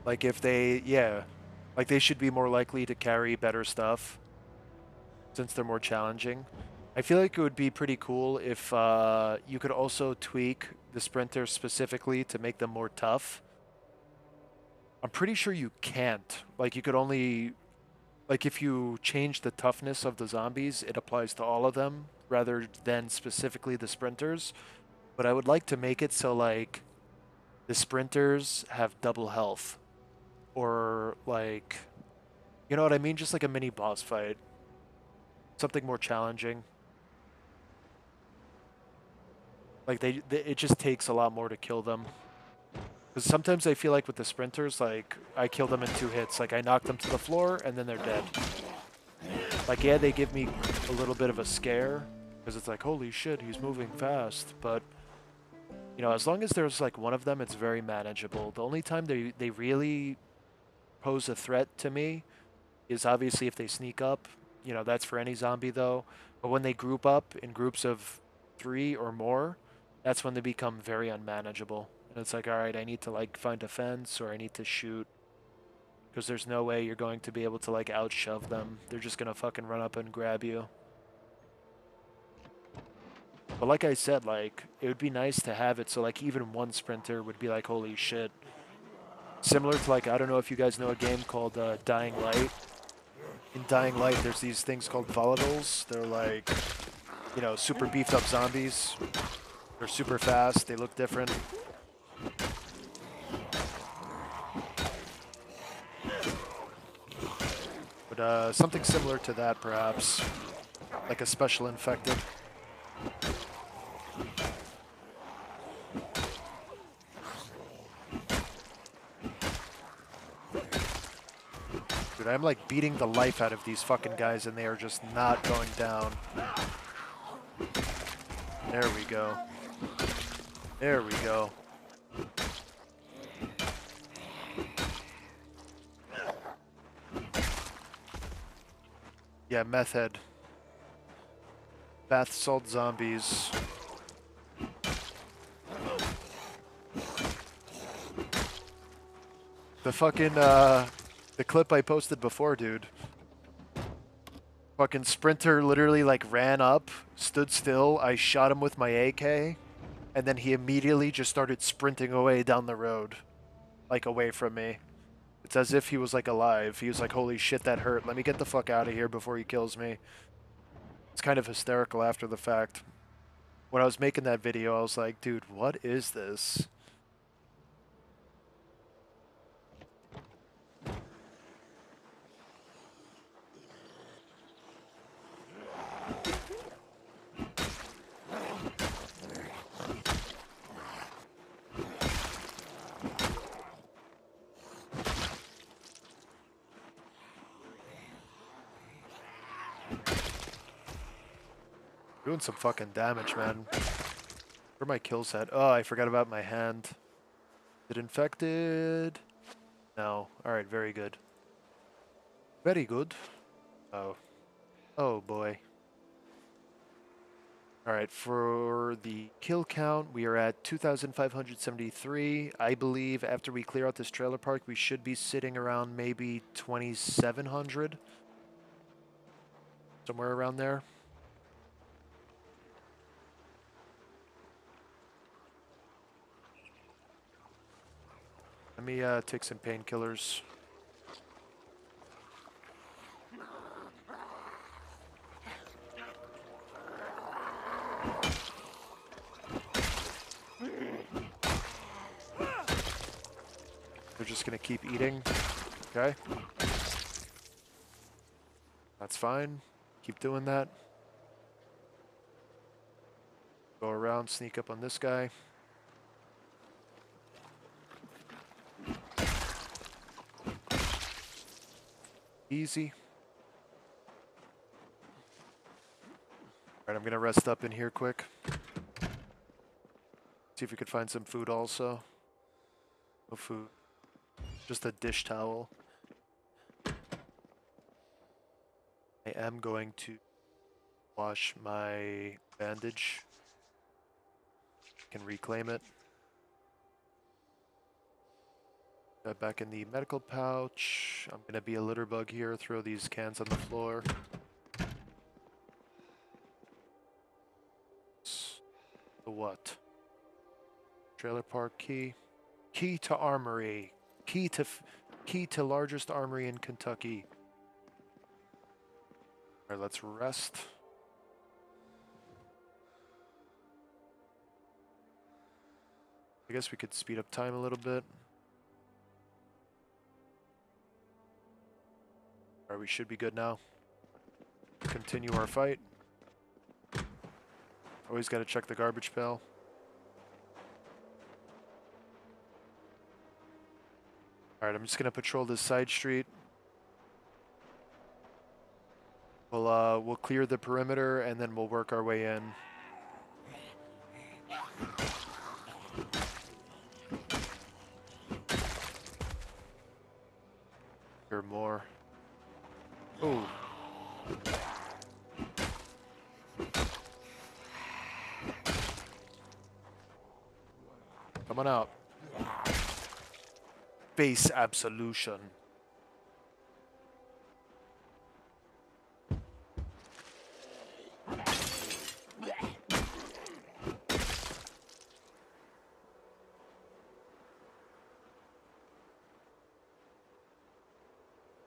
Like if they, yeah, like they should be more likely to carry better stuff since they're more challenging. I feel like it would be pretty cool if you could also tweak the sprinters specifically to make them more tough. I'm pretty sure you can't. Like you could only, Like if you change the toughness of the zombies, it applies to all of them rather than specifically the sprinters. But I would like to make it so like the sprinters have double health or like, you know what I mean? Just like a mini boss fight, something more challenging. Like it just takes a lot more to kill them. Because sometimes I feel like with the sprinters, like I kill them in 2 hits. Like I knock them to the floor and then they're dead. Like yeah, they give me a little bit of a scare because it's like holy shit, he's moving fast. But you know, as long as there's like one of them, it's very manageable. The only time they really pose a threat to me is obviously if they sneak up. You know, that's for any zombie though. But when they group up in groups of 3 or more, that's when they become very unmanageable. And it's like, all right, I need to like find a fence or I need to shoot because there's no way you're going to be able to like outshove them. They're just gonna fucking run up and grab you. But like I said, like it would be nice to have it so like even one sprinter would be like, holy shit. Similar to like, I don't know if you guys know a game called Dying Light. In Dying Light, there's these things called volatiles. They're like, you know, super beefed up zombies. They're super fast. They look different. But something similar to that, perhaps. Like a special infected. Dude, I'm like beating the life out of these fucking guys and they are just not going down. There we go. There we go. Yeah, meth head. Bath salt zombies. The fucking, the clip I posted before, dude. Fucking sprinter literally like ran up, stood still, I shot him with my AK, and then he immediately just started sprinting away down the road. Like away from me. It's as if he was like alive. He was like, holy shit, that hurt. Let me get the fuck out of here before he kills me. It's kind of hysterical after the fact. When I was making that video, I was like, dude, what is this? Doing some fucking damage, man. Where are my kills at? Oh, I forgot about my hand. Is it infected? No. Alright, very good. Very good. Oh. Oh, boy. Alright, for the kill count, we are at 2,573. I believe after we clear out this trailer park, we should be sitting around maybe 2,700. Somewhere around there. Let me take some painkillers. They're just gonna keep eating. Okay. That's fine. Keep doing that. Go around, sneak up on this guy. Easy. Alright, I'm gonna rest up in here quick. See if we could find some food also. No food. Just a dish towel. I am going to wash my bandage. Can reclaim it. Got back in the medical pouch. I'm gonna be a litter bug here, throw these cans on the floor. The what? Trailer park key. Key to armory. Key to largest armory in Kentucky. Alright, let's rest. I guess we could speed up time a little bit. Alright, we should be good now. Continue our fight. Always gotta check the garbage pail. Alright, I'm just gonna patrol this side street. We'll clear the perimeter and then we'll work our way in. Or more. Oh. Come on out. Face absolution.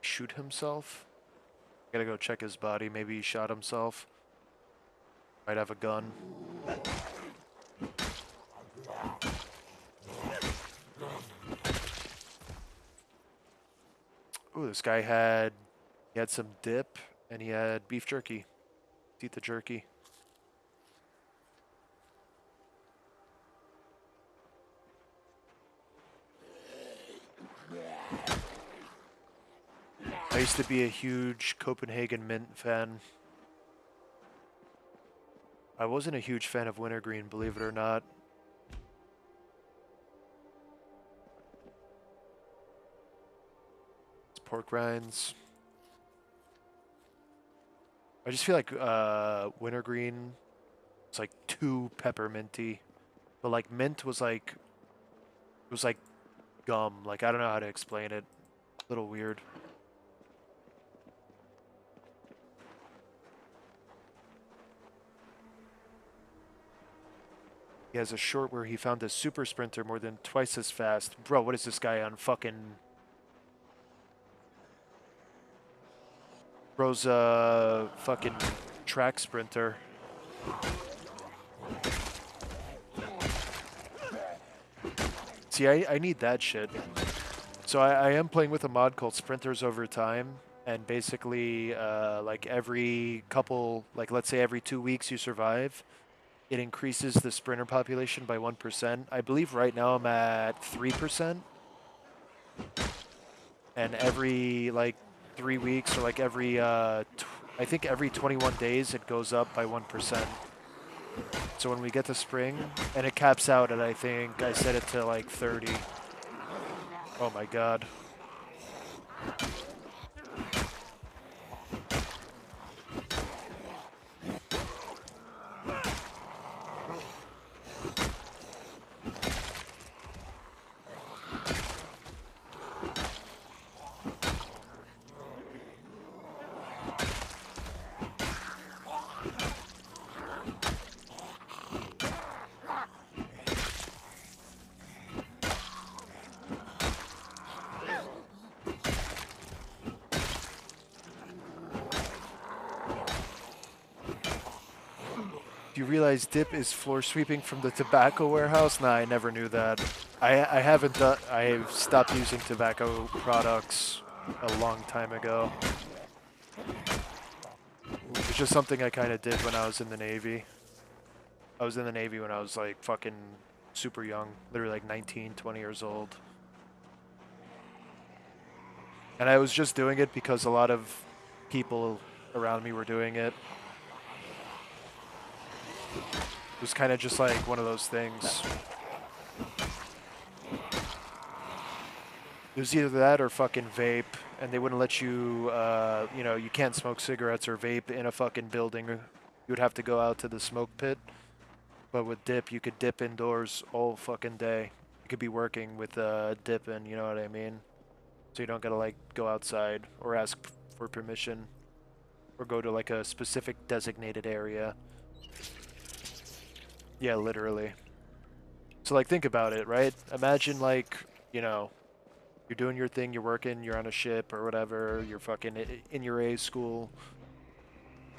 Shoot himself? Gotta go check his body. Maybe he shot himself. Might have a gun. Ooh, this guy had some dip and he had beef jerky. Let's eat the jerky. I used to be a huge Copenhagen mint fan. I wasn't a huge fan of wintergreen, believe it or not. It's pork rinds. I just feel like wintergreen, it's like too pepperminty. But like mint was like, it was like gum. Like I don't know how to explain it. A little weird. He has a short where he found a super sprinter more than twice as fast. Bro, what is this guy on fucking... Bro's a fucking track sprinter. See, I need that shit. So I am playing with a mod called Sprinters Over Time. And basically, like every couple, like let's say every 2 weeks you survive, it increases the sprinter population by 1%. I believe right now I'm at 3%. And every like 3 weeks or like every, I think every 21 days it goes up by 1%. So when we get to spring, and it caps out at, I think, I set it to like 30. Oh my god. Do you realize dip is floor sweeping from the tobacco warehouse? Nah, I never knew that. I haven't done. I've stopped using tobacco products a long time ago. It's just something I kind of did when I was in the Navy. I was in the Navy when I was like fucking super young, literally like 19, 20 years old. And I was just doing it because a lot of people around me were doing it. It was kind of just like one of those things. It was either that or fucking vape, and they wouldn't let you, you know, you can't smoke cigarettes or vape in a fucking building. You would have to go out to the smoke pit. But with dip, you could dip indoors all fucking day. You could be working with dipping, you know what I mean? So you don't gotta like go outside or ask for permission or go to like a specific designated area. Yeah, literally. So like think about it, right? Imagine like, you know, you're doing your thing, you're working, you're on a ship or whatever, you're fucking in your A school.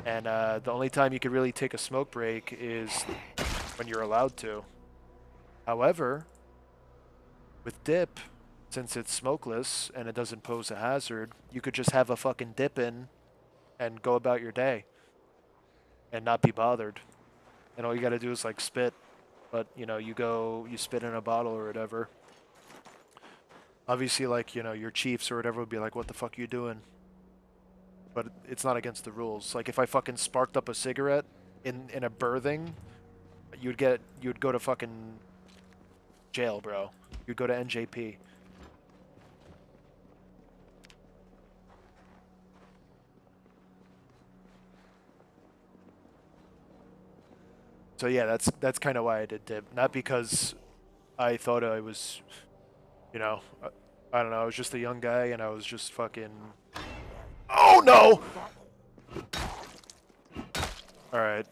And the only time you could really take a smoke break is when you're allowed to. However, with dip, since it's smokeless and it doesn't pose a hazard, you could just have a fucking dip in and go about your day and not be bothered. And all you gotta do is like spit. But, you know, you spit in a bottle or whatever. Obviously, like, you know, your chiefs or whatever would be like, what the fuck are you doing? But it's not against the rules. Like, if I fucking sparked up a cigarette in a birthing, you'd go to fucking jail, bro. You'd go to NJP. So yeah, that's kind of why I did dip. Not because I thought I was, you know, I don't know. I was just a young guy and I was just fucking. Oh no! All right.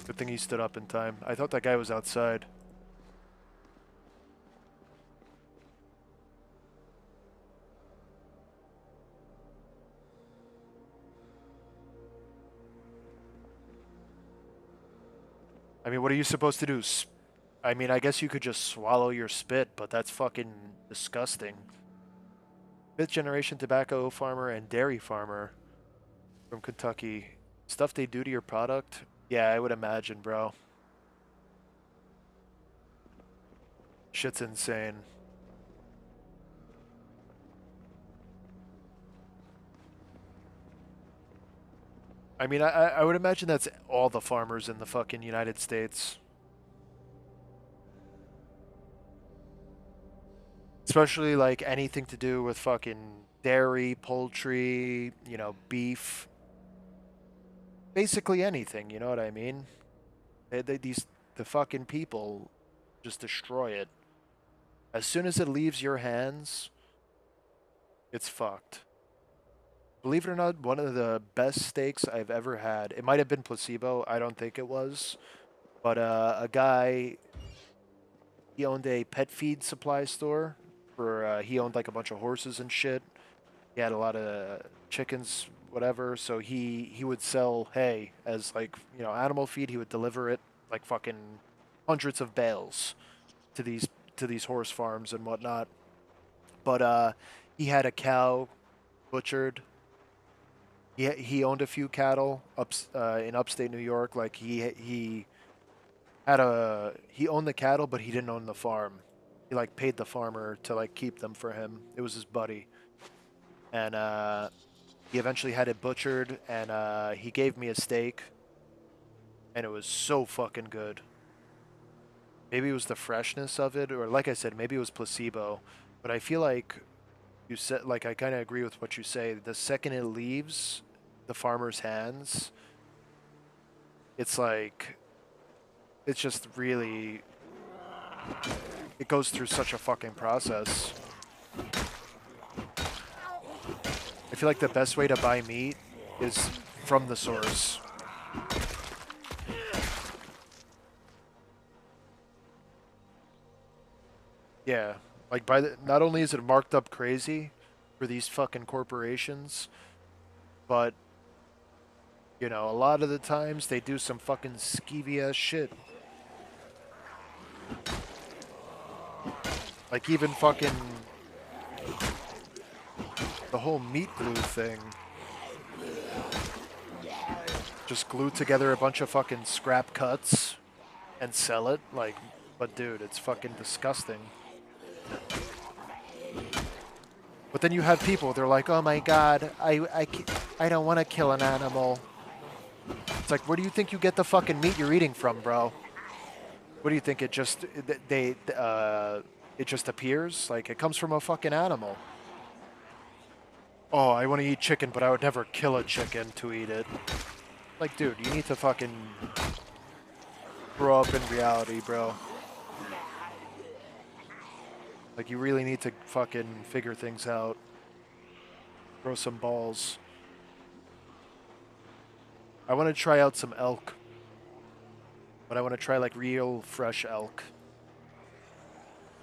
Good thing he stood up in time. I thought that guy was outside. I mean, what are you supposed to do? I mean, I guess you could just swallow your spit, but that's fucking disgusting. Fifth generation tobacco farmer and dairy farmer from Kentucky. Stuff they do to your product? Yeah, I would imagine, bro. Shit's insane. I mean, I would imagine that's all the farmers in the fucking United States. Especially like anything to do with fucking dairy, poultry, you know, beef. Basically anything, you know what I mean? The fucking people just destroy it. As soon as it leaves your hands, it's fucked. Believe it or not, one of the best steaks I've ever had. It might have been placebo. I don't think it was. But a guy, he owned a pet feed supply store. He owned like a bunch of horses and shit. He had a lot of chickens, whatever. So he would sell hay as like, you know, animal feed. He would deliver it like fucking hundreds of bales to these horse farms and whatnot. But he had a cow butchered. He owned a few cattle in upstate New York. Like he owned the cattle, but he didn't own the farm. He like paid the farmer to like keep them for him. It was his buddy, and he eventually had it butchered, and he gave me a steak, and it was so fucking good. Maybe it was the freshness of it, or like I said, maybe it was placebo. But I feel like you said, like I kind of agree with what you say. The second it leaves the farmer's hands, it's like it's just really it goes through such a fucking process. I feel like the best way to buy meat is from the source. Yeah, like not only is it marked up crazy for these fucking corporations, but you know, a lot of the times they do some fucking skeevy ass shit. Like even fucking the whole meat glue thing. Just glue together a bunch of fucking scrap cuts and sell it. Like, but dude, it's fucking disgusting. But then you have people, they're like, oh my god, I don't want to kill an animal. It's like, where do you think you get the fucking meat you're eating from, bro? What do you think? It just appears? Like, it comes from a fucking animal. Oh, I want to eat chicken, but I would never kill a chicken to eat it. Like, dude, you need to fucking grow up in reality, bro. Like, you really need to fucking figure things out. Grow some balls. I want to try out some elk. But I want to try, like, real fresh elk.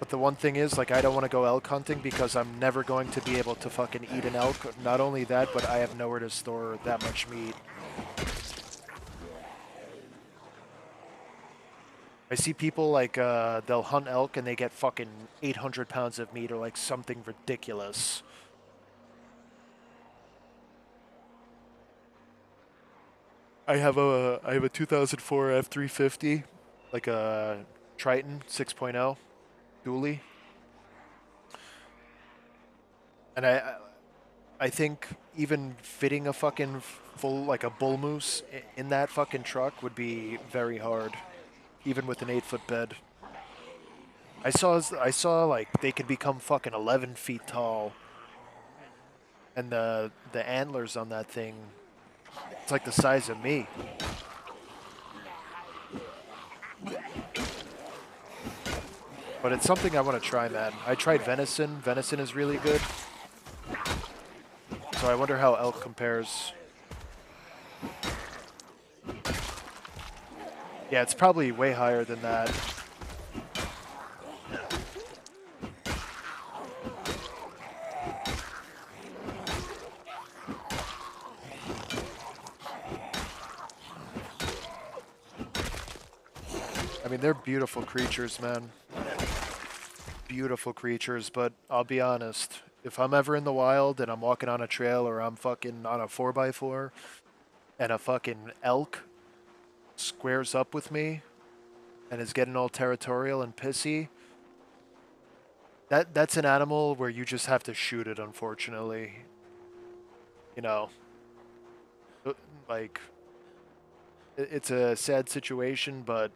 But the one thing is, like, I don't want to go elk hunting because I'm never going to be able to fucking eat an elk. Not only that, but I have nowhere to store that much meat. I see people like they'll hunt elk and they get fucking 800 pounds of meat or like something ridiculous. I have a 2004 F350, like a Triton 6.0 dually, and I think even fitting a fucking full like a bull moose in that fucking truck would be very hard, even with an 8-foot bed. I saw like they could become fucking 11 feet tall, and the antlers on that thing, it's like the size of me. But it's something I want to try, man. I tried venison. Venison is really good. So I wonder how elk compares. Yeah, it's probably way higher than that. I mean, they're beautiful creatures, man. Beautiful creatures, but I'll be honest. If I'm ever in the wild and I'm walking on a trail or I'm fucking on a 4x4 and a fucking elk squares up with me and is getting all territorial and pissy, that's an animal where you just have to shoot it, unfortunately. You know, like it's a sad situation, but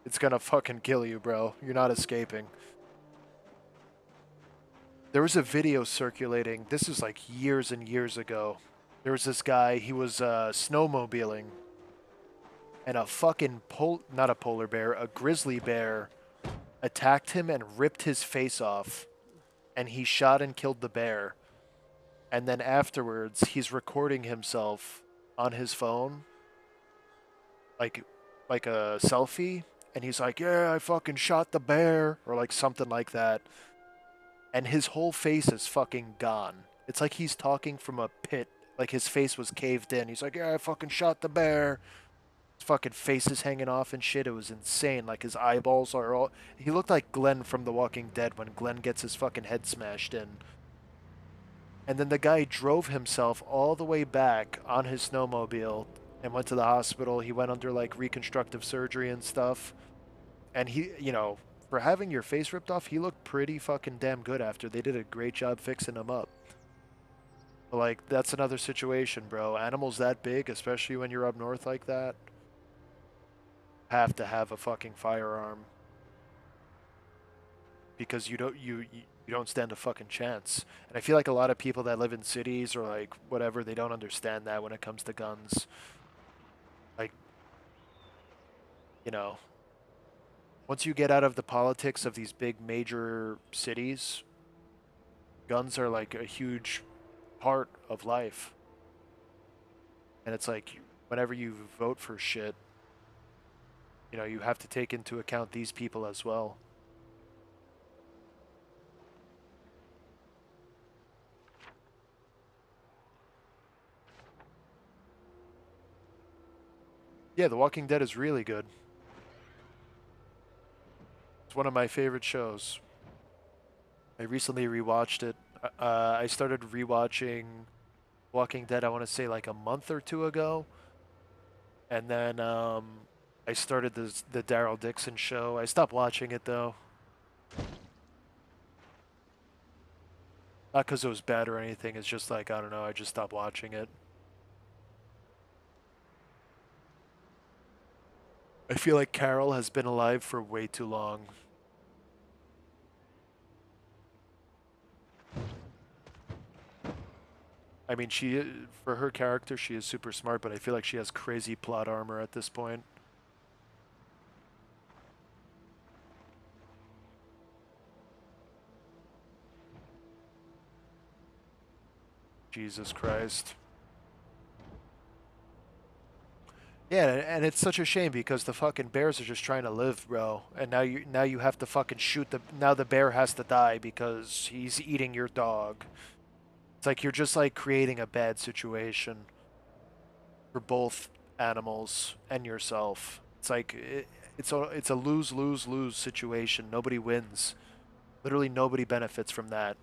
it's gonna fucking kill you, bro. You're not escaping. There was a video circulating. This is like years and years ago. There was this guy. He was snowmobiling, and a fucking not a polar bear, a grizzly bear attacked him and ripped his face off. And he shot and killed the bear. And then afterwards, he's recording himself on his phone, like like a selfie, and he's like, "Yeah, I fucking shot the bear," or like something like that. And his whole face is fucking gone. It's like he's talking from a pit. Like his face was caved in. He's like, "Yeah, I fucking shot the bear." His fucking face is hanging off and shit. It was insane. Like his eyeballs are all. He looked like Glenn from The Walking Dead when Glenn gets his fucking head smashed in. And then the guy drove himself all the way back on his snowmobile and went to the hospital. He went under like reconstructive surgery and stuff. And he, for having your face ripped off, he looked pretty fucking damn good after. They did a great job fixing him up. But like, that's another situation, bro. Animals that big, especially when you're up north like that, have to have a fucking firearm because you don't stand a fucking chance. And I feel like a lot of people that live in cities or like whatever, they don't understand that when it comes to guns. Like, you know, once you get out of the politics of these big major cities, guns are like a huge part of life. And it's like whenever you vote for shit, you have to take into account these people as well. Yeah, The Walking Dead is really good. It's one of my favorite shows. I recently rewatched it. I started rewatching Walking Dead, I want to say like a month or two ago. And then I started the Daryl Dixon show. I stopped watching it though. Not because it was bad or anything. It's just like, I don't know, I just stopped watching it. I feel like Carol has been alive for way too long. I mean, for her character, she is super smart, but I feel like she has crazy plot armor at this point. Jesus Christ. Yeah, and it's such a shame because the fucking bears are just trying to live, bro. And now you have to fucking shoot now the bear has to die because he's eating your dog. It's like you're just like creating a bad situation for both animals and yourself. It's like it's a lose lose lose situation. Nobody wins. Literally nobody benefits from that.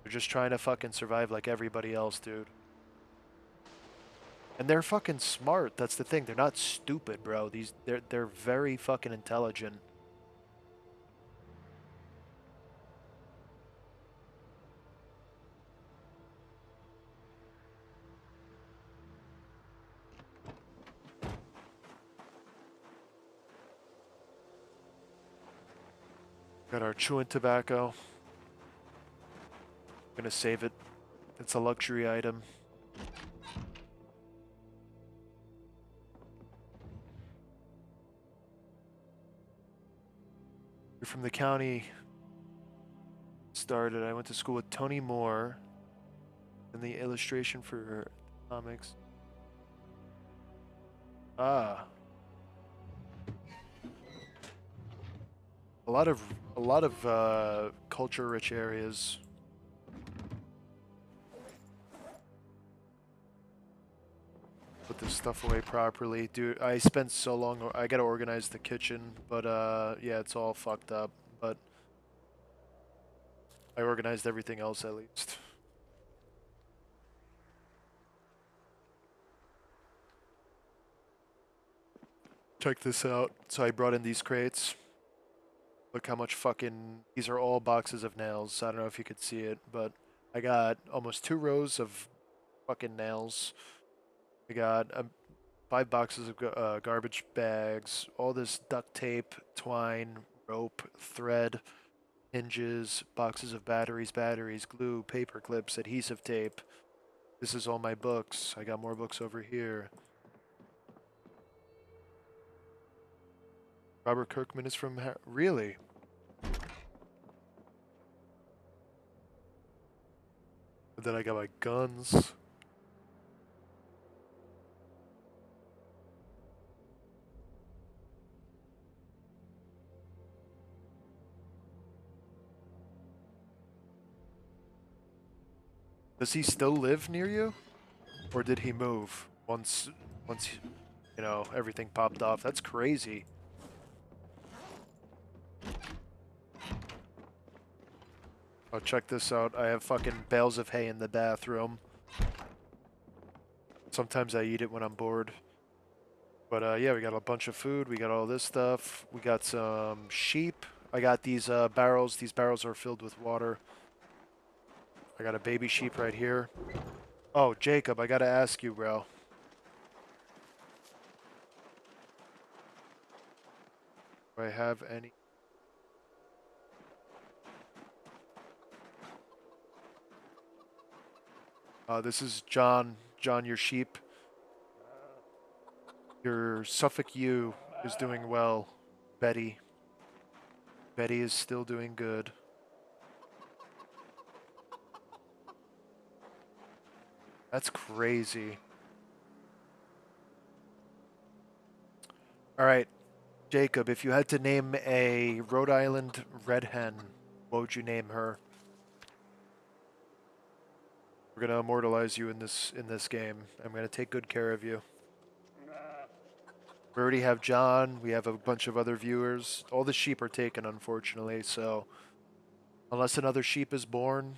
They're just trying to fucking survive like everybody else, dude. And they're fucking smart. That's the thing. They're not stupid, bro. They're very fucking intelligent. Got our chewing tobacco. Gonna save it. It's a luxury item. You're from the county. Started. I went to school with Tony Moore and the illustration for comics. Ah, a lot of culture-rich areas. Put this stuff away properly, dude. I spent so long. I gotta organize the kitchen, but yeah, it's all fucked up. But I organized everything else at least. Check this out. So I brought in these crates. Look how much fucking... These are all boxes of nails. I don't know if you could see it, but I got almost 2 rows of fucking nails. I got 5 boxes of garbage bags, all this duct tape, twine, rope, thread, hinges, boxes of batteries, glue, paper clips, adhesive tape. This is all my books. I got more books over here. Robert Kirkman is from... Really? And then I got my guns. Does he still live near you? Or did he move once you know, everything popped off? That's crazy. Oh, check this out. I have fucking bales of hay in the bathroom. Sometimes I eat it when I'm bored. But yeah, we got a bunch of food. We got all this stuff. We got some sheep. I got these barrels. These barrels are filled with water. I got a baby sheep right here. Oh, Jacob, I gotta ask you, bro. Do I have any... this is John. John, your sheep. Your Suffolk ewe is doing well. Betty. Betty is still doing good. That's crazy. All right, Jacob, if you had to name a Rhode Island red hen, what would you name her? We're gonna immortalize you in this game. I'm gonna take good care of you. We already have John. We have a bunch of other viewers. All the sheep are taken, unfortunately. So unless another sheep is born,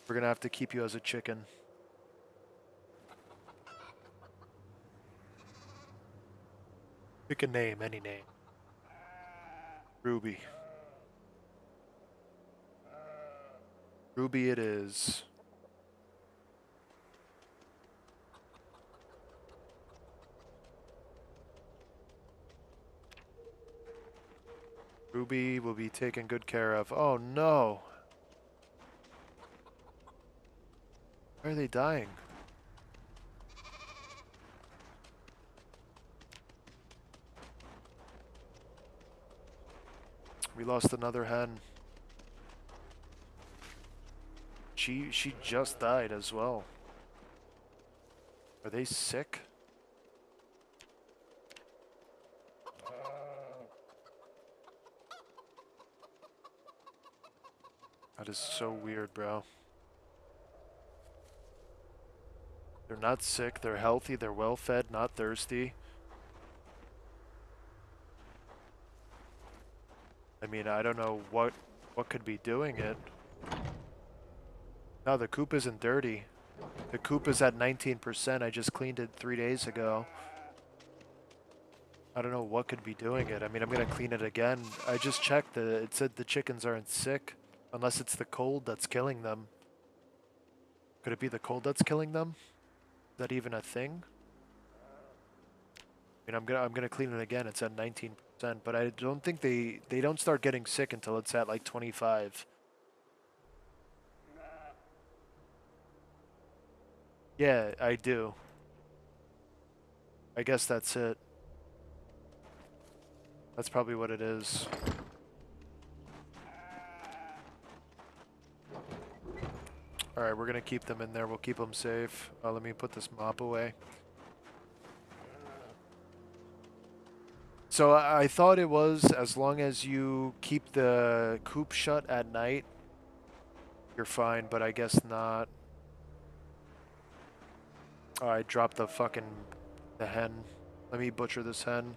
we're gonna have to keep you as a chicken. Pick a name, any name. Ruby. Ruby it is. Ruby will be taken good care of. Oh no. Why are they dying? We lost another hen. She just died as well. Are they sick? That is so weird, bro. They're not sick, they're healthy, they're well fed, not thirsty. I mean, I don't know what could be doing it. No, the coop isn't dirty. The coop is at 19%. I just cleaned it 3 days ago. I don't know what could be doing it. I mean, I'm gonna clean it again. I just checked. It said the chickens aren't sick, unless it's the cold that's killing them. Could it be the cold that's killing them? Is that even a thing? I mean, I'm gonna clean it again. It's at 19%, but I don't think they don't start getting sick until it's at like 25. Yeah, I do. I guess that's it. That's probably what it is. Alright, we're gonna keep them in there. We'll keep them safe. Let me put this mop away. So I thought it was as long as you keep the coop shut at night, you're fine, but I guess not. Oh, I dropped the hen. Let me butcher this hen.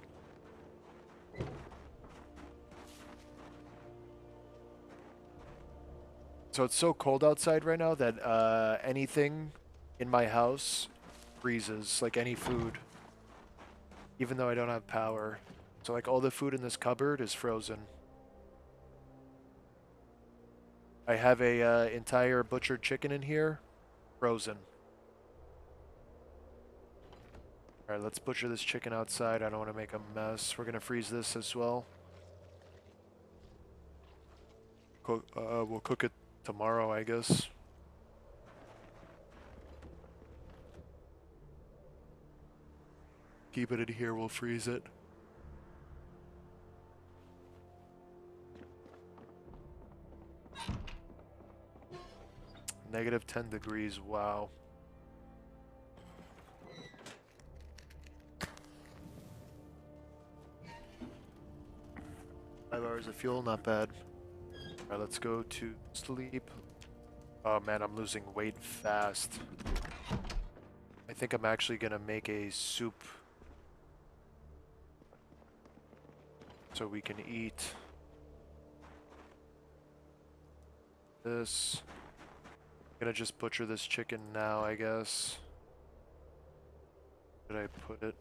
So it's so cold outside right now that anything in my house freezes, like any food, even though I don't have power. So like all the food in this cupboard is frozen. I have a entire butchered chicken in here, frozen. Alright, let's butcher this chicken outside. I don't want to make a mess. We're gonna freeze this as well. We'll cook it tomorrow, I guess. Keep it in here, we'll freeze it. Negative 10 degrees, wow. Five hours of fuel, not bad. Alright, let's go to sleep. Oh man, I'm losing weight fast. I think I'm actually gonna make a soup so we can eat this. I'm gonna just butcher this chicken now, I guess. Did I put it?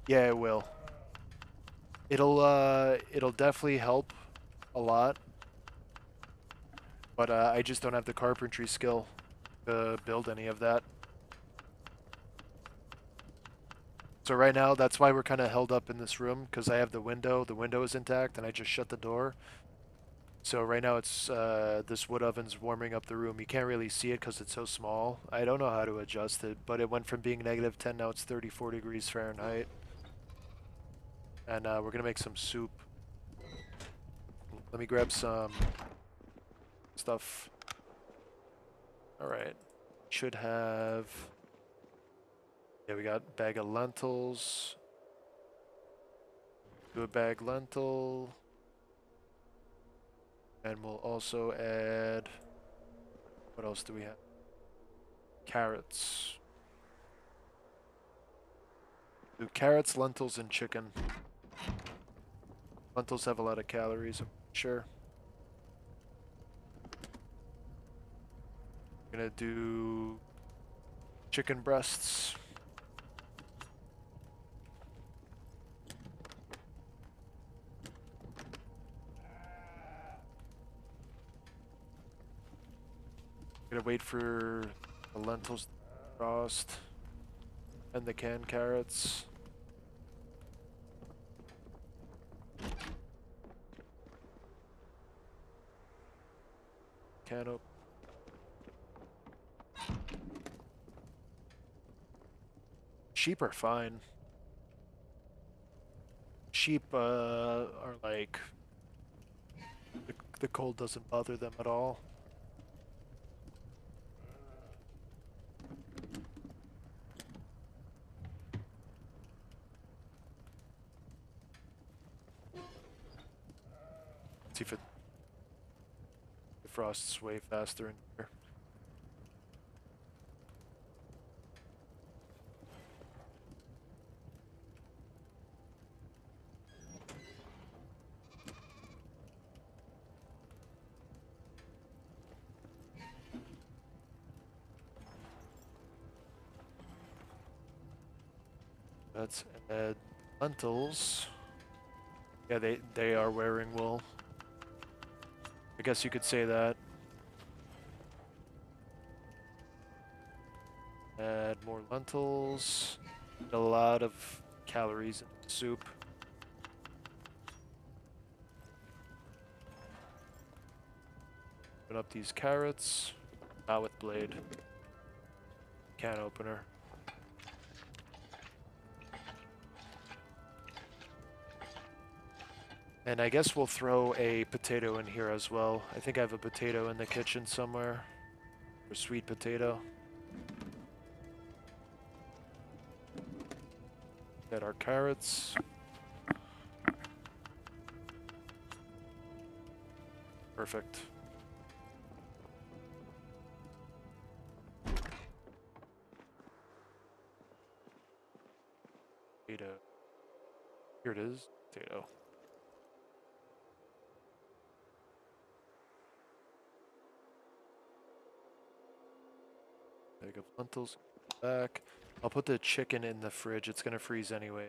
Yeah, it will. It'll definitely help a lot. But I just don't have the carpentry skill to build any of that. So right now, that's why we're kind of held up in this room, because I have the window is intact, and I just shut the door. So right now it's, this wood oven's warming up the room. You can't really see it because it's so small. I don't know how to adjust it, but it went from being negative 10, now it's 34 degrees Fahrenheit. And we're gonna make some soup. Let me grab some stuff. Alright. Should have... Yeah, we got bag of lentils. Do a bag lentil. And we'll also add... What else do we have? Carrots. Do carrots, lentils, and chicken. Lentils have a lot of calories, I'm sure. Gonna do chicken breasts. Gonna wait for the lentils to frost and the canned carrots. Can open. Sheep are fine. Sheep are like the cold doesn't bother them at all. Let's see if it defrosts way faster in here. Let's add lentils. Yeah, they are wearing wool. I guess you could say that. Add more lentils. A lot of calories in the soup. Open up these carrots. Not with blade. Can opener. And I guess we'll throw a potato in here as well. I think I have a potato in the kitchen somewhere. Or sweet potato. Get our carrots. Perfect. Potato. Here it is. Potato. Bag of lentils. Back. I'll put the chicken in the fridge. It's gonna freeze anyways.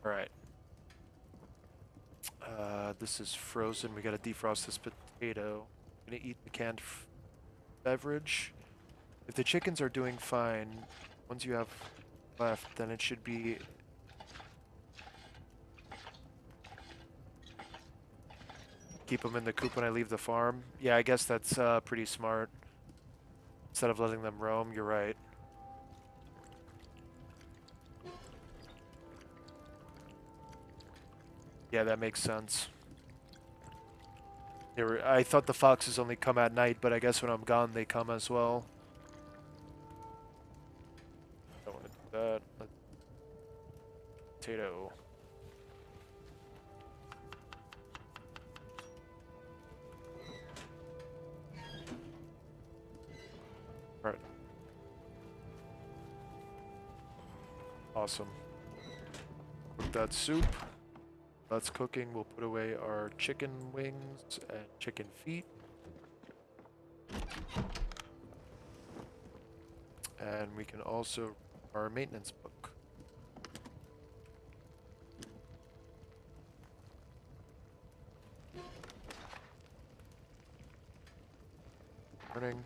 Alright. This is frozen. We gotta defrost this potato. I'm gonna eat the canned beverage. If the chickens are doing fine, ones you have left, then it should be... Keep them in the coop when I leave the farm. Yeah, I guess that's pretty smart. Instead of letting them roam, you're right. Yeah, that makes sense. I thought the foxes only come at night, but I guess when I'm gone, they come as well. Don't want to do that. Potato. Alright. Awesome. Cook that soup. That's cooking. We'll put away our chicken wings and chicken feet. And we can also our maintenance book. Morning.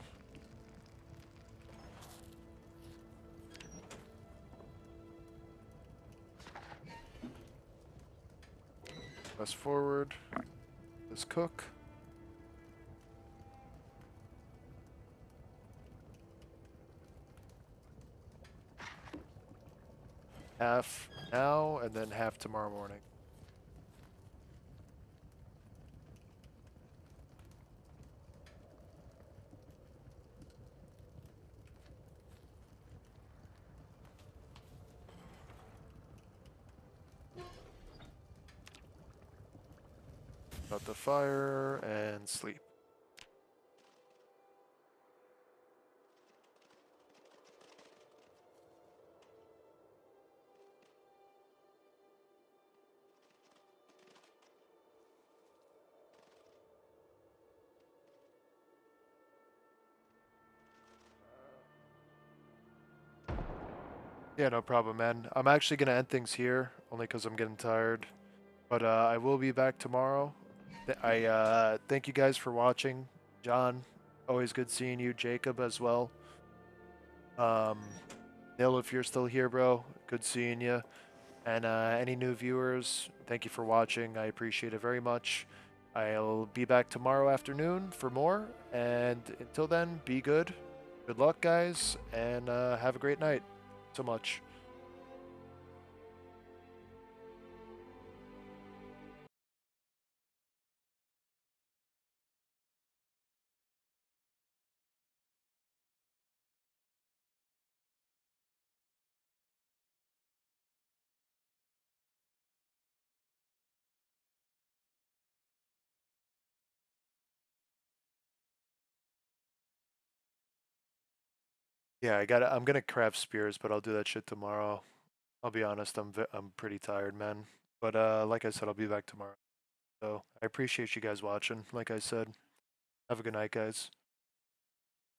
Press forward. Let's cook. Half now and then half tomorrow morning. Out the fire and sleep. Yeah, no problem, man. I'm actually going to end things here, only because I'm getting tired. But I will be back tomorrow. I thank you guys for watching. John, always good seeing you. Jacob as well. Nil, if you're still here, bro, good seeing you. And any new viewers, thank you for watching. I appreciate it very much. I'll be back tomorrow afternoon for more. And until then, be good. Good luck, guys, and have a great night. So much. Yeah, I'm gonna craft spears, but I'll do that shit tomorrow. I'll be honest, I'm pretty tired, man. But like I said, I'll be back tomorrow. So I appreciate you guys watching. Like I said, have a good night, guys.